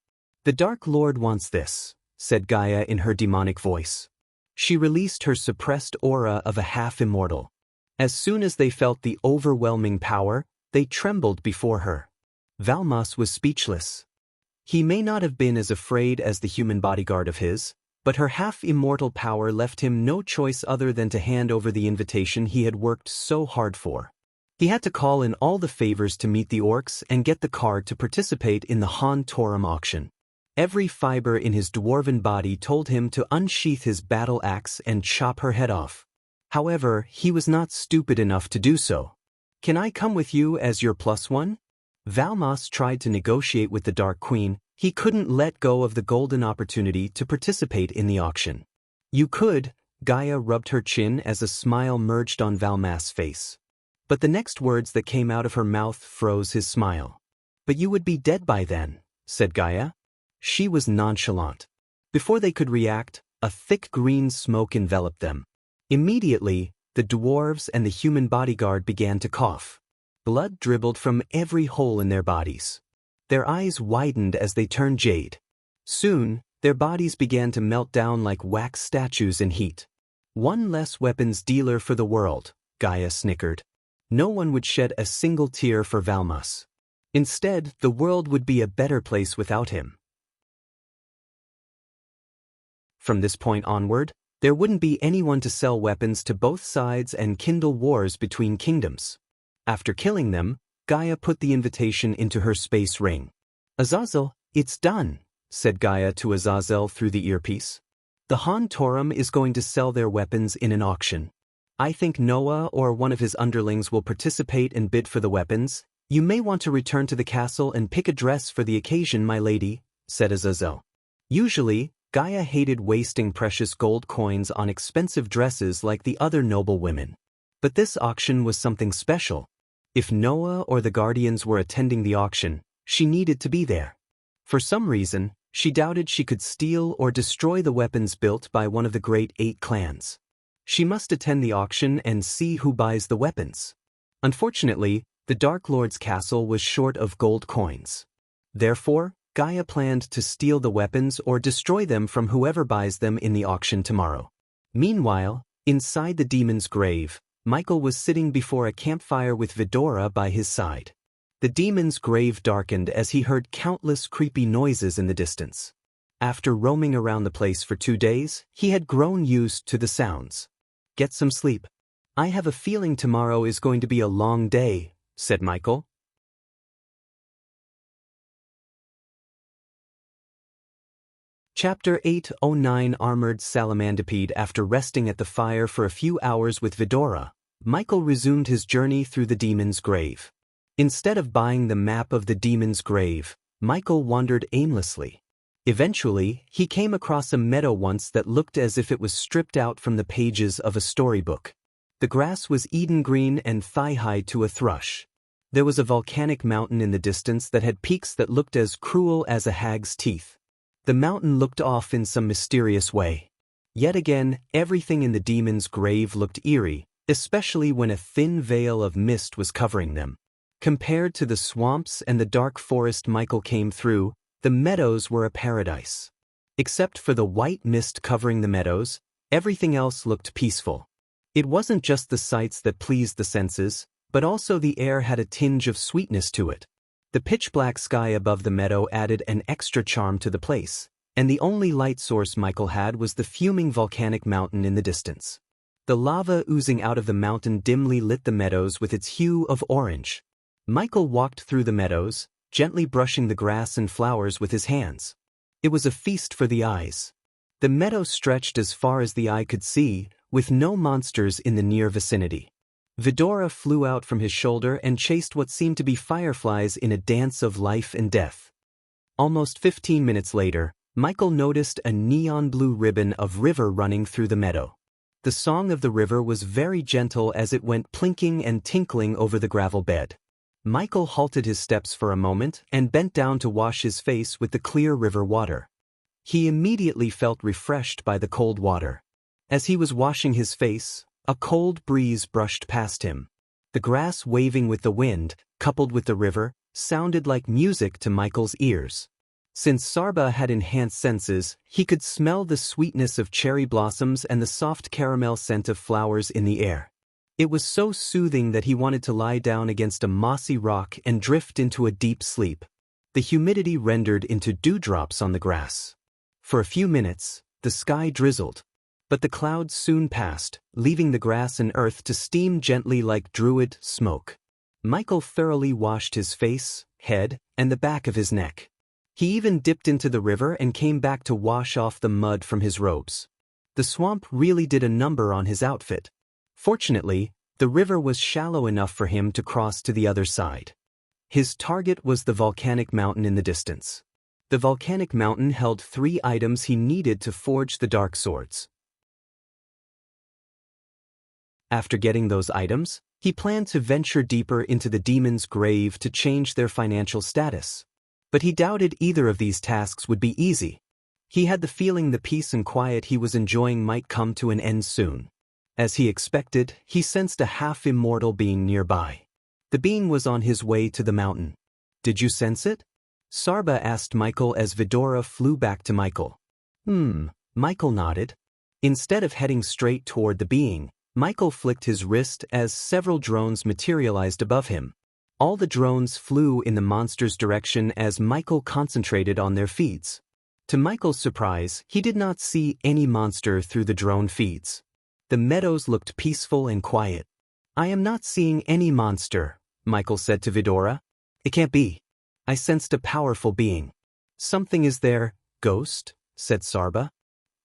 "The Dark Lord wants this," said Gaia in her demonic voice. She released her suppressed aura of a half-immortal. As soon as they felt the overwhelming power, they trembled before her. Valmas was speechless. He may not have been as afraid as the human bodyguard of his, but her half-immortal power left him no choice other than to hand over the invitation he had worked so hard for. He had to call in all the favors to meet the orcs and get the card to participate in the Han Torum auction. Every fiber in his dwarven body told him to unsheath his battle axe and chop her head off. However, he was not stupid enough to do so. "Can I come with you as your +1? Valmas tried to negotiate with the Dark Queen. He couldn't let go of the golden opportunity to participate in the auction. "You could," Gaia rubbed her chin as a smile merged on Valmas' face. But the next words that came out of her mouth froze his smile. "But you would be dead by then," said Gaia. She was nonchalant. Before they could react, a thick green smoke enveloped them. Immediately, the dwarves and the human bodyguard began to cough. Blood dribbled from every hole in their bodies. Their eyes widened as they turned jade. Soon, their bodies began to melt down like wax statues in heat. "One less weapons dealer for the world," Gaia snickered. No one would shed a single tear for Valmas. Instead, the world would be a better place without him. From this point onward, there wouldn't be anyone to sell weapons to both sides and kindle wars between kingdoms. After killing them, Gaia put the invitation into her space ring. "Azazel, it's done," said Gaia to Azazel through the earpiece. "The Han Torum is going to sell their weapons in an auction. I think Noah or one of his underlings will participate and bid for the weapons. You may want to return to the castle and pick a dress for the occasion, my lady," said Azazel. Usually, Gaia hated wasting precious gold coins on expensive dresses like the other noble women. But this auction was something special. If Noah or the Guardians were attending the auction, she needed to be there. For some reason, she doubted she could steal or destroy the weapons built by one of the great 8 clans. She must attend the auction and see who buys the weapons. Unfortunately, the Dark Lord's castle was short of gold coins. Therefore, Gaia planned to steal the weapons or destroy them from whoever buys them in the auction tomorrow. Meanwhile, inside the demon's grave, Michael was sitting before a campfire with Vidora by his side. The demon's grave darkened as he heard countless creepy noises in the distance. After roaming around the place for 2 days, he had grown used to the sounds. "Get some sleep. I have a feeling tomorrow is going to be a long day," said Michael. Chapter 809 Armored Salamandipede. After resting at the fire for a few hours with Vidora, Michael resumed his journey through the demon's grave. Instead of buying the map of the demon's grave, Michael wandered aimlessly. Eventually, he came across a meadow once that looked as if it was stripped out from the pages of a storybook. The grass was Eden green and thigh-high to a thrush. There was a volcanic mountain in the distance that had peaks that looked as cruel as a hag's teeth. The mountain looked off in some mysterious way. Yet again, everything in the demon's grave looked eerie, especially when a thin veil of mist was covering them. Compared to the swamps and the dark forest Michael came through, the meadows were a paradise. Except for the white mist covering the meadows, everything else looked peaceful. It wasn't just the sights that pleased the senses, but also the air had a tinge of sweetness to it. The pitch-black sky above the meadow added an extra charm to the place, and the only light source Michael had was the fuming volcanic mountain in the distance. The lava oozing out of the mountain dimly lit the meadows with its hue of orange. Michael walked through the meadows, gently brushing the grass and flowers with his hands. It was a feast for the eyes. The meadow stretched as far as the eye could see, with no monsters in the near vicinity. Vidora flew out from his shoulder and chased what seemed to be fireflies in a dance of life and death. Almost 15 minutes later, Michael noticed a neon blue ribbon of river running through the meadow. The song of the river was very gentle as it went plinking and tinkling over the gravel bed. Michael halted his steps for a moment and bent down to wash his face with the clear river water. He immediately felt refreshed by the cold water. As he was washing his face, a cold breeze brushed past him. The grass waving with the wind, coupled with the river, sounded like music to Michael's ears. Since Sarba had enhanced senses, he could smell the sweetness of cherry blossoms and the soft caramel scent of flowers in the air. It was so soothing that he wanted to lie down against a mossy rock and drift into a deep sleep. The humidity rendered into dewdrops on the grass. For a few minutes, the sky drizzled. But the clouds soon passed, leaving the grass and earth to steam gently like druid smoke. Michael thoroughly washed his face, head, and the back of his neck. He even dipped into the river and came back to wash off the mud from his robes. The swamp really did a number on his outfit. Fortunately, the river was shallow enough for him to cross to the other side. His target was the volcanic mountain in the distance. The volcanic mountain held 3 items he needed to forge the dark swords. After getting those items, he planned to venture deeper into the demon's grave to change their financial status. But he doubted either of these tasks would be easy. He had the feeling the peace and quiet he was enjoying might come to an end soon. As he expected, he sensed a half-immortal being nearby. The being was on his way to the mountain. "Did you sense it?" Sarba asked Michael as Vidora flew back to Michael. Michael nodded. Instead of heading straight toward the being, Michael flicked his wrist as several drones materialized above him. All the drones flew in the monster's direction as Michael concentrated on their feeds. To Michael's surprise, he did not see any monster through the drone feeds. The meadows looked peaceful and quiet. "I am not seeing any monster," Michael said to Vidora. "It can't be. I sensed a powerful being." "Something is there, ghost," said Sarba.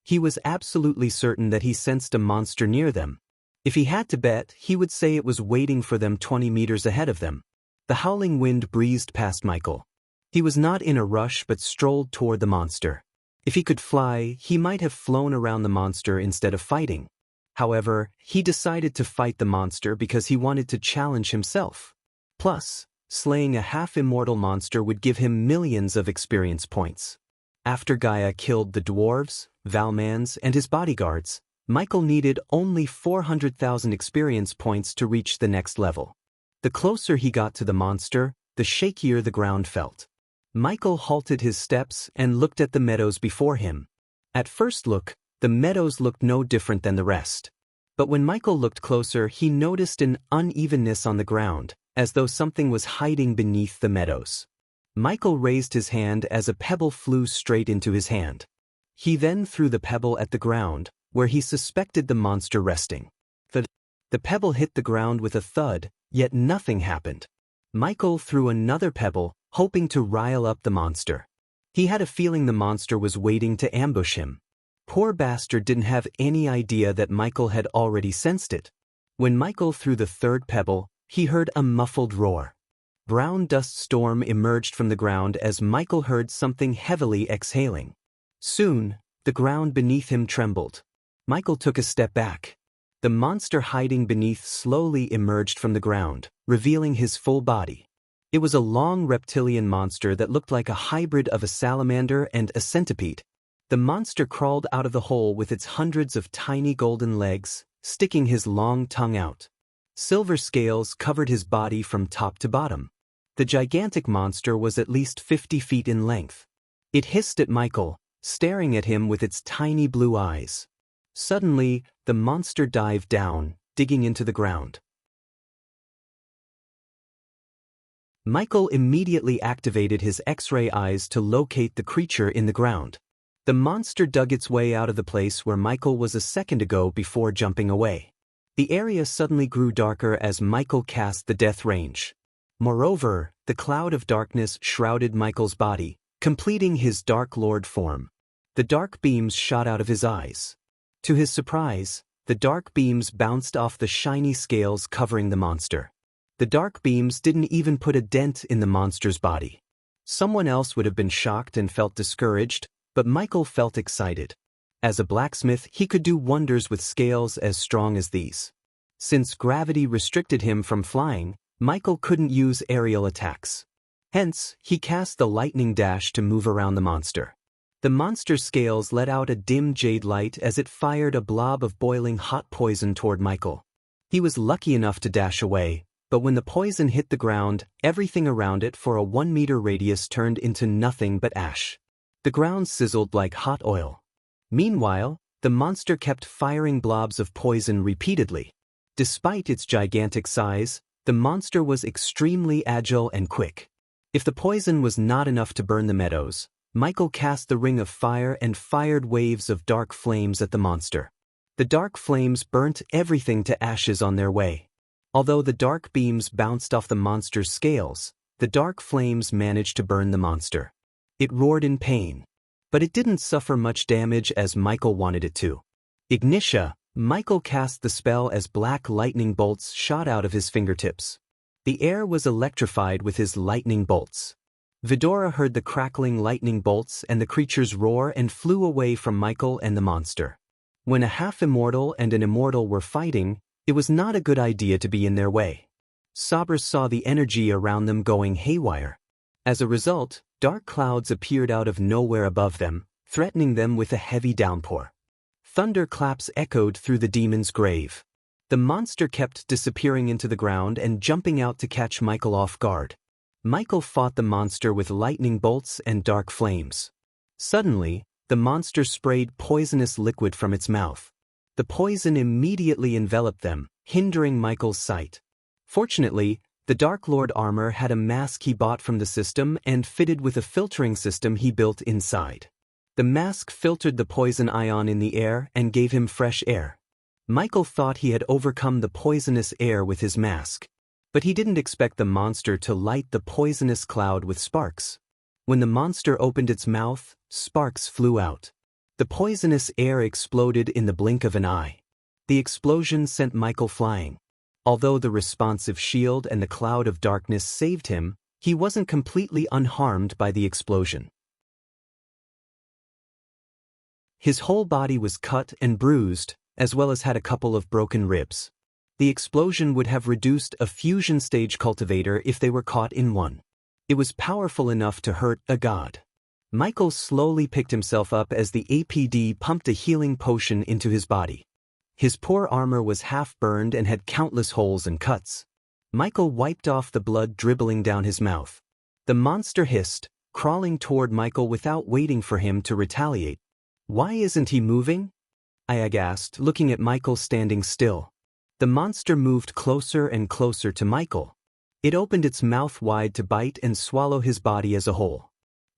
He was absolutely certain that he sensed a monster near them. If he had to bet, he would say it was waiting for them 20 meters ahead of them. The howling wind breezed past Michael. He was not in a rush but strolled toward the monster. If he could fly, he might have flown around the monster instead of fighting. However, he decided to fight the monster because he wanted to challenge himself. Plus, slaying a half-immortal monster would give him millions of experience points. After Gaia killed the dwarves, Valmans, and his bodyguards, Michael needed only 400,000 experience points to reach the next level. The closer he got to the monster, the shakier the ground felt. Michael halted his steps and looked at the meadows before him. At first look, the meadows looked no different than the rest. But when Michael looked closer, he noticed an unevenness on the ground, as though something was hiding beneath the meadows. Michael raised his hand as a pebble flew straight into his hand. He then threw the pebble at the ground, where he suspected the monster resting. The pebble hit the ground with a thud, yet nothing happened. Michael threw another pebble, hoping to rile up the monster. He had a feeling the monster was waiting to ambush him. Poor bastard didn't have any idea that Michael had already sensed it. When Michael threw the third pebble, he heard a muffled roar. Brown dust storm emerged from the ground as Michael heard something heavily exhaling. Soon, the ground beneath him trembled. Michael took a step back. The monster hiding beneath slowly emerged from the ground, revealing his full body. It was a long reptilian monster that looked like a hybrid of a salamander and a centipede. The monster crawled out of the hole with its hundreds of tiny golden legs, sticking his long tongue out. Silver scales covered his body from top to bottom. The gigantic monster was at least 50 feet in length. It hissed at Michael, staring at him with its tiny blue eyes. Suddenly, the monster dived down, digging into the ground. Michael immediately activated his X-ray eyes to locate the creature in the ground. The monster dug its way out of the place where Michael was a second ago before jumping away. The area suddenly grew darker as Michael cast the death range. Moreover, the cloud of darkness shrouded Michael's body, completing his Dark Lord form. The dark beams shot out of his eyes. To his surprise, the dark beams bounced off the shiny scales covering the monster. The dark beams didn't even put a dent in the monster's body. Someone else would have been shocked and felt discouraged, but Michael felt excited. As a blacksmith, he could do wonders with scales as strong as these. Since gravity restricted him from flying, Michael couldn't use aerial attacks. Hence, he cast the lightning dash to move around the monster. The monster's scales let out a dim jade light as it fired a blob of boiling hot poison toward Michael. He was lucky enough to dash away, but when the poison hit the ground, everything around it for a 1-meter radius turned into nothing but ash. The ground sizzled like hot oil. Meanwhile, the monster kept firing blobs of poison repeatedly. Despite its gigantic size, the monster was extremely agile and quick. If the poison was not enough to burn the meadows, Michael cast the ring of fire and fired waves of dark flames at the monster. The dark flames burnt everything to ashes on their way. Although the dark beams bounced off the monster's scales, the dark flames managed to burn the monster. It roared in pain. But it didn't suffer much damage as Michael wanted it to. Xianxia, Michael cast the spell as black lightning bolts shot out of his fingertips. The air was electrified with his lightning bolts. Vidora heard the crackling lightning bolts and the creature's roar and flew away from Michael and the monster. When a half-immortal and an immortal were fighting, it was not a good idea to be in their way. Sabras saw the energy around them going haywire. As a result, dark clouds appeared out of nowhere above them, threatening them with a heavy downpour. Thunderclaps echoed through the demon's grave. The monster kept disappearing into the ground and jumping out to catch Michael off guard. Michael fought the monster with lightning bolts and dark flames. Suddenly, the monster sprayed poisonous liquid from its mouth. The poison immediately enveloped them, hindering Michael's sight. Fortunately, the Dark Lord armor had a mask he bought from the system and fitted with a filtering system he built inside. The mask filtered the poison ion in the air and gave him fresh air. Michael thought he had overcome the poisonous air with his mask. But he didn't expect the monster to light the poisonous cloud with sparks. When the monster opened its mouth, sparks flew out. The poisonous air exploded in the blink of an eye. The explosion sent Michael flying. Although the responsive shield and the cloud of darkness saved him, he wasn't completely unharmed by the explosion. His whole body was cut and bruised, as well as had a couple of broken ribs. The explosion would have reduced a fusion stage cultivator if they were caught in one. It was powerful enough to hurt a god. Michael slowly picked himself up as the APD pumped a healing potion into his body. His poor armor was half burned and had countless holes and cuts. Michael wiped off the blood dribbling down his mouth. The monster hissed, crawling toward Michael without waiting for him to retaliate. "Why isn't he moving?" Ayag asked, looking at Michael standing still. The monster moved closer and closer to Michael. It opened its mouth wide to bite and swallow his body as a whole.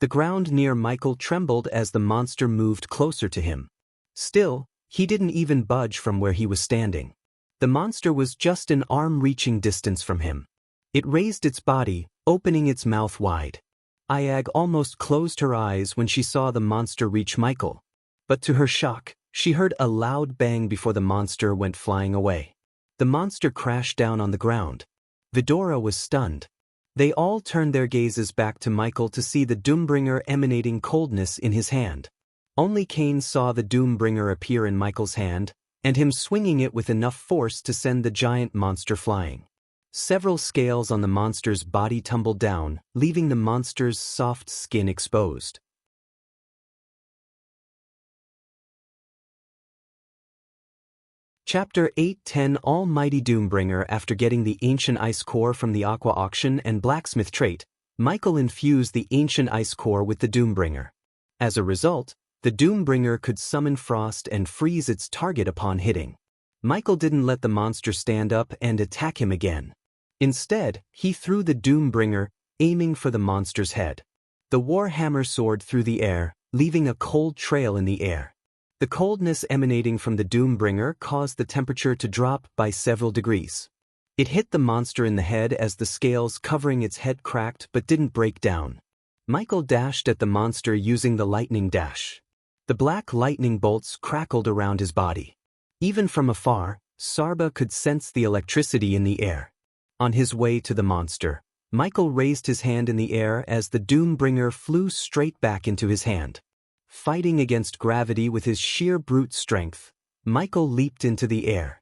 The ground near Michael trembled as the monster moved closer to him. Still, he didn't even budge from where he was standing. The monster was just an arm-reaching distance from him. It raised its body, opening its mouth wide. Ayag almost closed her eyes when she saw the monster reach Michael. But to her shock, she heard a loud bang before the monster went flying away. The monster crashed down on the ground. Vidora was stunned. They all turned their gazes back to Michael to see the Doombringer emanating coldness in his hand. Only Cain saw the Doombringer appear in Michael's hand, and him swinging it with enough force to send the giant monster flying. Several scales on the monster's body tumbled down, leaving the monster's soft skin exposed. Chapter 8:10 Almighty Doombringer. After getting the Ancient Ice Core from the Aqua Auction and Blacksmith trait, Michael infused the Ancient Ice Core with the Doombringer. As a result, the Doombringer could summon frost and freeze its target upon hitting. Michael didn't let the monster stand up and attack him again. Instead, he threw the Doombringer, aiming for the monster's head. The Warhammer soared through the air, leaving a cold trail in the air. The coldness emanating from the Doombringer caused the temperature to drop by several degrees. It hit the monster in the head as the scales covering its head cracked but didn't break down. Michael dashed at the monster using the lightning dash. The black lightning bolts crackled around his body. Even from afar, Sarba could sense the electricity in the air. On his way to the monster, Michael raised his hand in the air as the Doombringer flew straight back into his hand. Fighting against gravity with his sheer brute strength, Michael leaped into the air.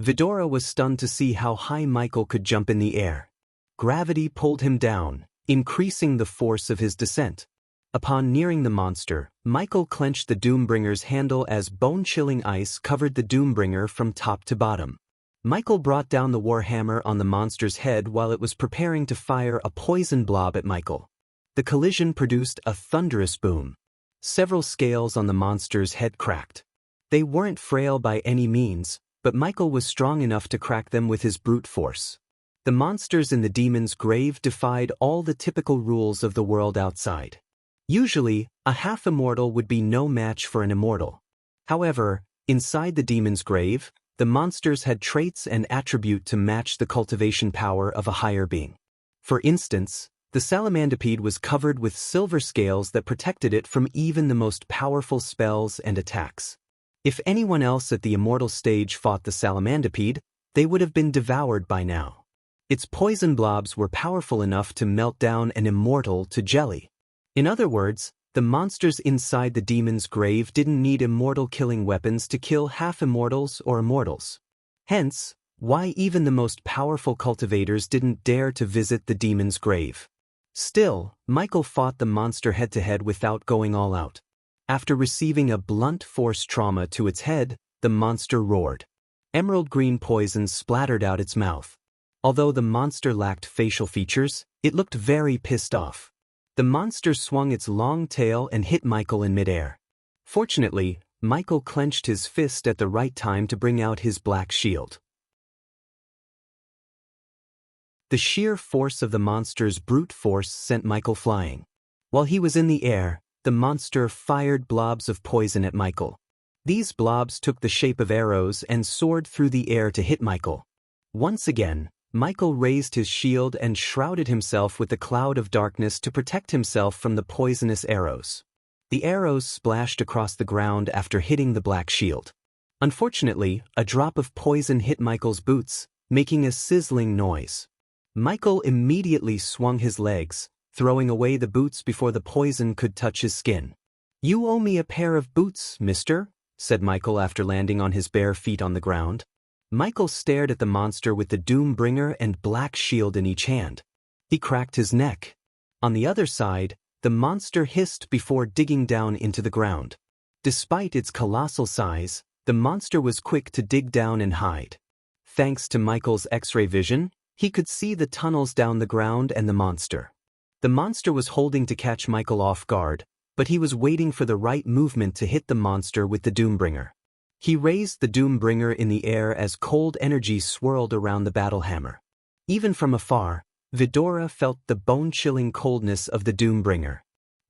Vidora was stunned to see how high Michael could jump in the air. Gravity pulled him down, increasing the force of his descent. Upon nearing the monster, Michael clenched the Doombringer's handle as bone-chilling ice covered the Doombringer from top to bottom. Michael brought down the Warhammer on the monster's head while it was preparing to fire a poison blob at Michael. The collision produced a thunderous boom. Several scales on the monster's head cracked. They weren't frail by any means, but Michael was strong enough to crack them with his brute force. The monsters in the demon's grave defied all the typical rules of the world outside. Usually, a half-immortal would be no match for an immortal. However, inside the demon's grave, the monsters had traits and attribute to match the cultivation power of a higher being. For instance, the salamandipede was covered with silver scales that protected it from even the most powerful spells and attacks. If anyone else at the immortal stage fought the salamandipede, they would have been devoured by now. Its poison blobs were powerful enough to melt down an immortal to jelly. In other words, the monsters inside the demon's grave didn't need immortal killing weapons to kill half-immortals or immortals. Hence, why even the most powerful cultivators didn't dare to visit the demon's grave. Still, Michael fought the monster head-to-head without going all out. After receiving a blunt force trauma to its head, the monster roared. Emerald green poison splattered out its mouth. Although the monster lacked facial features, it looked very pissed off. The monster swung its long tail and hit Michael in midair. Fortunately, Michael clenched his fist at the right time to bring out his black shield. The sheer force of the monster's brute force sent Michael flying. While he was in the air, the monster fired blobs of poison at Michael. These blobs took the shape of arrows and soared through the air to hit Michael. Once again, Michael raised his shield and shrouded himself with a cloud of darkness to protect himself from the poisonous arrows. The arrows splashed across the ground after hitting the black shield. Unfortunately, a drop of poison hit Michael's boots, making a sizzling noise. Michael immediately swung his legs, throwing away the boots before the poison could touch his skin. "You owe me a pair of boots, mister," said Michael after landing on his bare feet on the ground. Michael stared at the monster with the Doombringer and black shield in each hand. He cracked his neck. On the other side, the monster hissed before digging down into the ground. Despite its colossal size, the monster was quick to dig down and hide. Thanks to Michael's X-ray vision, he could see the tunnels down the ground and the monster. The monster was holding to catch Michael off guard, but he was waiting for the right movement to hit the monster with the Doombringer. He raised the Doombringer in the air as cold energy swirled around the battle hammer. Even from afar, Vidora felt the bone-chilling coldness of the Doombringer.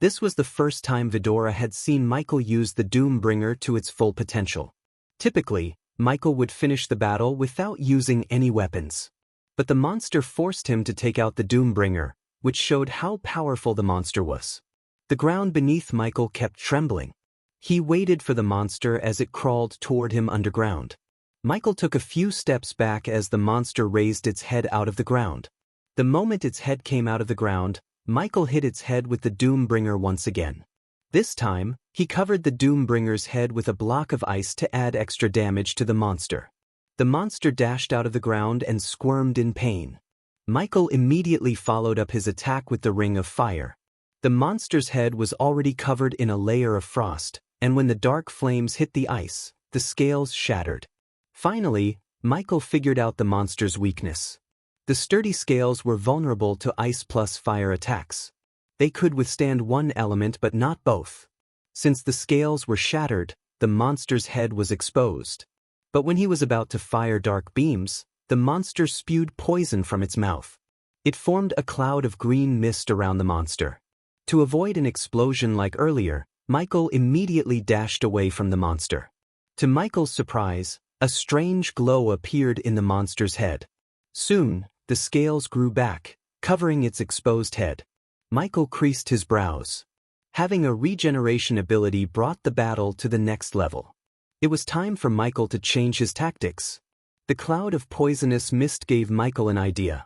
This was the first time Vidora had seen Michael use the Doombringer to its full potential. Typically, Michael would finish the battle without using any weapons. But the monster forced him to take out the Doombringer, which showed how powerful the monster was. The ground beneath Michael kept trembling. He waited for the monster as it crawled toward him underground. Michael took a few steps back as the monster raised its head out of the ground. The moment its head came out of the ground, Michael hit its head with the Doombringer once again. This time, he covered the Doombringer's head with a block of ice to add extra damage to the monster. The monster dashed out of the ground and squirmed in pain. Michael immediately followed up his attack with the Ring of Fire. The monster's head was already covered in a layer of frost, and when the dark flames hit the ice, the scales shattered. Finally, Michael figured out the monster's weakness. The sturdy scales were vulnerable to ice plus fire attacks. They could withstand one element but not both. Since the scales were shattered, the monster's head was exposed. But when he was about to fire dark beams, the monster spewed poison from its mouth. It formed a cloud of green mist around the monster. To avoid an explosion like earlier, Michael immediately dashed away from the monster. To Michael's surprise, a strange glow appeared in the monster's head. Soon, the scales grew back, covering its exposed head. Michael creased his brows. Having a regeneration ability brought the battle to the next level. It was time for Michael to change his tactics. The cloud of poisonous mist gave Michael an idea.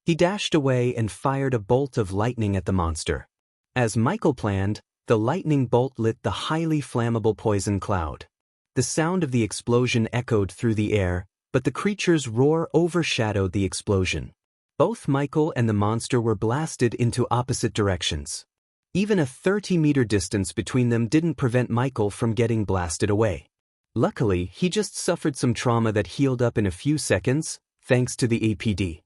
He dashed away and fired a bolt of lightning at the monster. As Michael planned, the lightning bolt lit the highly flammable poison cloud. The sound of the explosion echoed through the air, but the creature's roar overshadowed the explosion. Both Michael and the monster were blasted into opposite directions. Even a 30-meter distance between them didn't prevent Michael from getting blasted away. Luckily, he just suffered some trauma that healed up in a few seconds, thanks to the APD.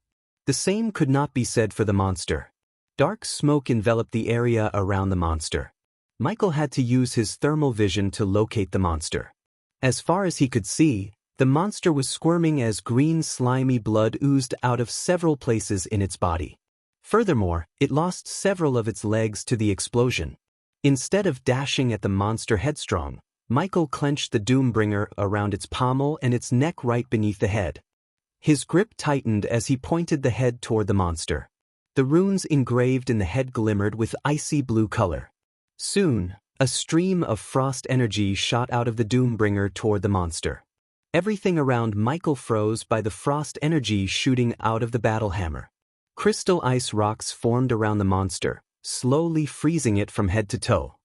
The same could not be said for the monster. Dark smoke enveloped the area around the monster. Michael had to use his thermal vision to locate the monster. As far as he could see, the monster was squirming as green slimy blood oozed out of several places in its body. Furthermore, it lost several of its legs to the explosion. Instead of dashing at the monster headstrong, Michael clenched the Doombringer around its pommel and its neck right beneath the head. His grip tightened as he pointed the head toward the monster. The runes engraved in the head glimmered with icy blue color. Soon, a stream of frost energy shot out of the Doombringer toward the monster. Everything around Michael froze by the frost energy shooting out of the battle hammer. Crystal ice rocks formed around the monster, slowly freezing it from head to toe.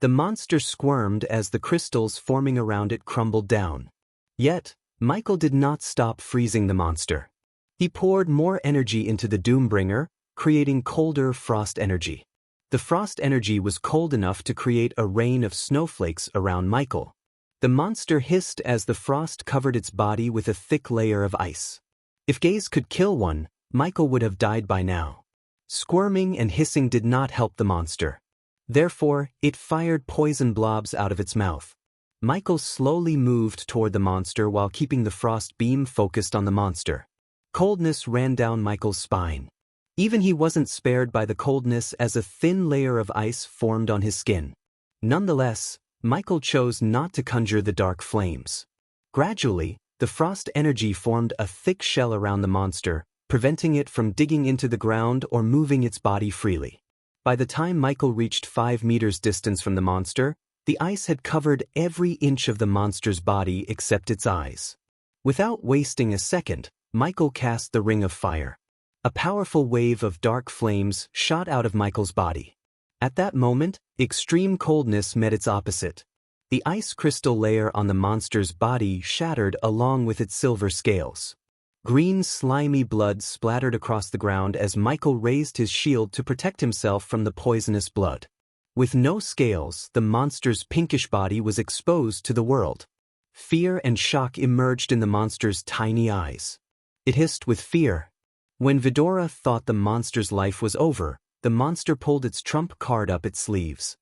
The monster squirmed as the crystals forming around it crumbled down. Yet, Michael did not stop freezing the monster. He poured more energy into the Doombringer, creating colder frost energy. The frost energy was cold enough to create a rain of snowflakes around Michael. The monster hissed as the frost covered its body with a thick layer of ice. If Gaze could kill one, Michael would have died by now. Squirming and hissing did not help the monster. Therefore, it fired poison blobs out of its mouth. Michael slowly moved toward the monster while keeping the frost beam focused on the monster. Coldness ran down Michael's spine. Even he wasn't spared by the coldness as a thin layer of ice formed on his skin. Nonetheless, Michael chose not to conjure the dark flames. Gradually, the frost energy formed a thick shell around the monster, preventing it from digging into the ground or moving its body freely. By the time Michael reached 5 meters distance from the monster, the ice had covered every inch of the monster's body except its eyes. Without wasting a second, Michael cast the Ring of Fire. A powerful wave of dark flames shot out of Michael's body. At that moment, extreme coldness met its opposite. The ice crystal layer on the monster's body shattered along with its silver scales. Green slimy blood splattered across the ground as Michael raised his shield to protect himself from the poisonous blood. With no scales, the monster's pinkish body was exposed to the world. Fear and shock emerged in the monster's tiny eyes. It hissed with fear. When Vidora thought the monster's life was over, the monster pulled its trump card up its sleeves.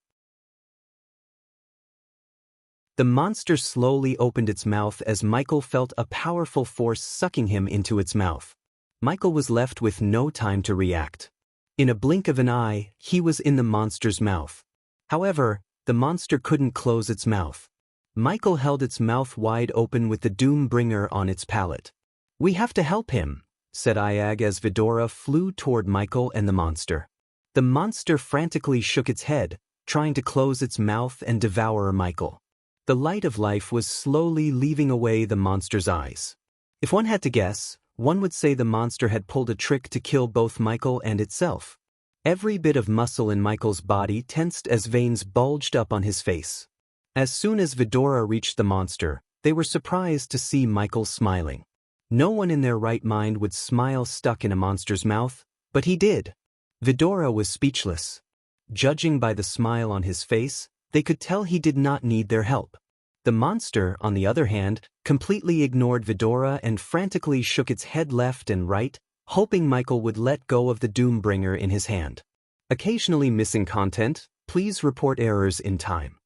The monster slowly opened its mouth as Michael felt a powerful force sucking him into its mouth. Michael was left with no time to react. In a blink of an eye, he was in the monster's mouth. However, the monster couldn't close its mouth. Michael held its mouth wide open with the Doombringer on its palate. "We have to help him," said Iag as Vidora flew toward Michael and the monster. The monster frantically shook its head, trying to close its mouth and devour Michael. The light of life was slowly leaving away the monster's eyes. If one had to guess, one would say the monster had pulled a trick to kill both Michael and itself. Every bit of muscle in Michael's body tensed as veins bulged up on his face. As soon as Vidora reached the monster, they were surprised to see Michael smiling. No one in their right mind would smile stuck in a monster's mouth, but he did. Vidora was speechless. Judging by the smile on his face, they could tell he did not need their help. The monster, on the other hand, completely ignored Vidora and frantically shook its head left and right, hoping Michael would let go of the Doombringer in his hand. Occasionally missing content, please report errors in time.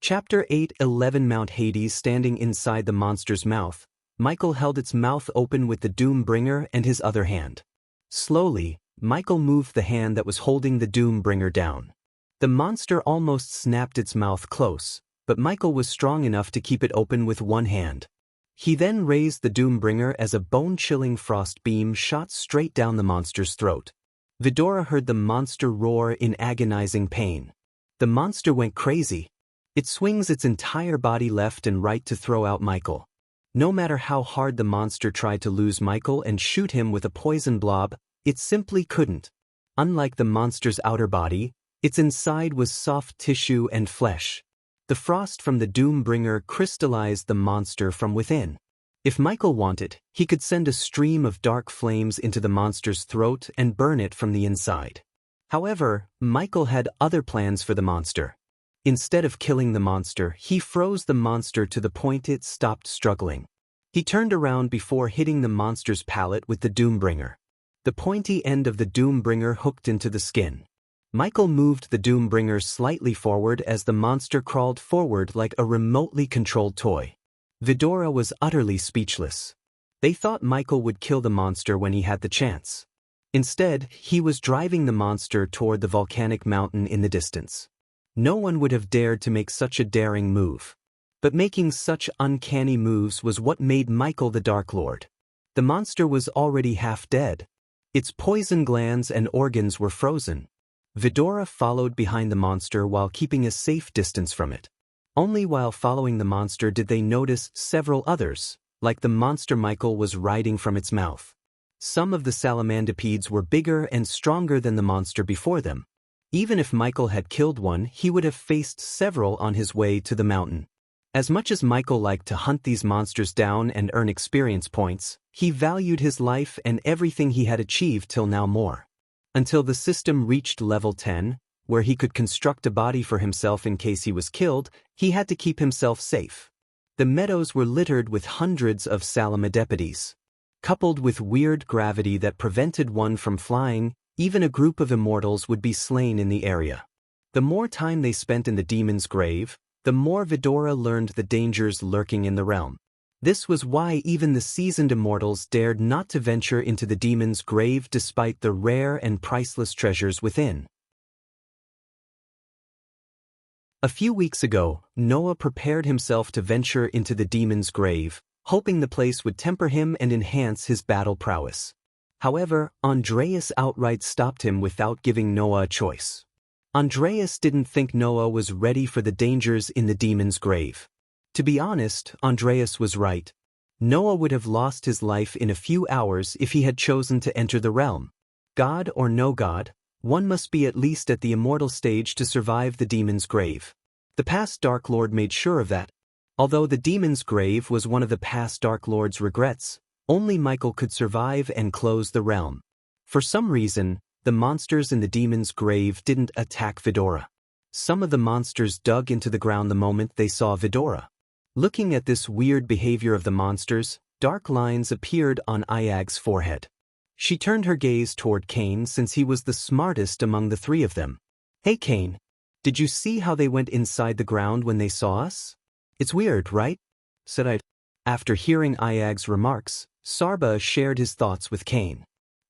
Chapter 8:11 Mount Hades standing inside the monster's mouth, Michael held its mouth open with the Doombringer and his other hand. Slowly, Michael moved the hand that was holding the Doombringer down. The monster almost snapped its mouth close, but Michael was strong enough to keep it open with one hand. He then raised the Doombringer as a bone-chilling frost beam shot straight down the monster's throat. Vidora heard the monster roar in agonizing pain. The monster went crazy. It swings its entire body left and right to throw out Michael. No matter how hard the monster tried to lose Michael and shoot him with a poison blob, it simply couldn't. Unlike the monster's outer body, its inside was soft tissue and flesh. The frost from the Doombringer crystallized the monster from within. If Michael wanted, he could send a stream of dark flames into the monster's throat and burn it from the inside. However, Michael had other plans for the monster. Instead of killing the monster, he froze the monster to the point it stopped struggling. He turned around before hitting the monster's palate with the Doombringer. The pointy end of the Doombringer hooked into the skin. Michael moved the Doombringer slightly forward as the monster crawled forward like a remotely controlled toy. Vidora was utterly speechless. They thought Michael would kill the monster when he had the chance. Instead, he was driving the monster toward the volcanic mountain in the distance. No one would have dared to make such a daring move. But making such uncanny moves was what made Michael the Dark Lord. The monster was already half dead. Its poison glands and organs were frozen. Vidora followed behind the monster while keeping a safe distance from it. Only while following the monster did they notice several others, like the monster Michael was riding from its mouth. Some of the salamandripids were bigger and stronger than the monster before them. Even if Michael had killed one, he would have faced several on his way to the mountain. As much as Michael liked to hunt these monsters down and earn experience points, he valued his life and everything he had achieved till now more. Until the system reached level 10, where he could construct a body for himself in case he was killed, he had to keep himself safe. The meadows were littered with hundreds of salamandripids. Coupled with weird gravity that prevented one from flying, even a group of immortals would be slain in the area. The more time they spent in the demon's grave, the more Vidora learned the dangers lurking in the realm. This was why even the seasoned immortals dared not to venture into the demon's grave despite the rare and priceless treasures within. A few weeks ago, Noah prepared himself to venture into the demon's grave, hoping the place would temper him and enhance his battle prowess. However, Andreas outright stopped him without giving Noah a choice. Andreas didn't think Noah was ready for the dangers in the demon's grave. To be honest, Andreas was right. Noah would have lost his life in a few hours if he had chosen to enter the realm. God or no god, one must be at least at the immortal stage to survive the demon's grave. The past Dark Lord made sure of that. Although the demon's grave was one of the past Dark Lord's regrets, only Michael could survive and close the realm. For some reason, the monsters in the demon's grave didn't attack Vidora. Some of the monsters dug into the ground the moment they saw Vidora. Looking at this weird behavior of the monsters, dark lines appeared on Iag's forehead. She turned her gaze toward Cain since he was the smartest among the three of them. Hey Cain, did you see how they went inside the ground when they saw us? It's weird, right? Said I. After hearing Ayag's remarks, Sarba shared his thoughts with Cain.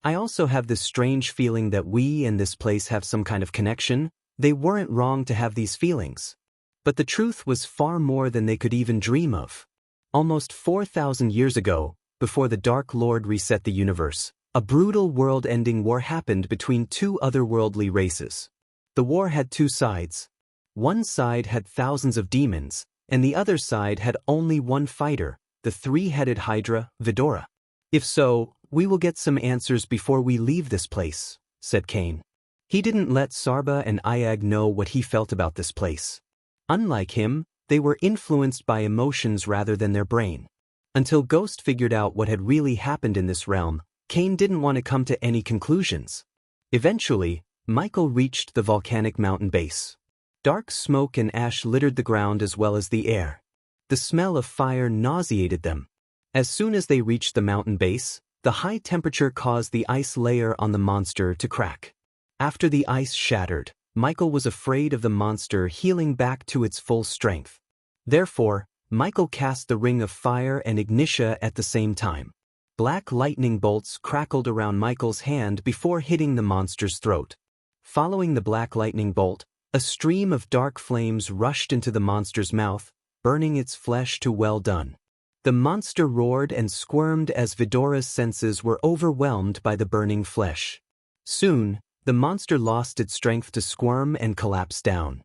I also have this strange feeling that we and this place have some kind of connection. They weren't wrong to have these feelings. But the truth was far more than they could even dream of. Almost 4,000 years ago, before the Dark Lord reset the universe, a brutal world-ending war happened between two otherworldly races. The war had two sides. One side had thousands of demons, and the other side had only one fighter, the three-headed Hydra, Vidora. If so, we will get some answers before we leave this place, said Cain. He didn't let Sarba and Ayag know what he felt about this place. Unlike him, they were influenced by emotions rather than their brain. Until Ghost figured out what had really happened in this realm, Cain didn't want to come to any conclusions. Eventually, Michael reached the volcanic mountain base. Dark smoke and ash littered the ground as well as the air. The smell of fire nauseated them. As soon as they reached the mountain base, the high temperature caused the ice layer on the monster to crack. After the ice shattered, Michael was afraid of the monster healing back to its full strength. Therefore, Michael cast the ring of fire and Ignitia at the same time. Black lightning bolts crackled around Michael's hand before hitting the monster's throat. Following the black lightning bolt, a stream of dark flames rushed into the monster's mouth, burning its flesh to well done. The monster roared and squirmed as Vidora's senses were overwhelmed by the burning flesh. Soon, the monster lost its strength to squirm and collapsed down.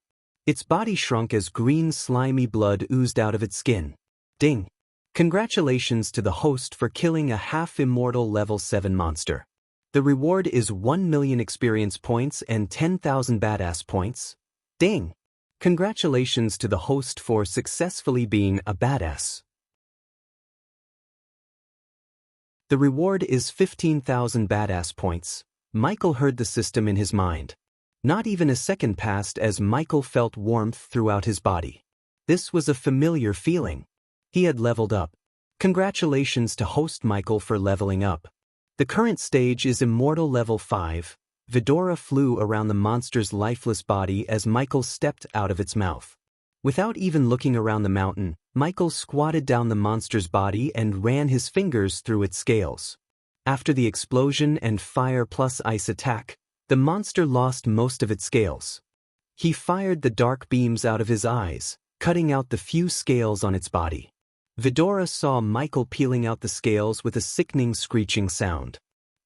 Its body shrunk as green slimy blood oozed out of its skin. Ding! Congratulations to the host for killing a half-immortal level 7 monster. The reward is 1 million experience points and 10,000 badass points. Ding! Congratulations to the host for successfully being a badass. The reward is 15,000 badass points. Michael heard the system in his mind. Not even a second passed as Michael felt warmth throughout his body. This was a familiar feeling. He had leveled up. Congratulations to host Michael for leveling up. The current stage is Immortal Level 5. Vidora flew around the monster's lifeless body as Michael stepped out of its mouth. Without even looking around the mountain, Michael squatted down the monster's body and ran his fingers through its scales. After the explosion and fire plus ice attack, the monster lost most of its scales. He fired the dark beams out of his eyes, cutting out the few scales on its body. Vidora saw Michael peeling out the scales with a sickening screeching sound.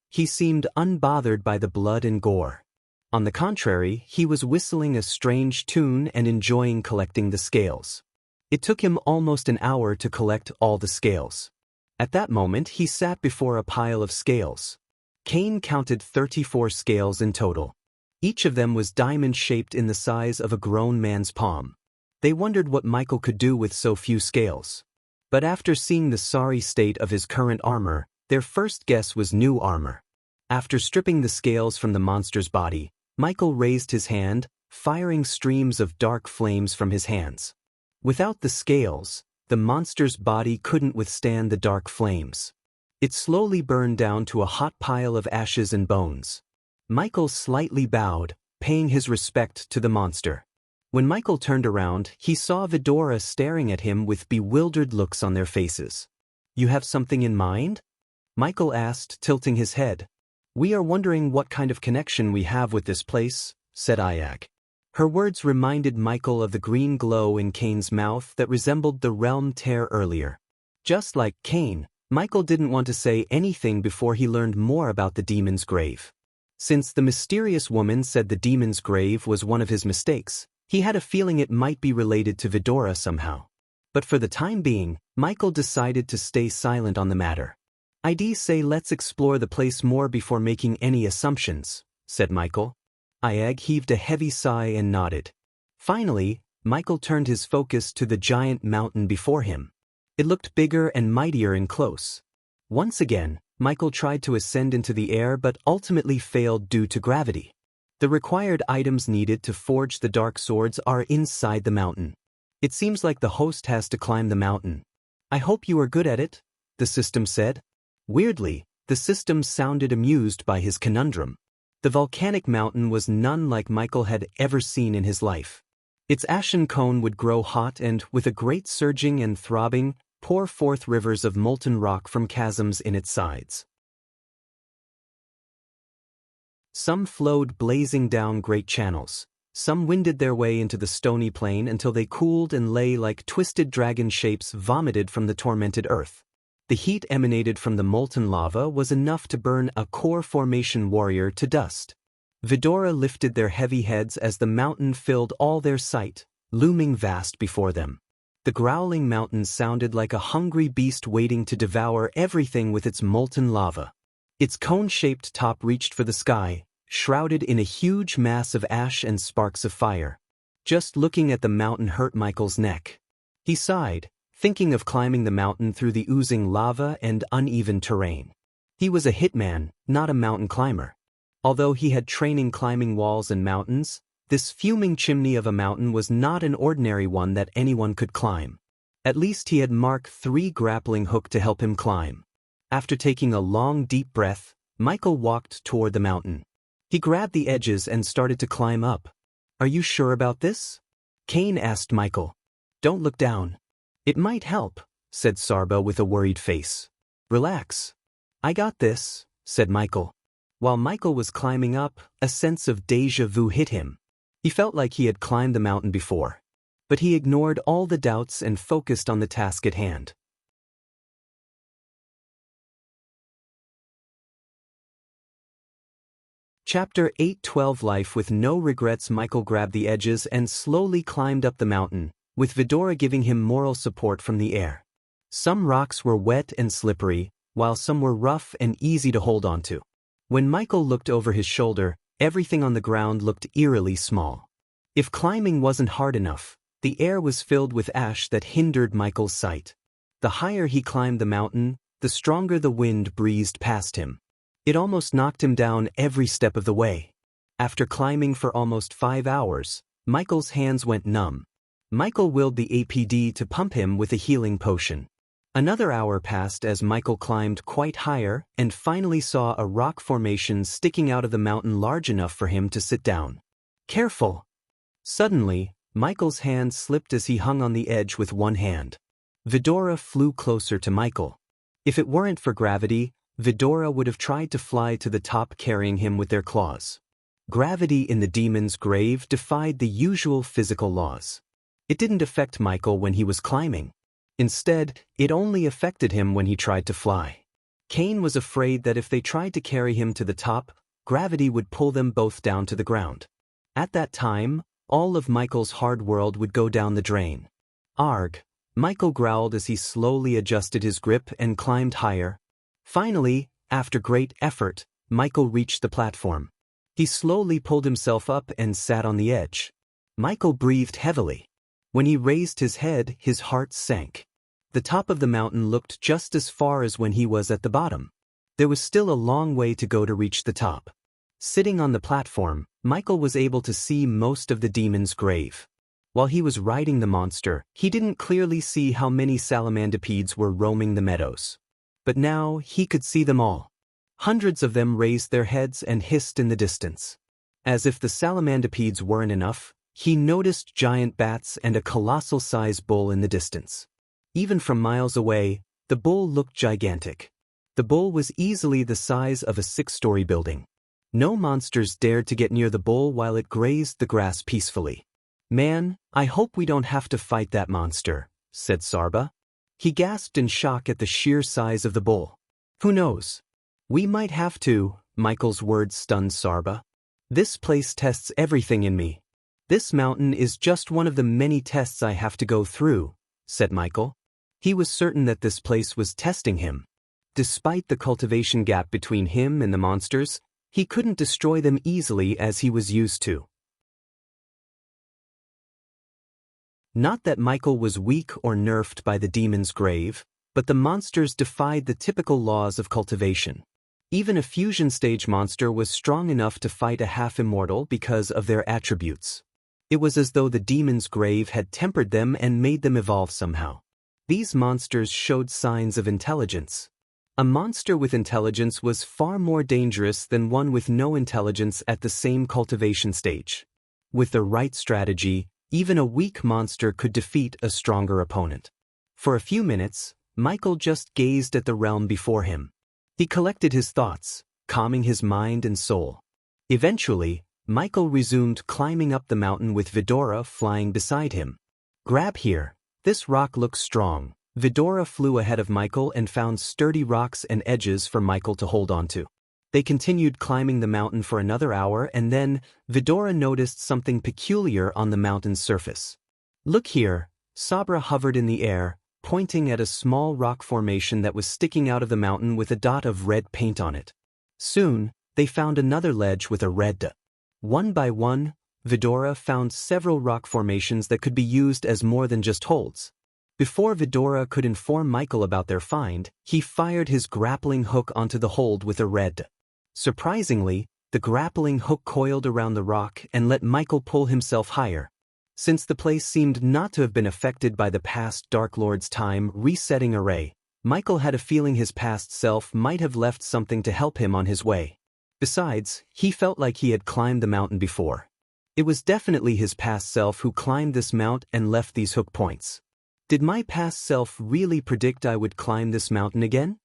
He seemed unbothered by the blood and gore. On the contrary, he was whistling a strange tune and enjoying collecting the scales. It took him almost an hour to collect all the scales. At that moment, he sat before a pile of scales. Cain counted 34 scales in total. Each of them was diamond-shaped in the size of a grown man's palm. They wondered what Michael could do with so few scales. But after seeing the sorry state of his current armor, their first guess was new armor. After stripping the scales from the monster's body, Michael raised his hand, firing streams of dark flames from his hands. Without the scales, the monster's body couldn't withstand the dark flames. It slowly burned down to a hot pile of ashes and bones. Michael slightly bowed, paying his respect to the monster. When Michael turned around, he saw Vidora staring at him with bewildered looks on their faces. "You have something in mind?" Michael asked, tilting his head. "We are wondering what kind of connection we have with this place," said Ayag. Her words reminded Michael of the green glow in Cain's mouth that resembled the realm tear earlier. Just like Cain, Michael didn't want to say anything before he learned more about the demon's grave. Since the mysterious woman said the demon's grave was one of his mistakes, he had a feeling it might be related to Vidora somehow. But for the time being, Michael decided to stay silent on the matter. "I'd say let's explore the place more before making any assumptions," said Michael. Ayag heaved a heavy sigh and nodded. Finally, Michael turned his focus to the giant mountain before him. It looked bigger and mightier in close. Once again, Michael tried to ascend into the air but ultimately failed due to gravity. The required items needed to forge the dark swords are inside the mountain. "It seems like the host has to climb the mountain. I hope you are good at it," the system said. Weirdly, The system sounded amused by his conundrum. The volcanic mountain was none like Michael had ever seen in his life. Its ashen cone would grow hot and, with a great surging and throbbing, pour forth rivers of molten rock from chasms in its sides. Some flowed blazing down great channels. Some winded their way into the stony plain until they cooled and lay like twisted dragon shapes vomited from the tormented earth. The heat emanated from the molten lava was enough to burn a core formation warrior to dust. Vidora lifted their heavy heads as the mountain filled all their sight, looming vast before them. The growling mountain sounded like a hungry beast waiting to devour everything with its molten lava. Its cone-shaped top reached for the sky, shrouded in a huge mass of ash and sparks of fire. Just looking at the mountain hurt Michael's neck. He sighed, thinking of climbing the mountain through the oozing lava and uneven terrain. He was a hitman, not a mountain climber. Although he had training climbing walls and mountains, this fuming chimney of a mountain was not an ordinary one that anyone could climb. At least he had Mark III grappling hook to help him climb. After taking a long, deep breath, Michael walked toward the mountain. He grabbed the edges and started to climb up. "Are you sure about this?" Kane asked Michael. "Don't look down." "It might help," said Sarba with a worried face. "Relax. I got this," said Michael. While Michael was climbing up, a sense of déjà vu hit him. He felt like he had climbed the mountain before. But he ignored all the doubts and focused on the task at hand. Chapter 8:12 Life with no regrets. Michael grabbed the edges and slowly climbed up the mountain, with Vidora giving him moral support from the air. Some rocks were wet and slippery, while some were rough and easy to hold onto. When Michael looked over his shoulder, everything on the ground looked eerily small. If climbing wasn't hard enough, the air was filled with ash that hindered Michael's sight. The higher he climbed the mountain, the stronger the wind breezed past him. It almost knocked him down every step of the way. After climbing for almost 5 hours, Michael's hands went numb. Michael willed the APD to pump him with a healing potion. Another hour passed as Michael climbed quite higher and finally saw a rock formation sticking out of the mountain large enough for him to sit down. "Careful!" Suddenly, Michael's hand slipped as he hung on the edge with one hand. Vidora flew closer to Michael. If it weren't for gravity, Vidora would have tried to fly to the top carrying him with their claws. Gravity in the demon's grave defied the usual physical laws. It didn't affect Michael when he was climbing. Instead, it only affected him when he tried to fly. Kane was afraid that if they tried to carry him to the top, gravity would pull them both down to the ground. At that time, all of Michael's hard world would go down the drain. "Arg," Michael growled as he slowly adjusted his grip and climbed higher. Finally, after great effort, Michael reached the platform. He slowly pulled himself up and sat on the edge. Michael breathed heavily. When he raised his head, his heart sank. The top of the mountain looked just as far as when he was at the bottom. There was still a long way to go to reach the top. Sitting on the platform, Michael was able to see most of the demon's grave. While he was riding the monster, he didn't clearly see how many salamandipeds were roaming the meadows. But now he could see them all. Hundreds of them raised their heads and hissed in the distance. As if the salamandipeds weren't enough, he noticed giant bats and a colossal-sized bull in the distance. Even from miles away, the bull looked gigantic. The bull was easily the size of a 6-story building. No monsters dared to get near the bull while it grazed the grass peacefully. "Man, I hope we don't have to fight that monster," said Sarba. He gasped in shock at the sheer size of the bull. "Who knows? We might have to," Michael's words stunned Sarba. "This place tests everything in me. This mountain is just one of the many tests I have to go through," said Michael. He was certain that this place was testing him. Despite the cultivation gap between him and the monsters, he couldn't destroy them easily as he was used to. Not that Michael was weak or nerfed by the demon's grave, but the monsters defied the typical laws of cultivation. Even a fusion stage monster was strong enough to fight a half-immortal because of their attributes. It was as though the demon's grave had tempered them and made them evolve somehow. These monsters showed signs of intelligence. A monster with intelligence was far more dangerous than one with no intelligence at the same cultivation stage. With the right strategy, even a weak monster could defeat a stronger opponent. For a few minutes, Michael just gazed at the realm before him. He collected his thoughts, calming his mind and soul. Eventually, Michael resumed climbing up the mountain with Vidora flying beside him. "Grab here. This rock looks strong." Vidora flew ahead of Michael and found sturdy rocks and edges for Michael to hold onto. They continued climbing the mountain for another hour, and then Vidora noticed something peculiar on the mountain's surface. "Look here." Sabra hovered in the air, pointing at a small rock formation that was sticking out of the mountain with a dot of red paint on it. Soon, they found another ledge with a red dot. One by one, Vidora found several rock formations that could be used as more than just holds. Before Vidora could inform Michael about their find, he fired his grappling hook onto the hold with a red dot. Surprisingly, the grappling hook coiled around the rock and let Michael pull himself higher. Since the place seemed not to have been affected by the past Dark Lord's time resetting array, Michael had a feeling his past self might have left something to help him on his way. Besides, he felt like he had climbed the mountain before. It was definitely his past self who climbed this mount and left these hook points. Did my past self really predict I would climb this mountain again?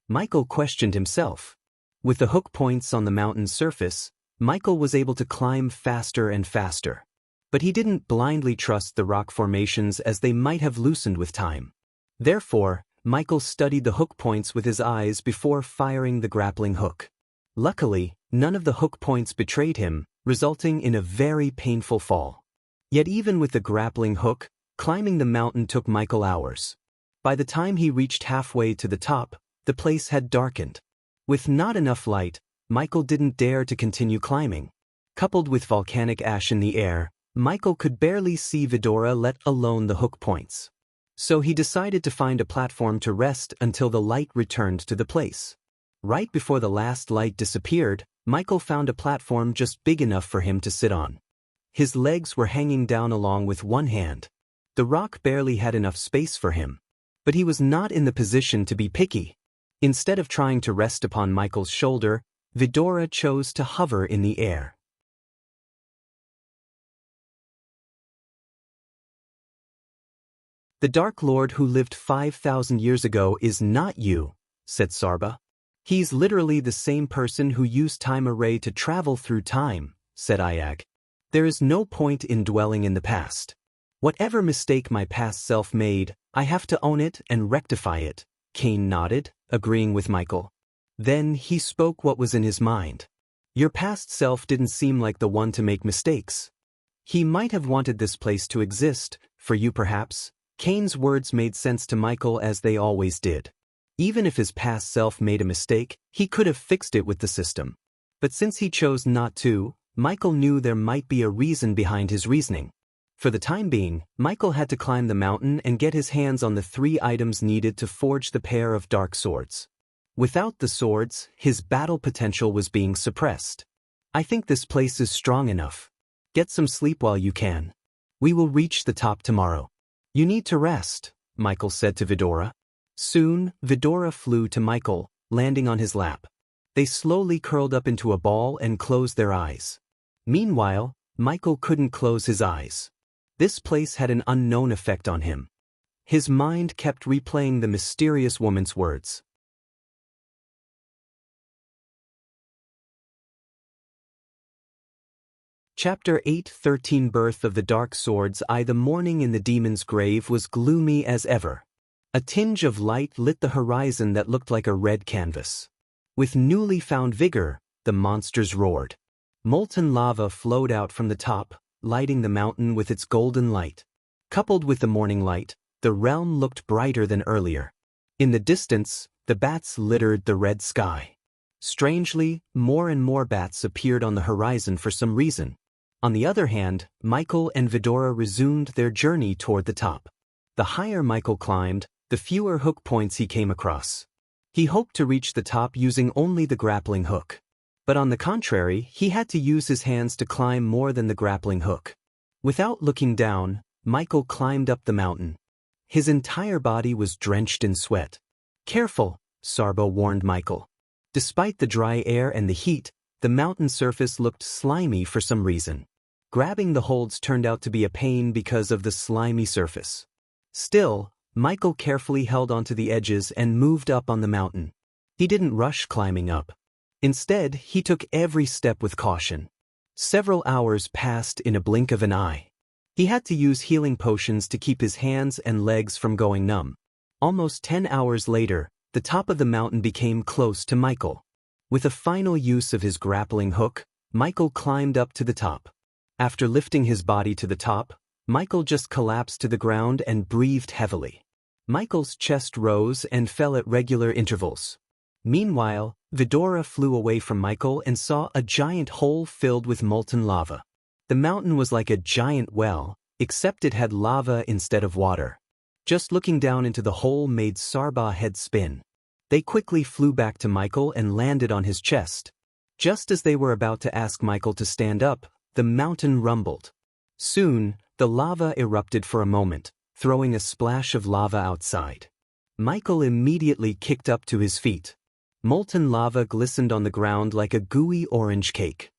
Michael questioned himself. With the hook points on the mountain's surface, Michael was able to climb faster and faster. But he didn't blindly trust the rock formations as they might have loosened with time. Therefore, Michael studied the hook points with his eyes before firing the grappling hook. Luckily, none of the hook points betrayed him, resulting in a very painful fall. Yet even with the grappling hook, climbing the mountain took Michael hours. By the time he reached halfway to the top, the place had darkened. With not enough light, Michael didn't dare to continue climbing. Coupled with volcanic ash in the air, Michael could barely see Vidora, let alone the hook points. So he decided to find a platform to rest until the light returned to the place. Right before the last light disappeared, Michael found a platform just big enough for him to sit on. His legs were hanging down along with one hand. The rock barely had enough space for him. But he was not in the position to be picky. Instead of trying to rest upon Michael's shoulder, Vidora chose to hover in the air. "The Dark Lord who lived 5,000 years ago is not you," said Sarba. "He's literally the same person who used Time Array to travel through time," said Ayag. "There is no point in dwelling in the past. Whatever mistake my past self made, I have to own it and rectify it." Kane nodded, agreeing with Michael. Then he spoke what was in his mind. "Your past self didn't seem like the one to make mistakes. He might have wanted this place to exist, for you perhaps." Kane's words made sense to Michael as they always did. Even if his past self made a mistake, he could have fixed it with the system. But since he chose not to, Michael knew there might be a reason behind his reasoning. For the time being, Michael had to climb the mountain and get his hands on the 3 items needed to forge the pair of dark swords. Without the swords, his battle potential was being suppressed. "I think this place is strong enough. Get some sleep while you can. We will reach the top tomorrow." "You need to rest," Michael said to Vidora. Soon, Vidora flew to Michael, landing on his lap. They slowly curled up into a ball and closed their eyes. Meanwhile, Michael couldn't close his eyes. This place had an unknown effect on him. His mind kept replaying the mysterious woman's words. Chapter 8:13 Birth of the Dark Swords. The morning in the demon's grave was gloomy as ever. A tinge of light lit the horizon that looked like a red canvas. With newly found vigor, the monsters roared. Molten lava flowed out from the top, lighting the mountain with its golden light. Coupled with the morning light, the realm looked brighter than earlier. In the distance, the bats littered the red sky. Strangely, more and more bats appeared on the horizon for some reason. On the other hand, Michael and Vidora resumed their journey toward the top. The higher Michael climbed, the fewer hook points he came across. He hoped to reach the top using only the grappling hook. But on the contrary, he had to use his hands to climb more than the grappling hook. Without looking down, Michael climbed up the mountain. His entire body was drenched in sweat. "Careful," Sarba warned Michael. Despite the dry air and the heat, the mountain surface looked slimy for some reason. Grabbing the holds turned out to be a pain because of the slimy surface. Still, Michael carefully held onto the edges and moved up on the mountain. He didn't rush climbing up. Instead, he took every step with caution. Several hours passed in a blink of an eye. He had to use healing potions to keep his hands and legs from going numb. Almost 10 hours later, the top of the mountain became close to Michael. With a final use of his grappling hook, Michael climbed up to the top. After lifting his body to the top, Michael just collapsed to the ground and breathed heavily. Michael's chest rose and fell at regular intervals. Meanwhile, Vidora flew away from Michael and saw a giant hole filled with molten lava. The mountain was like a giant well, except it had lava instead of water. Just looking down into the hole made Sarba's head spin. They quickly flew back to Michael and landed on his chest. Just as they were about to ask Michael to stand up, the mountain rumbled. Soon, the lava erupted for a moment, throwing a splash of lava outside. Michael immediately kicked up to his feet. Molten lava glistened on the ground like a gooey orange cake.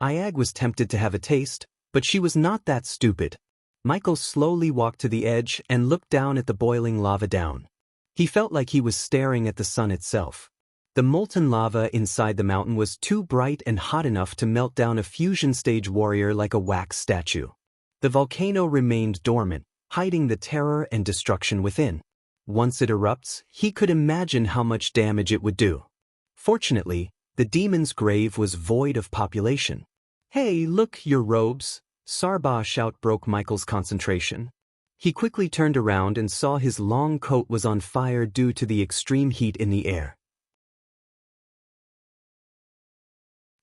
Ayag was tempted to have a taste, but she was not that stupid. Michael slowly walked to the edge and looked down at the boiling lava down. He felt like he was staring at the sun itself. The molten lava inside the mountain was too bright and hot enough to melt down a fusion stage warrior like a wax statue. The volcano remained dormant, hiding the terror and destruction within. Once it erupts, he could imagine how much damage it would do. Fortunately, the demon's grave was void of population. "Hey, look, your robes!" Sarba's shout broke Michael's concentration. He quickly turned around and saw his long coat was on fire due to the extreme heat in the air.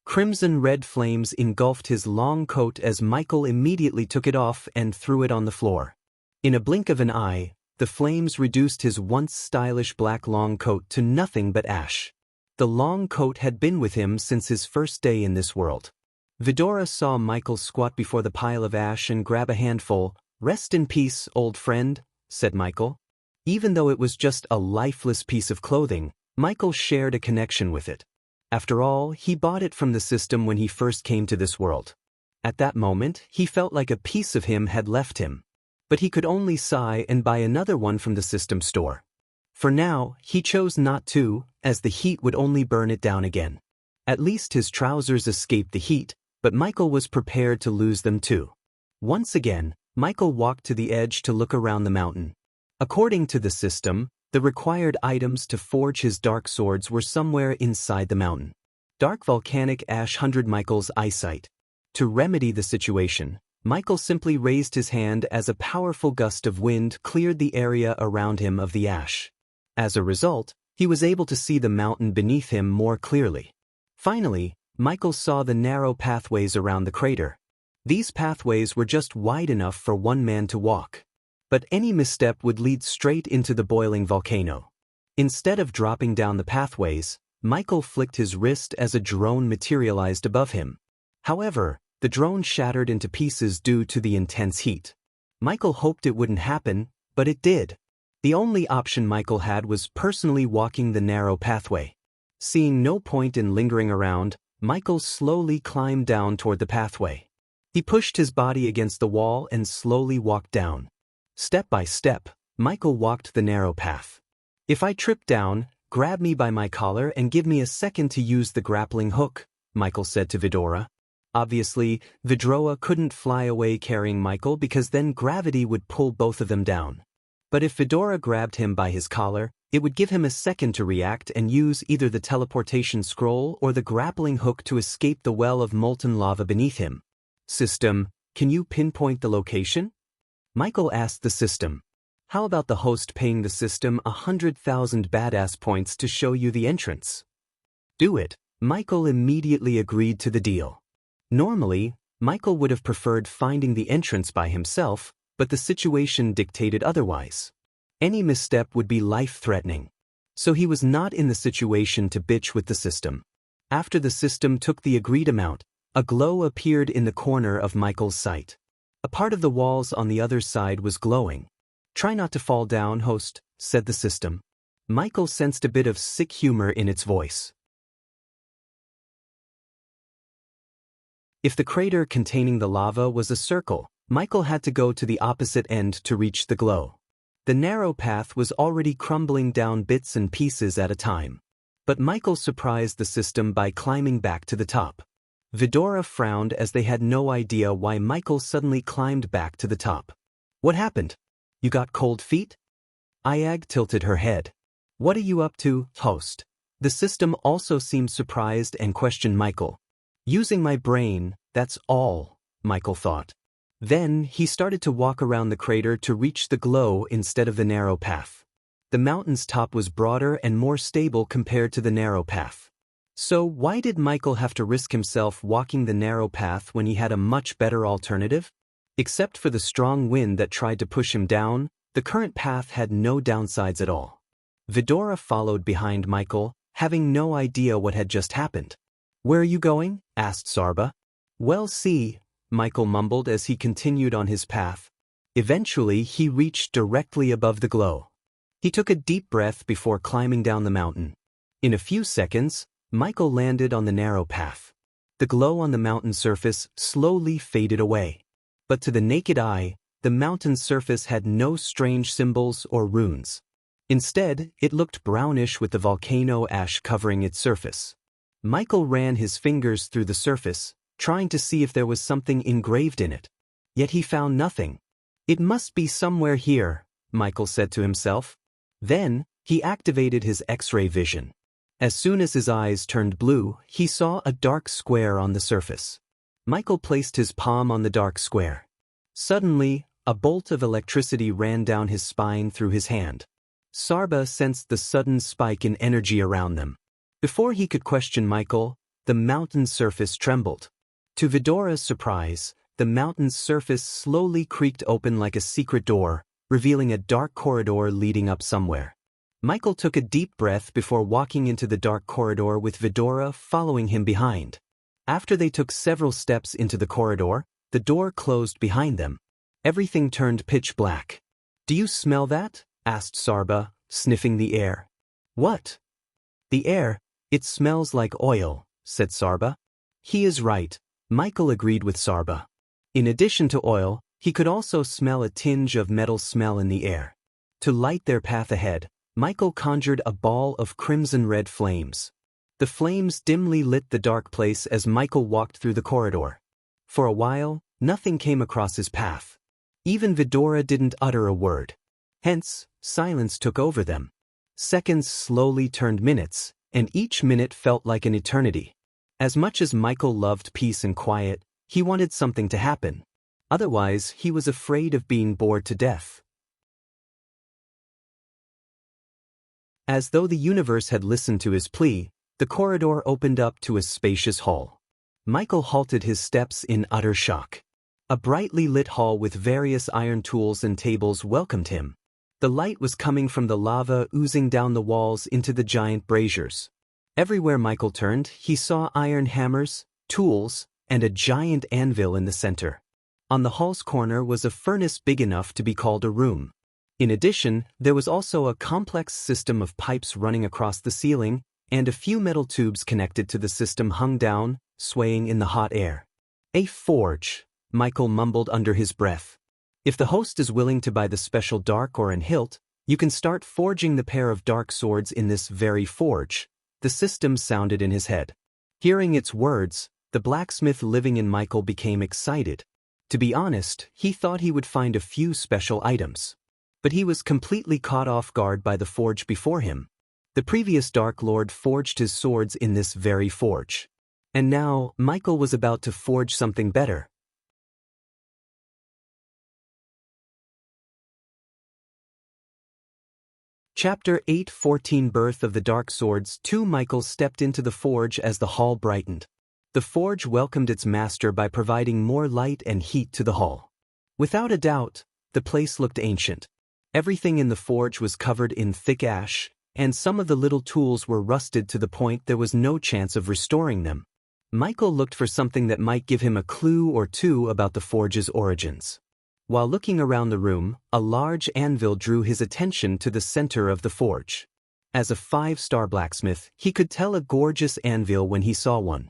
Crimson-red flames engulfed his long coat as Michael immediately took it off and threw it on the floor. In a blink of an eye, the flames reduced his once stylish black long coat to nothing but ash. The long coat had been with him since his first day in this world. Vidora saw Michael squat before the pile of ash and grab a handful. "Rest in peace, old friend," said Michael. Even though it was just a lifeless piece of clothing, Michael shared a connection with it. After all, he bought it from the system when he first came to this world. At that moment, he felt like a piece of him had left him. But he could only sigh and buy another one from the system store. For now, he chose not to, as the heat would only burn it down again. At least his trousers escaped the heat, but Michael was prepared to lose them too. Once again, Michael walked to the edge to look around the mountain. According to the system, the required items to forge his dark swords were somewhere inside the mountain. Dark volcanic ash hindered Michael's eyesight. To remedy the situation, Michael simply raised his hand as a powerful gust of wind cleared the area around him of the ash. As a result, he was able to see the mountain beneath him more clearly. Finally, Michael saw the narrow pathways around the crater. These pathways were just wide enough for one man to walk. But any misstep would lead straight into the boiling volcano. Instead of dropping down the pathways, Michael flicked his wrist as a drone materialized above him. However, the drone shattered into pieces due to the intense heat. Michael hoped it wouldn't happen, but it did. The only option Michael had was personally walking the narrow pathway. Seeing no point in lingering around, Michael slowly climbed down toward the pathway. He pushed his body against the wall and slowly walked down. Step by step, Michael walked the narrow path. "If I trip down, grab me by my collar and give me a second to use the grappling hook," Michael said to Vidora. Obviously, Vidora couldn't fly away carrying Michael because then gravity would pull both of them down. But if Vidora grabbed him by his collar, it would give him a second to react and use either the teleportation scroll or the grappling hook to escape the well of molten lava beneath him. "System, can you pinpoint the location?" Michael asked the system. "How about the host paying the system 100,000 badass points to show you the entrance?" "Do it." Michael immediately agreed to the deal. Normally, Michael would have preferred finding the entrance by himself, but the situation dictated otherwise. Any misstep would be life-threatening. So he was not in the situation to bitch with the system. After the system took the agreed amount, a glow appeared in the corner of Michael's sight. A part of the walls on the other side was glowing. "Try not to fall down, host," said the system. Michael sensed a bit of sick humor in its voice. If the crater containing the lava was a circle, Michael had to go to the opposite end to reach the glow. The narrow path was already crumbling down bits and pieces at a time. But Michael surprised the system by climbing back to the top. Vidora frowned as they had no idea why Michael suddenly climbed back to the top. What happened? You got cold feet? Ayag tilted her head. What are you up to, host? The system also seemed surprised and questioned Michael. Using my brain, that's all, Michael thought. Then he started to walk around the crater to reach the glow instead of the narrow path. The mountain's top was broader and more stable compared to the narrow path. So why did Michael have to risk himself walking the narrow path when he had a much better alternative? Except for the strong wind that tried to push him down, the current path had no downsides at all. Vidora followed behind Michael, having no idea what had just happened. Where are you going? Asked Sarba. Well, see, Michael mumbled as he continued on his path. Eventually, he reached directly above the glow. He took a deep breath before climbing down the mountain. In a few seconds, Michael landed on the narrow path. The glow on the mountain surface slowly faded away. But to the naked eye, the mountain's surface had no strange symbols or runes. Instead, it looked brownish with the volcano ash covering its surface. Michael ran his fingers through the surface, trying to see if there was something engraved in it. Yet he found nothing. It must be somewhere here, Michael said to himself. Then, he activated his X-ray vision. As soon as his eyes turned blue, he saw a dark square on the surface. Michael placed his palm on the dark square. Suddenly, a bolt of electricity ran down his spine through his hand. Sarba sensed the sudden spike in energy around them. Before he could question Michael, the mountain's surface trembled. To Vidora's surprise, the mountain's surface slowly creaked open like a secret door, revealing a dark corridor leading up somewhere. Michael took a deep breath before walking into the dark corridor with Vidora following him behind. After they took several steps into the corridor, the door closed behind them. Everything turned pitch black. Do you smell that? Asked Sarba, sniffing the air. What? The air. It smells like oil, said Sarba. He is right, Michael agreed with Sarba. In addition to oil, he could also smell a tinge of metal smell in the air. To light their path ahead, Michael conjured a ball of crimson-red flames. The flames dimly lit the dark place as Michael walked through the corridor. For a while, nothing came across his path. Even Vidora didn't utter a word. Hence, silence took over them. Seconds slowly turned minutes, and each minute felt like an eternity. As much as Michael loved peace and quiet, he wanted something to happen. Otherwise, he was afraid of being bored to death. As though the universe had listened to his plea, the corridor opened up to a spacious hall. Michael halted his steps in utter shock. A brightly lit hall with various iron tools and tables welcomed him. The light was coming from the lava oozing down the walls into the giant braziers. Everywhere Michael turned, he saw iron hammers, tools, and a giant anvil in the center. On the hall's corner was a furnace big enough to be called a room. In addition, there was also a complex system of pipes running across the ceiling, and a few metal tubes connected to the system hung down, swaying in the hot air. A forge, Michael mumbled under his breath. If the host is willing to buy the special dark or an hilt, you can start forging the pair of dark swords in this very forge, the system sounded in his head. Hearing its words, the blacksmith living in Michael became excited. To be honest, he thought he would find a few special items. But he was completely caught off guard by the forge before him. The previous Dark Lord forged his swords in this very forge. And now, Michael was about to forge something better. Chapter 8:14 Birth of the Dark Swords 2 Michael stepped into the forge as the hall brightened. The forge welcomed its master by providing more light and heat to the hall. Without a doubt, the place looked ancient. Everything in the forge was covered in thick ash, and some of the little tools were rusted to the point there was no chance of restoring them. Michael looked for something that might give him a clue or two about the forge's origins. While looking around the room, a large anvil drew his attention to the center of the forge. As a 5-star blacksmith, he could tell a gorgeous anvil when he saw one.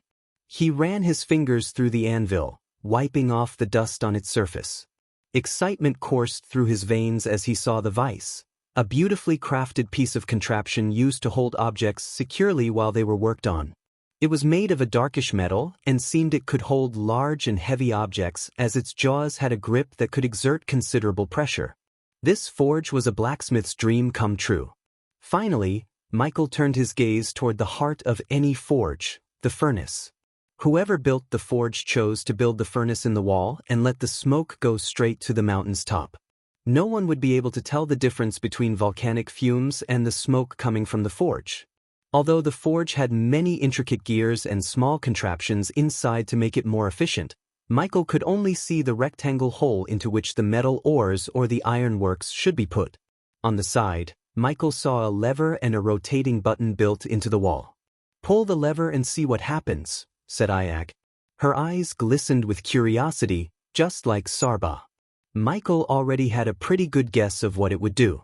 He ran his fingers through the anvil, wiping off the dust on its surface. Excitement coursed through his veins as he saw the vise, a beautifully crafted piece of contraption used to hold objects securely while they were worked on. It was made of a darkish metal and seemed it could hold large and heavy objects as its jaws had a grip that could exert considerable pressure. This forge was a blacksmith's dream come true. Finally, Michael turned his gaze toward the heart of any forge, the furnace. Whoever built the forge chose to build the furnace in the wall and let the smoke go straight to the mountain's top. No one would be able to tell the difference between volcanic fumes and the smoke coming from the forge. Although the forge had many intricate gears and small contraptions inside to make it more efficient, Michael could only see the rectangle hole into which the metal ores or the ironworks should be put. On the side, Michael saw a lever and a rotating button built into the wall. "Pull the lever and see what happens," said Ayag. Her eyes glistened with curiosity, just like Sarba. Michael already had a pretty good guess of what it would do.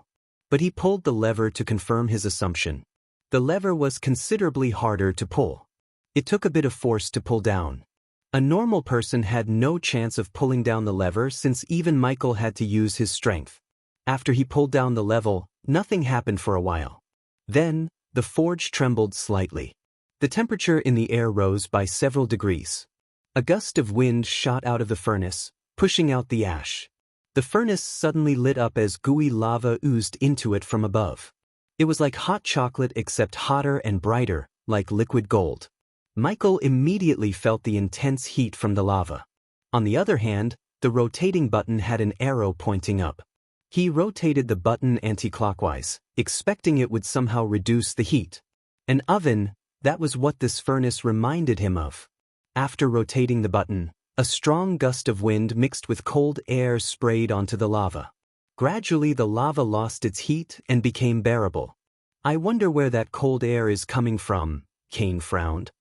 But he pulled the lever to confirm his assumption. The lever was considerably harder to pull. It took a bit of force to pull down. A normal person had no chance of pulling down the lever since even Michael had to use his strength. After he pulled down the lever, nothing happened for a while. Then, the forge trembled slightly. The temperature in the air rose by several degrees. A gust of wind shot out of the furnace, pushing out the ash. The furnace suddenly lit up as gooey lava oozed into it from above. It was like hot chocolate except hotter and brighter, like liquid gold. Michael immediately felt the intense heat from the lava. On the other hand, the rotating button had an arrow pointing up. He rotated the button anti-clockwise, expecting it would somehow reduce the heat. An oven, that was what this furnace reminded him of. After rotating the button, a strong gust of wind mixed with cold air sprayed onto the lava. Gradually the lava lost its heat and became bearable. "I wonder where that cold air is coming from," Kane frowned.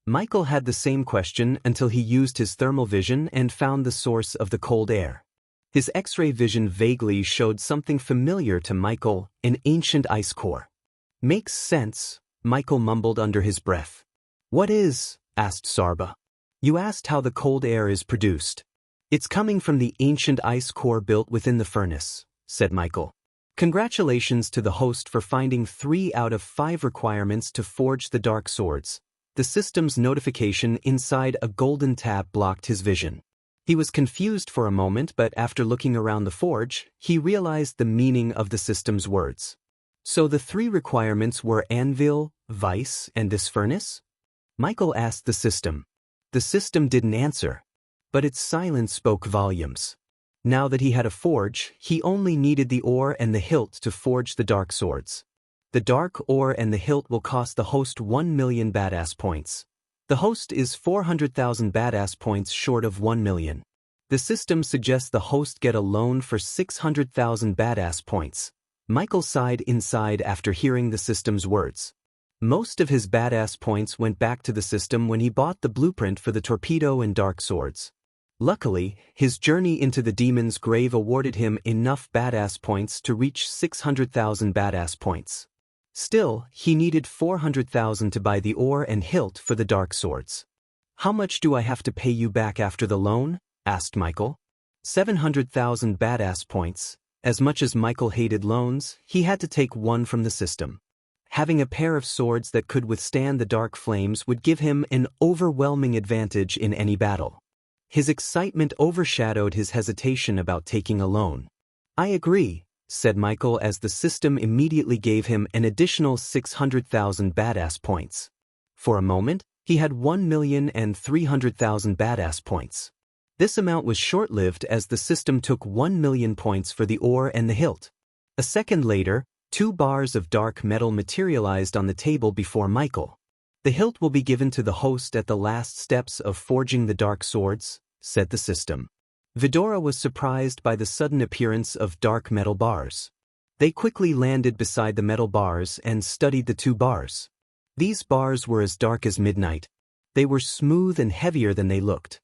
Michael had the same question until he used his thermal vision and found the source of the cold air. His X-ray vision vaguely showed something familiar to Michael, an ancient ice core. "Makes sense," Michael mumbled under his breath. "What is?" asked Sarba. "You asked how the cold air is produced. It's coming from the ancient ice core built within the furnace," said Michael. "Congratulations to the host for finding 3 out of 5 requirements to forge the dark swords." The system's notification inside a golden tab blocked his vision. He was confused for a moment, but after looking around the forge, he realized the meaning of the system's words. So the 3 requirements were anvil, vise, and this furnace? Michael asked the system. The system didn't answer. But its silence spoke volumes. Now that he had a forge, he only needed the ore and the hilt to forge the dark swords. The dark ore and the hilt will cost the host 1 million badass points. The host is 400,000 badass points short of 1 million. The system suggests the host get a loan for 600,000 badass points. Michael sighed inside after hearing the system's words. Most of his badass points went back to the system when he bought the blueprint for the torpedo and dark swords. Luckily, his journey into the demon's grave awarded him enough badass points to reach 600,000 badass points. Still, he needed 400,000 to buy the ore and hilt for the dark swords. "How much do I have to pay you back after the loan?" asked Michael. 700,000 badass points. As much as Michael hated loans, he had to take one from the system. Having a pair of swords that could withstand the dark flames would give him an overwhelming advantage in any battle. His excitement overshadowed his hesitation about taking a loan. "I agree," said Michael as the system immediately gave him an additional 600,000 badass points. For a moment, he had 1,300,000 badass points. This amount was short-lived as the system took 1 million points for the ore and the hilt. A second later, 2 bars of dark metal materialized on the table before Michael. "The hilt will be given to the host at the last steps of forging the dark swords," said the system. Vidora was surprised by the sudden appearance of dark metal bars. They quickly landed beside the metal bars and studied the 2 bars. These bars were as dark as midnight. They were smooth and heavier than they looked.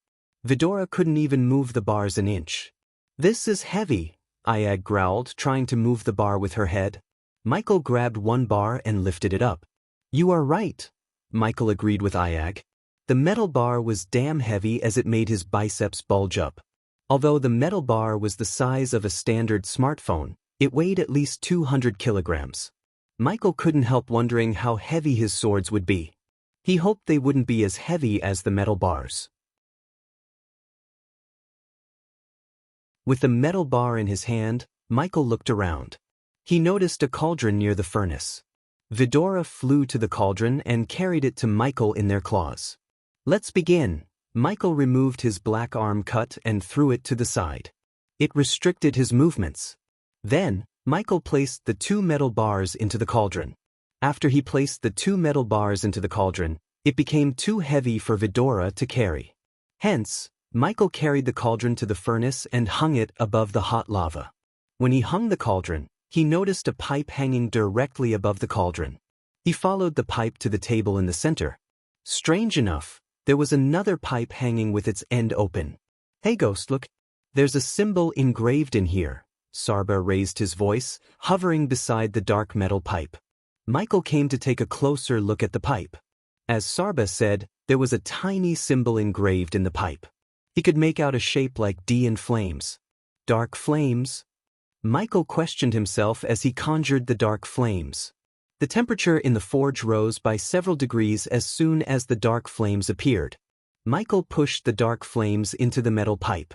Vidora couldn't even move the bars an inch. "This is heavy," Ayag growled, trying to move the bar with her head. Michael grabbed one bar and lifted it up. You are right, Michael agreed with Ayag. The metal bar was damn heavy as it made his biceps bulge up. Although the metal bar was the size of a standard smartphone, it weighed at least 200 kilograms. Michael couldn't help wondering how heavy his swords would be. He hoped they wouldn't be as heavy as the metal bars. With the metal bar in his hand, Michael looked around. He noticed a cauldron near the furnace. Vidora flew to the cauldron and carried it to Michael in their claws. Let's begin. Michael removed his black arm cut and threw it to the side. It restricted his movements. Then, Michael placed the 2 metal bars into the cauldron. After he placed the 2 metal bars into the cauldron, it became too heavy for Vidora to carry. Hence, Michael carried the cauldron to the furnace and hung it above the hot lava. When he hung the cauldron, he noticed a pipe hanging directly above the cauldron. He followed the pipe to the table in the center. Strange enough, there was another pipe hanging with its end open. Hey Ghost, look. There's a symbol engraved in here. Sarba raised his voice, hovering beside the dark metal pipe. Michael came to take a closer look at the pipe. As Sarba said, there was a tiny symbol engraved in the pipe. He could make out a shape like D in flames. Dark flames? Michael questioned himself as he conjured the dark flames. The temperature in the forge rose by several degrees as soon as the dark flames appeared. Michael pushed the dark flames into the metal pipe.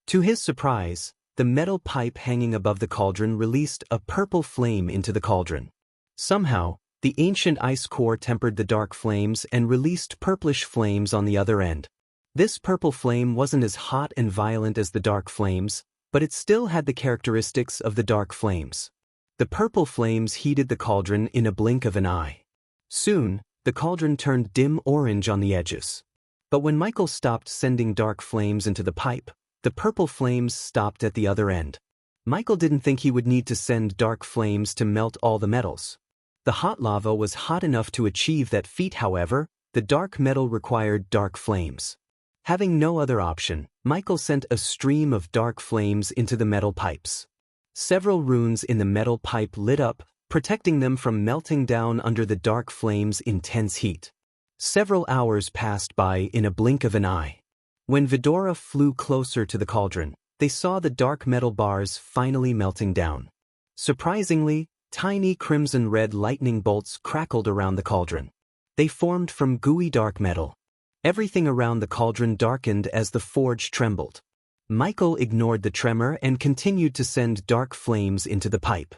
To his surprise, the metal pipe hanging above the cauldron released a purple flame into the cauldron. Somehow, the ancient ice core tempered the dark flames and released purplish flames on the other end. This purple flame wasn't as hot and violent as the dark flames, but it still had the characteristics of the dark flames. The purple flames heated the cauldron in a blink of an eye. Soon, the cauldron turned dim orange on the edges. But when Michael stopped sending dark flames into the pipe, the purple flames stopped at the other end. Michael didn't think he would need to send dark flames to melt all the metals. The hot lava was hot enough to achieve that feat. However, the dark metal required dark flames. Having no other option, Michael sent a stream of dark flames into the metal pipes. Several runes in the metal pipe lit up, protecting them from melting down under the dark flames' intense heat. Several hours passed by in a blink of an eye. When Vidora flew closer to the cauldron, they saw the dark metal bars finally melting down. Surprisingly, tiny crimson-red lightning bolts crackled around the cauldron. They formed from gooey dark metal. Everything around the cauldron darkened as the forge trembled. Michael ignored the tremor and continued to send dark flames into the pipe.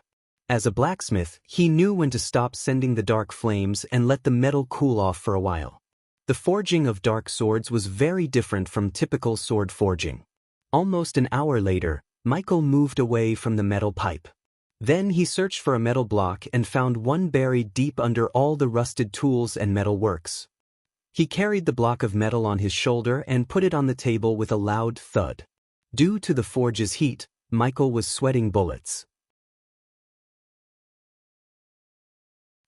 As a blacksmith, he knew when to stop sending the dark flames and let the metal cool off for a while. The forging of dark swords was very different from typical sword forging. Almost an hour later, Michael moved away from the metal pipe. Then he searched for a metal block and found one buried deep under all the rusted tools and metal works. He carried the block of metal on his shoulder and put it on the table with a loud thud. Due to the forge's heat, Michael was sweating bullets.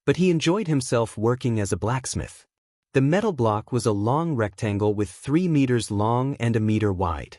But he enjoyed himself working as a blacksmith. The metal block was a long rectangle with 3 meters long and a meter wide.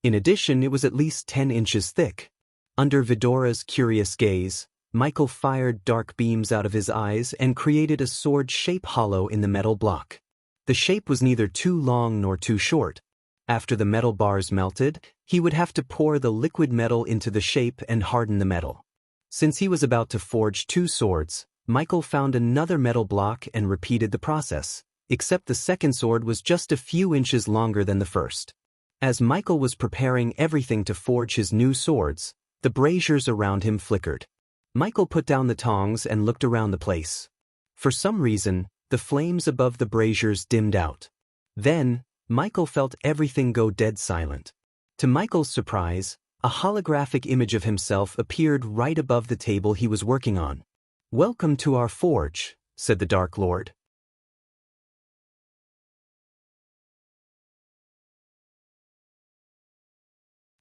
In addition, it was at least 10 inches thick. Under Vidora's curious gaze, Michael fired dark beams out of his eyes and created a sword shape hollow in the metal block. The shape was neither too long nor too short. After the metal bars melted, he would have to pour the liquid metal into the shape and harden the metal. Since he was about to forge 2 swords, Michael found another metal block and repeated the process, except the second sword was just a few inches longer than the first. As Michael was preparing everything to forge his new swords, the braziers around him flickered. Michael put down the tongs and looked around the place. For some reason, the flames above the braziers dimmed out. Then, Michael felt everything go dead silent. To Michael's surprise, a holographic image of himself appeared right above the table he was working on. "Welcome to our forge," said the Dark Lord.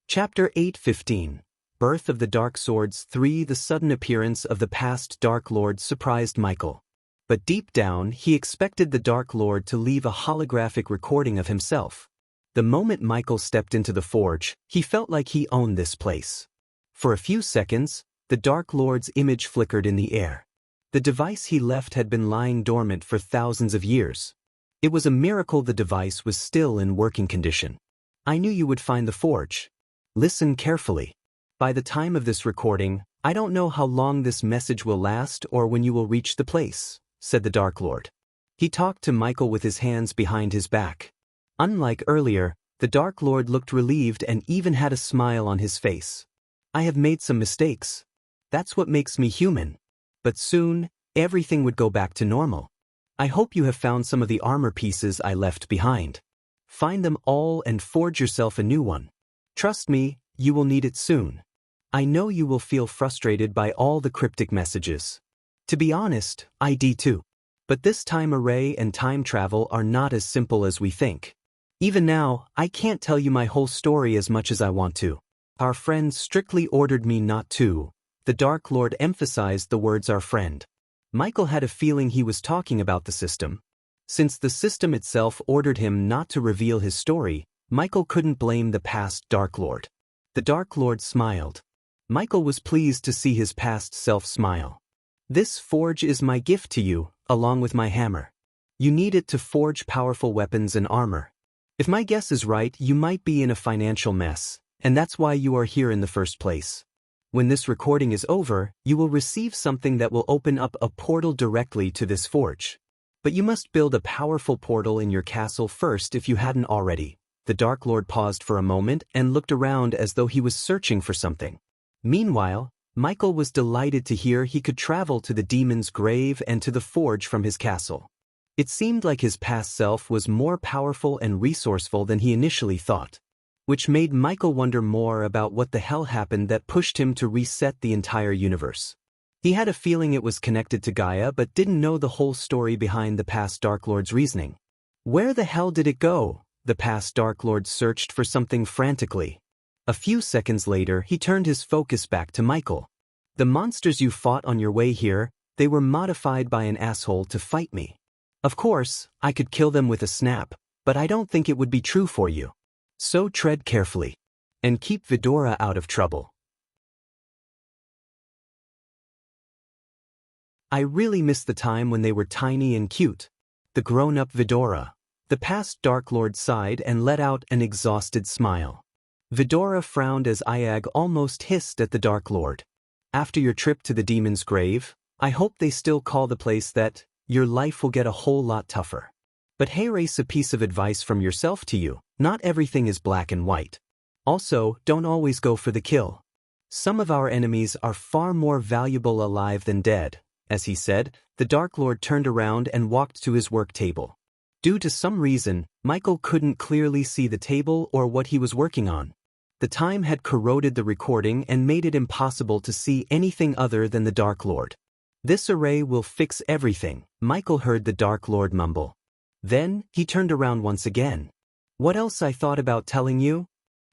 Chapter 8:15. Birth of the Dark Swords 3. The sudden appearance of the past Dark Lord surprised Michael. But deep down, he expected the Dark Lord to leave a holographic recording of himself. The moment Michael stepped into the forge, he felt like he owned this place. For a few seconds, the Dark Lord's image flickered in the air. The device he left had been lying dormant for thousands of years. It was a miracle the device was still in working condition. I knew you would find the forge. Listen carefully. By the time of this recording, I don't know how long this message will last or when you will reach the place, said the Dark Lord. He talked to Michael with his hands behind his back. Unlike earlier, the Dark Lord looked relieved and even had a smile on his face. I have made some mistakes. That's what makes me human. But soon, everything would go back to normal. I hope you have found some of the armor pieces I left behind. Find them all and forge yourself a new one. Trust me, you will need it soon. I know you will feel frustrated by all the cryptic messages. To be honest, I do too. But this time array and time travel are not as simple as we think. Even now, I can't tell you my whole story as much as I want to. Our friend strictly ordered me not to. The Dark Lord emphasized the words our friend. Michael had a feeling he was talking about the system. Since the system itself ordered him not to reveal his story, Michael couldn't blame the past Dark Lord. The Dark Lord smiled. Michael was pleased to see his past self smile. This forge is my gift to you, along with my hammer. You need it to forge powerful weapons and armor. If my guess is right, you might be in a financial mess, and that's why you are here in the first place. When this recording is over, you will receive something that will open up a portal directly to this forge. But you must build a powerful portal in your castle first if you hadn't already. The Dark Lord paused for a moment and looked around as though he was searching for something. Meanwhile, Michael was delighted to hear he could travel to the demon's grave and to the forge from his castle. It seemed like his past self was more powerful and resourceful than he initially thought, which made Michael wonder more about what the hell happened that pushed him to reset the entire universe. He had a feeling it was connected to Gaia but didn't know the whole story behind the past Dark Lord's reasoning. Where the hell did it go? The past Dark Lord searched for something frantically. A few seconds later, he turned his focus back to Michael. The monsters you fought on your way here, they were modified by an asshole to fight me. Of course, I could kill them with a snap, but I don't think it would be true for you. So tread carefully. And keep Vidora out of trouble. I really miss the time when they were tiny and cute. The grown-up Vidora. The past Dark Lord sighed and let out an exhausted smile. Vidora frowned as Iag almost hissed at the Dark Lord. After your trip to the demon's grave, I hope they still call the place that. Your life will get a whole lot tougher. But hey, race, a piece of advice from yourself to you. Not everything is black and white. Also, don't always go for the kill. Some of our enemies are far more valuable alive than dead. As he said, the Dark Lord turned around and walked to his work table. Due to some reason, Michael couldn't clearly see the table or what he was working on. The time had corroded the recording and made it impossible to see anything other than the Dark Lord. This array will fix everything, Michael heard the Dark Lord mumble. Then, he turned around once again. What else I thought about telling you?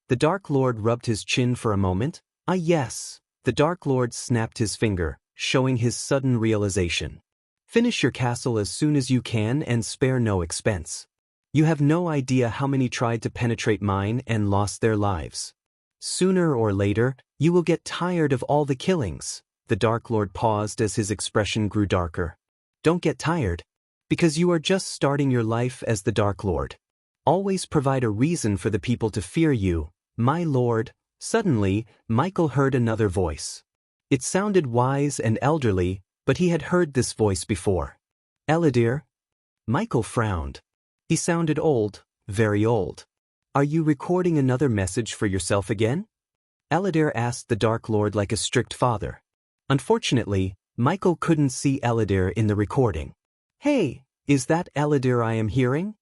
The Dark Lord rubbed his chin for a moment. Yes. The Dark Lord snapped his finger, showing his sudden realization. Finish your castle as soon as you can and spare no expense. You have no idea how many tried to penetrate mine and lost their lives. Sooner or later, you will get tired of all the killings. The Dark Lord paused as his expression grew darker. Don't get tired. Because you are just starting your life as the Dark Lord. Always provide a reason for the people to fear you, my lord. Suddenly, Michael heard another voice. It sounded wise and elderly, but he had heard this voice before. Eladir? Michael frowned. He sounded old, very old. Are you recording another message for yourself again? Eladir asked the Dark Lord like a strict father. Unfortunately, Michael couldn't see Eladir in the recording. Hey, is that Eladir I am hearing?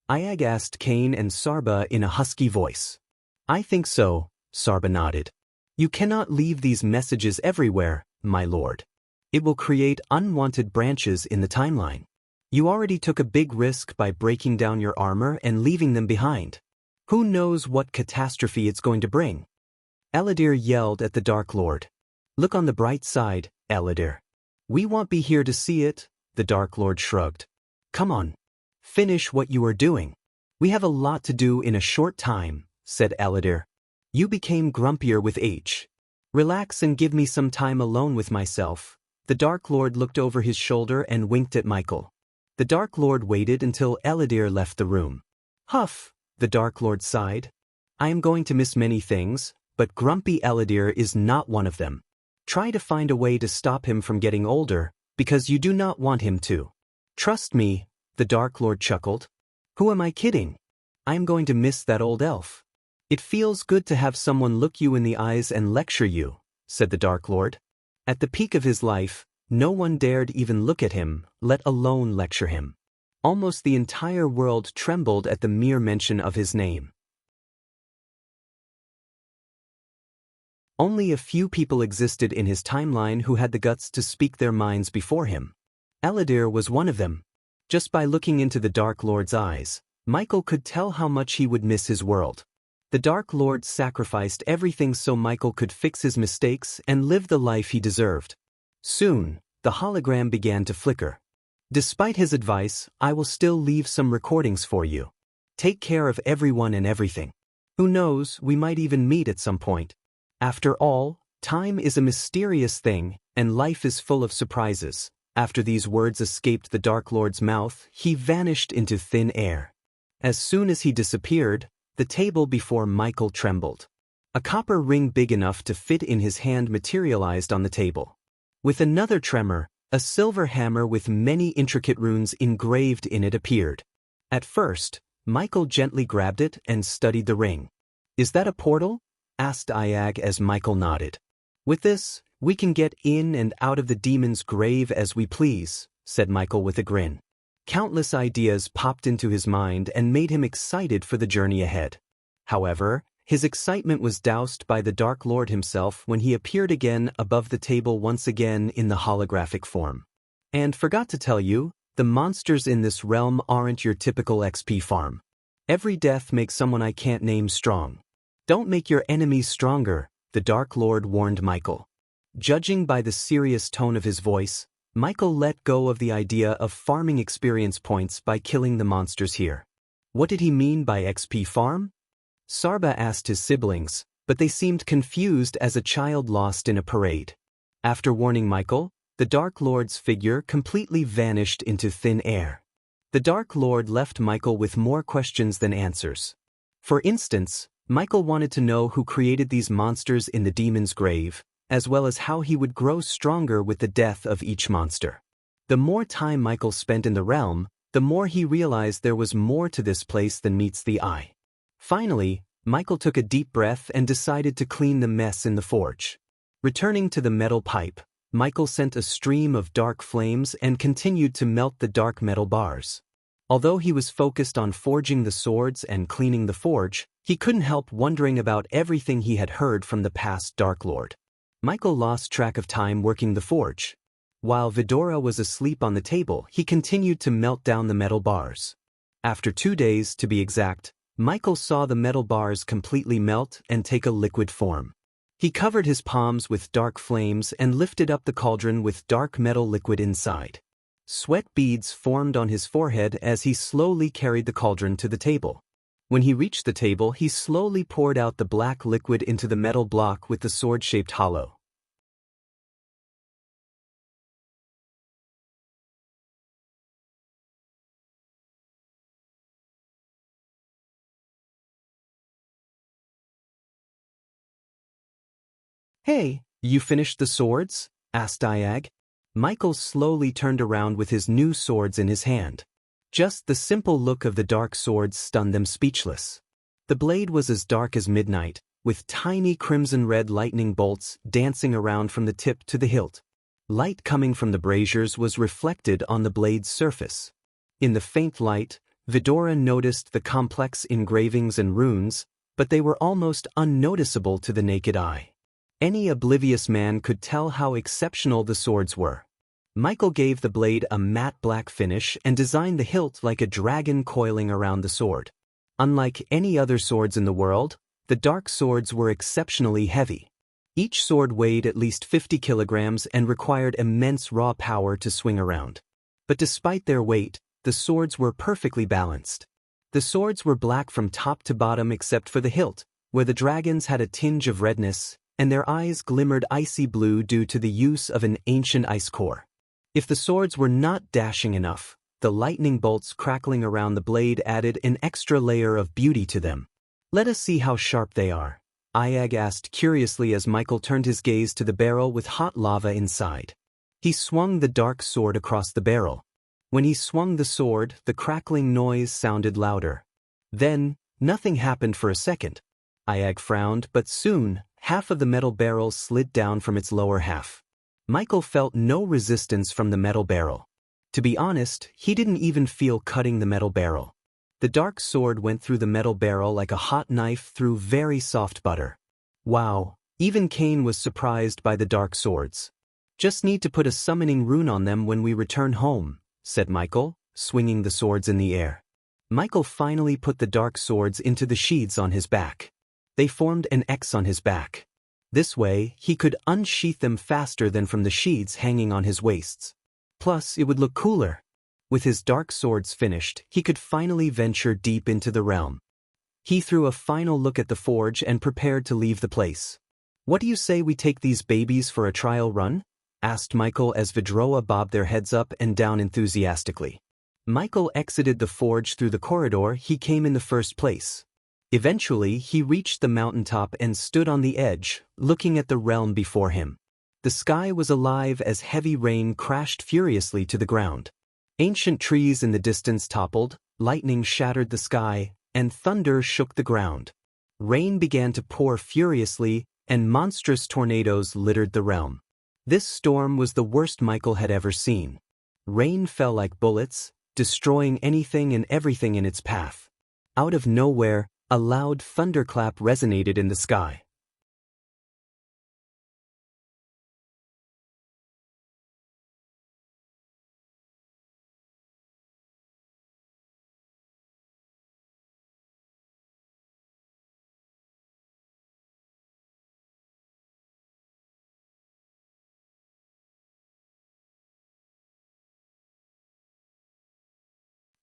Iag asked Cain and Sarba in a husky voice. I think so, Sarba nodded. You cannot leave these messages everywhere, my lord. It will create unwanted branches in the timeline. You already took a big risk by breaking down your armor and leaving them behind. Who knows what catastrophe it's going to bring? Eladir yelled at the Dark Lord. Look on the bright side, Eladir. We won't be here to see it, the Dark Lord shrugged. Come on. Finish what you are doing. We have a lot to do in a short time, said Eladir. You became grumpier with age. Relax and give me some time alone with myself. The Dark Lord looked over his shoulder and winked at Michael. The Dark Lord waited until Eladir left the room. Huff, the Dark Lord sighed. I am going to miss many things, but grumpy Eladir is not one of them. Try to find a way to stop him from getting older, because you do not want him to. Trust me, the Dark Lord chuckled. Who am I kidding? I am going to miss that old elf. It feels good to have someone look you in the eyes and lecture you, said the Dark Lord. At the peak of his life, no one dared even look at him, let alone lecture him. Almost the entire world trembled at the mere mention of his name. Only a few people existed in his timeline who had the guts to speak their minds before him. Eladir was one of them. Just by looking into the Dark Lord's eyes, Michael could tell how much he would miss his world. The Dark Lord sacrificed everything so Michael could fix his mistakes and live the life he deserved. Soon, the hologram began to flicker. Despite his advice, I will still leave some recordings for you. Take care of everyone and everything. Who knows, we might even meet at some point. After all, time is a mysterious thing, and life is full of surprises. After these words escaped the Dark Lord's mouth, he vanished into thin air. As soon as he disappeared, the table before Michael trembled. A copper ring big enough to fit in his hand materialized on the table. With another tremor, a silver hammer with many intricate runes engraved in it appeared. At first, Michael gently grabbed it and studied the ring. Is that a portal? Asked Iag as Michael nodded. With this, we can get in and out of the demon's grave as we please, said Michael with a grin. Countless ideas popped into his mind and made him excited for the journey ahead. However, his excitement was doused by the Dark Lord himself when he appeared again above the table once again in the holographic form. And forgot to tell you, the monsters in this realm aren't your typical XP farm. Every death makes someone I can't name strong. Don't make your enemies stronger, the Dark Lord warned Michael. Judging by the serious tone of his voice, Michael let go of the idea of farming experience points by killing the monsters here. What did he mean by XP farm? Sarba asked his siblings, but they seemed confused as a child lost in a parade. After warning Michael, the Dark Lord's figure completely vanished into thin air. The Dark Lord left Michael with more questions than answers. For instance, Michael wanted to know who created these monsters in the demon's grave, as well as how he would grow stronger with the death of each monster. The more time Michael spent in the realm, the more he realized there was more to this place than meets the eye. Finally, Michael took a deep breath and decided to clean the mess in the forge. Returning to the metal pipe, Michael sent a stream of dark flames and continued to melt the dark metal bars. Although he was focused on forging the swords and cleaning the forge, he couldn't help wondering about everything he had heard from the past Dark Lord. Michael lost track of time working the forge. While Vidora was asleep on the table, he continued to melt down the metal bars. After 2 days, to be exact, Michael saw the metal bars completely melt and take a liquid form. He covered his palms with dark flames and lifted up the cauldron with dark metal liquid inside. Sweat beads formed on his forehead as he slowly carried the cauldron to the table. When he reached the table, he slowly poured out the black liquid into the metal block with the sword-shaped hollow. Hey, you finished the swords? Asked Iag. Michael slowly turned around with his new swords in his hand. Just the simple look of the dark swords stunned them speechless. The blade was as dark as midnight, with tiny crimson-red lightning bolts dancing around from the tip to the hilt. Light coming from the braziers was reflected on the blade's surface. In the faint light, Vidora noticed the complex engravings and runes, but they were almost unnoticeable to the naked eye. Any oblivious man could tell how exceptional the swords were. Michael gave the blade a matte black finish and designed the hilt like a dragon coiling around the sword. Unlike any other swords in the world, the dark swords were exceptionally heavy. Each sword weighed at least 50 kilograms and required immense raw power to swing around. But despite their weight, the swords were perfectly balanced. The swords were black from top to bottom except for the hilt, where the dragons had a tinge of redness, and their eyes glimmered icy blue due to the use of an ancient ice core. If the swords were not dashing enough, the lightning bolts crackling around the blade added an extra layer of beauty to them. "Let us see how sharp they are," Ayag asked curiously as Michael turned his gaze to the barrel with hot lava inside. He swung the dark sword across the barrel. When he swung the sword, the crackling noise sounded louder. Then, nothing happened for a second. Ayag frowned, but soon, half of the metal barrel slid down from its lower half. Michael felt no resistance from the metal barrel. To be honest, he didn't even feel cutting the metal barrel. The dark sword went through the metal barrel like a hot knife through very soft butter. Wow, even Cain was surprised by the dark swords. "Just need to put a summoning rune on them when we return home," said Michael, swinging the swords in the air. Michael finally put the dark swords into the sheaths on his back. They formed an X on his back. This way, he could unsheath them faster than from the sheaths hanging on his waists. Plus, it would look cooler. With his dark swords finished, he could finally venture deep into the realm. He threw a final look at the forge and prepared to leave the place. "What do you say we take these babies for a trial run?" asked Michael as Vidroa bobbed their heads up and down enthusiastically. Michael exited the forge through the corridor he came in the first place. Eventually, he reached the mountaintop and stood on the edge, looking at the realm before him. The sky was alive as heavy rain crashed furiously to the ground. Ancient trees in the distance toppled, lightning shattered the sky, and thunder shook the ground. Rain began to pour furiously, and monstrous tornadoes littered the realm. This storm was the worst Michael had ever seen. Rain fell like bullets, destroying anything and everything in its path. Out of nowhere, a loud thunderclap resonated in the sky.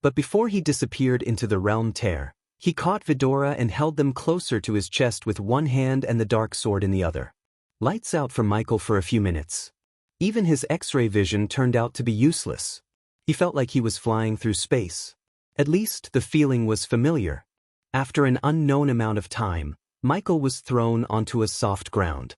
But before he disappeared into the realm tear, he caught Vidora and held them closer to his chest with one hand and the dark sword in the other. Lights out for Michael for a few minutes. Even his X-ray vision turned out to be useless. He felt like he was flying through space. At least the feeling was familiar. After an unknown amount of time, Michael was thrown onto a soft ground.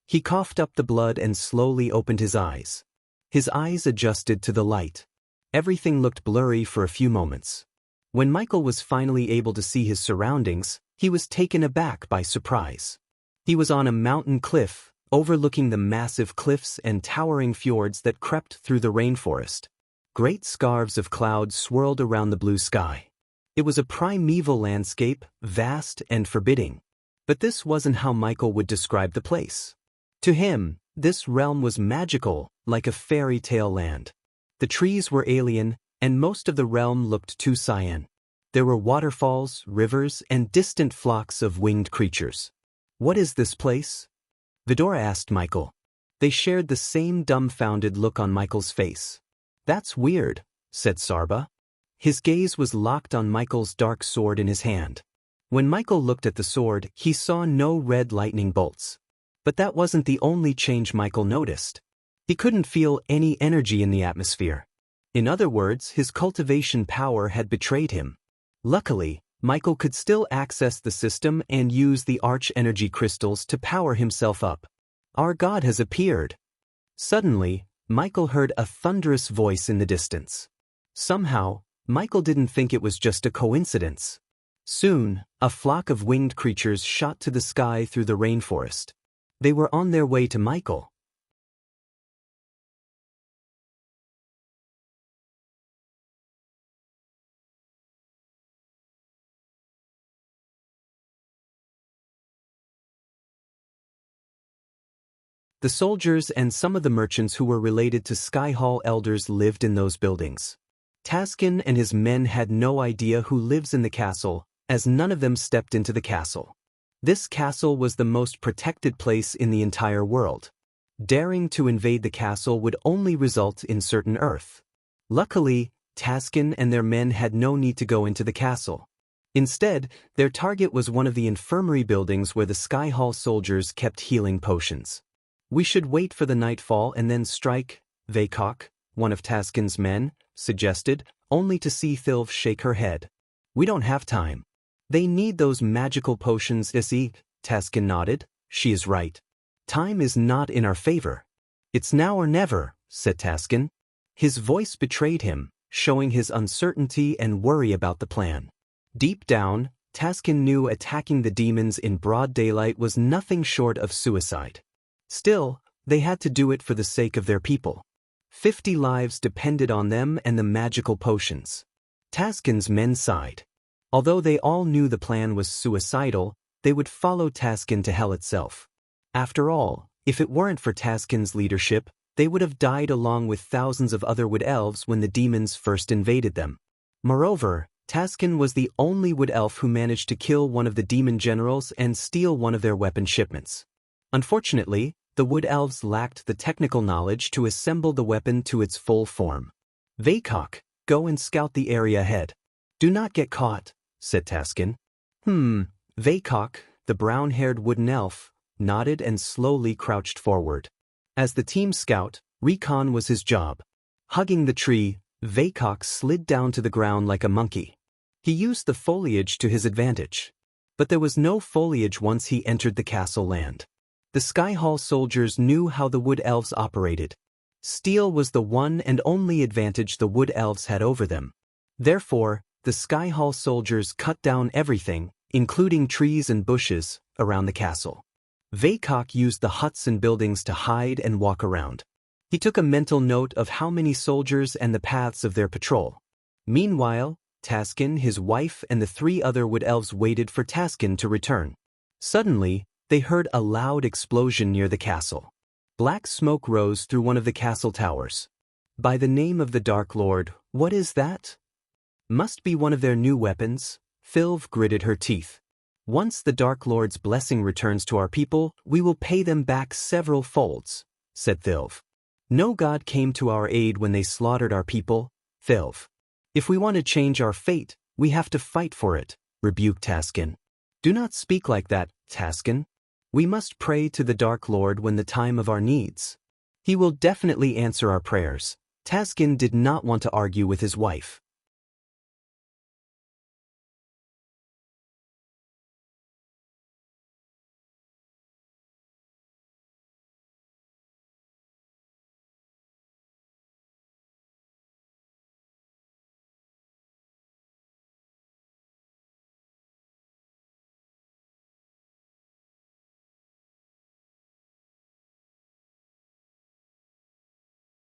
He coughed up the blood and slowly opened his eyes. His eyes adjusted to the light. Everything looked blurry for a few moments. When Michael was finally able to see his surroundings, he was taken aback by surprise. He was on a mountain cliff, overlooking the massive cliffs and towering fjords that crept through the rainforest. Great scarves of cloud swirled around the blue sky. It was a primeval landscape, vast and forbidding. But this wasn't how Michael would describe the place. To him, this realm was magical, like a fairy tale land. The trees were alien, and most of the realm looked too cyan. There were waterfalls, rivers, and distant flocks of winged creatures. "What is this place?" Vidora asked Michael. They shared the same dumbfounded look on Michael's face. "That's weird," said Sarba. His gaze was locked on Michael's dark sword in his hand. When Michael looked at the sword, he saw no red lightning bolts. But that wasn't the only change Michael noticed. He couldn't feel any energy in the atmosphere. In other words, his cultivation power had betrayed him. Luckily, Michael could still access the system and use the arch-energy crystals to power himself up. "Our god has appeared." Suddenly, Michael heard a thunderous voice in the distance. Somehow, Michael didn't think it was just a coincidence. Soon, a flock of winged creatures shot to the sky through the rainforest. They were on their way to Michael. The soldiers and some of the merchants who were related to Sky Hall elders lived in those buildings. Taskin and his men had no idea who lives in the castle, as none of them stepped into the castle. This castle was the most protected place in the entire world. Daring to invade the castle would only result in certain earth. Luckily, Taskin and their men had no need to go into the castle. Instead, their target was one of the infirmary buildings where the Sky Hall soldiers kept healing potions. "We should wait for the nightfall and then strike," Vaikok, one of Taskin's men, suggested, only to see Thilv shake her head. "We don't have time. They need those magical potions." Taskin nodded. "She is right. Time is not in our favor." "It's now or never," said Taskin. His voice betrayed him, showing his uncertainty and worry about the plan. Deep down, Taskin knew attacking the demons in broad daylight was nothing short of suicide. Still, they had to do it for the sake of their people. 50 lives depended on them and the magical potions. Taskin's men sighed. Although they all knew the plan was suicidal, they would follow Taskin to hell itself. After all, if it weren't for Taskin's leadership, they would have died along with thousands of other wood elves when the demons first invaded them. Moreover, Taskin was the only wood elf who managed to kill one of the demon generals and steal one of their weapon shipments. Unfortunately, the wood elves lacked the technical knowledge to assemble the weapon to its full form. "Vaikok, go and scout the area ahead. Do not get caught," said Taskin. Vaikok, the brown-haired wooden elf, nodded and slowly crouched forward. As the team scout, recon was his job. Hugging the tree, Vaikok slid down to the ground like a monkey. He used the foliage to his advantage. But there was no foliage once he entered the castle land. The Sky Hall soldiers knew how the wood elves operated. Steel was the one and only advantage the wood elves had over them. Therefore, the Sky Hall soldiers cut down everything, including trees and bushes, around the castle. Vaikok used the huts and buildings to hide and walk around. He took a mental note of how many soldiers and the paths of their patrol. Meanwhile, Taskin, his wife, and the 3 other wood elves waited for Taskin to return. Suddenly, they heard a loud explosion near the castle. Black smoke rose through one of the castle towers. "By the name of the Dark Lord, what is that?" "Must be one of their new weapons." Thilv gritted her teeth. "Once the Dark Lord's blessing returns to our people, we will pay them back several folds," said Thilv. "No god came to our aid when they slaughtered our people, Thilv. If we want to change our fate, we have to fight for it," rebuked Taskin. "Do not speak like that, Taskin. We must pray to the Dark Lord when the time of our needs. He will definitely answer our prayers." Taskin did not want to argue with his wife.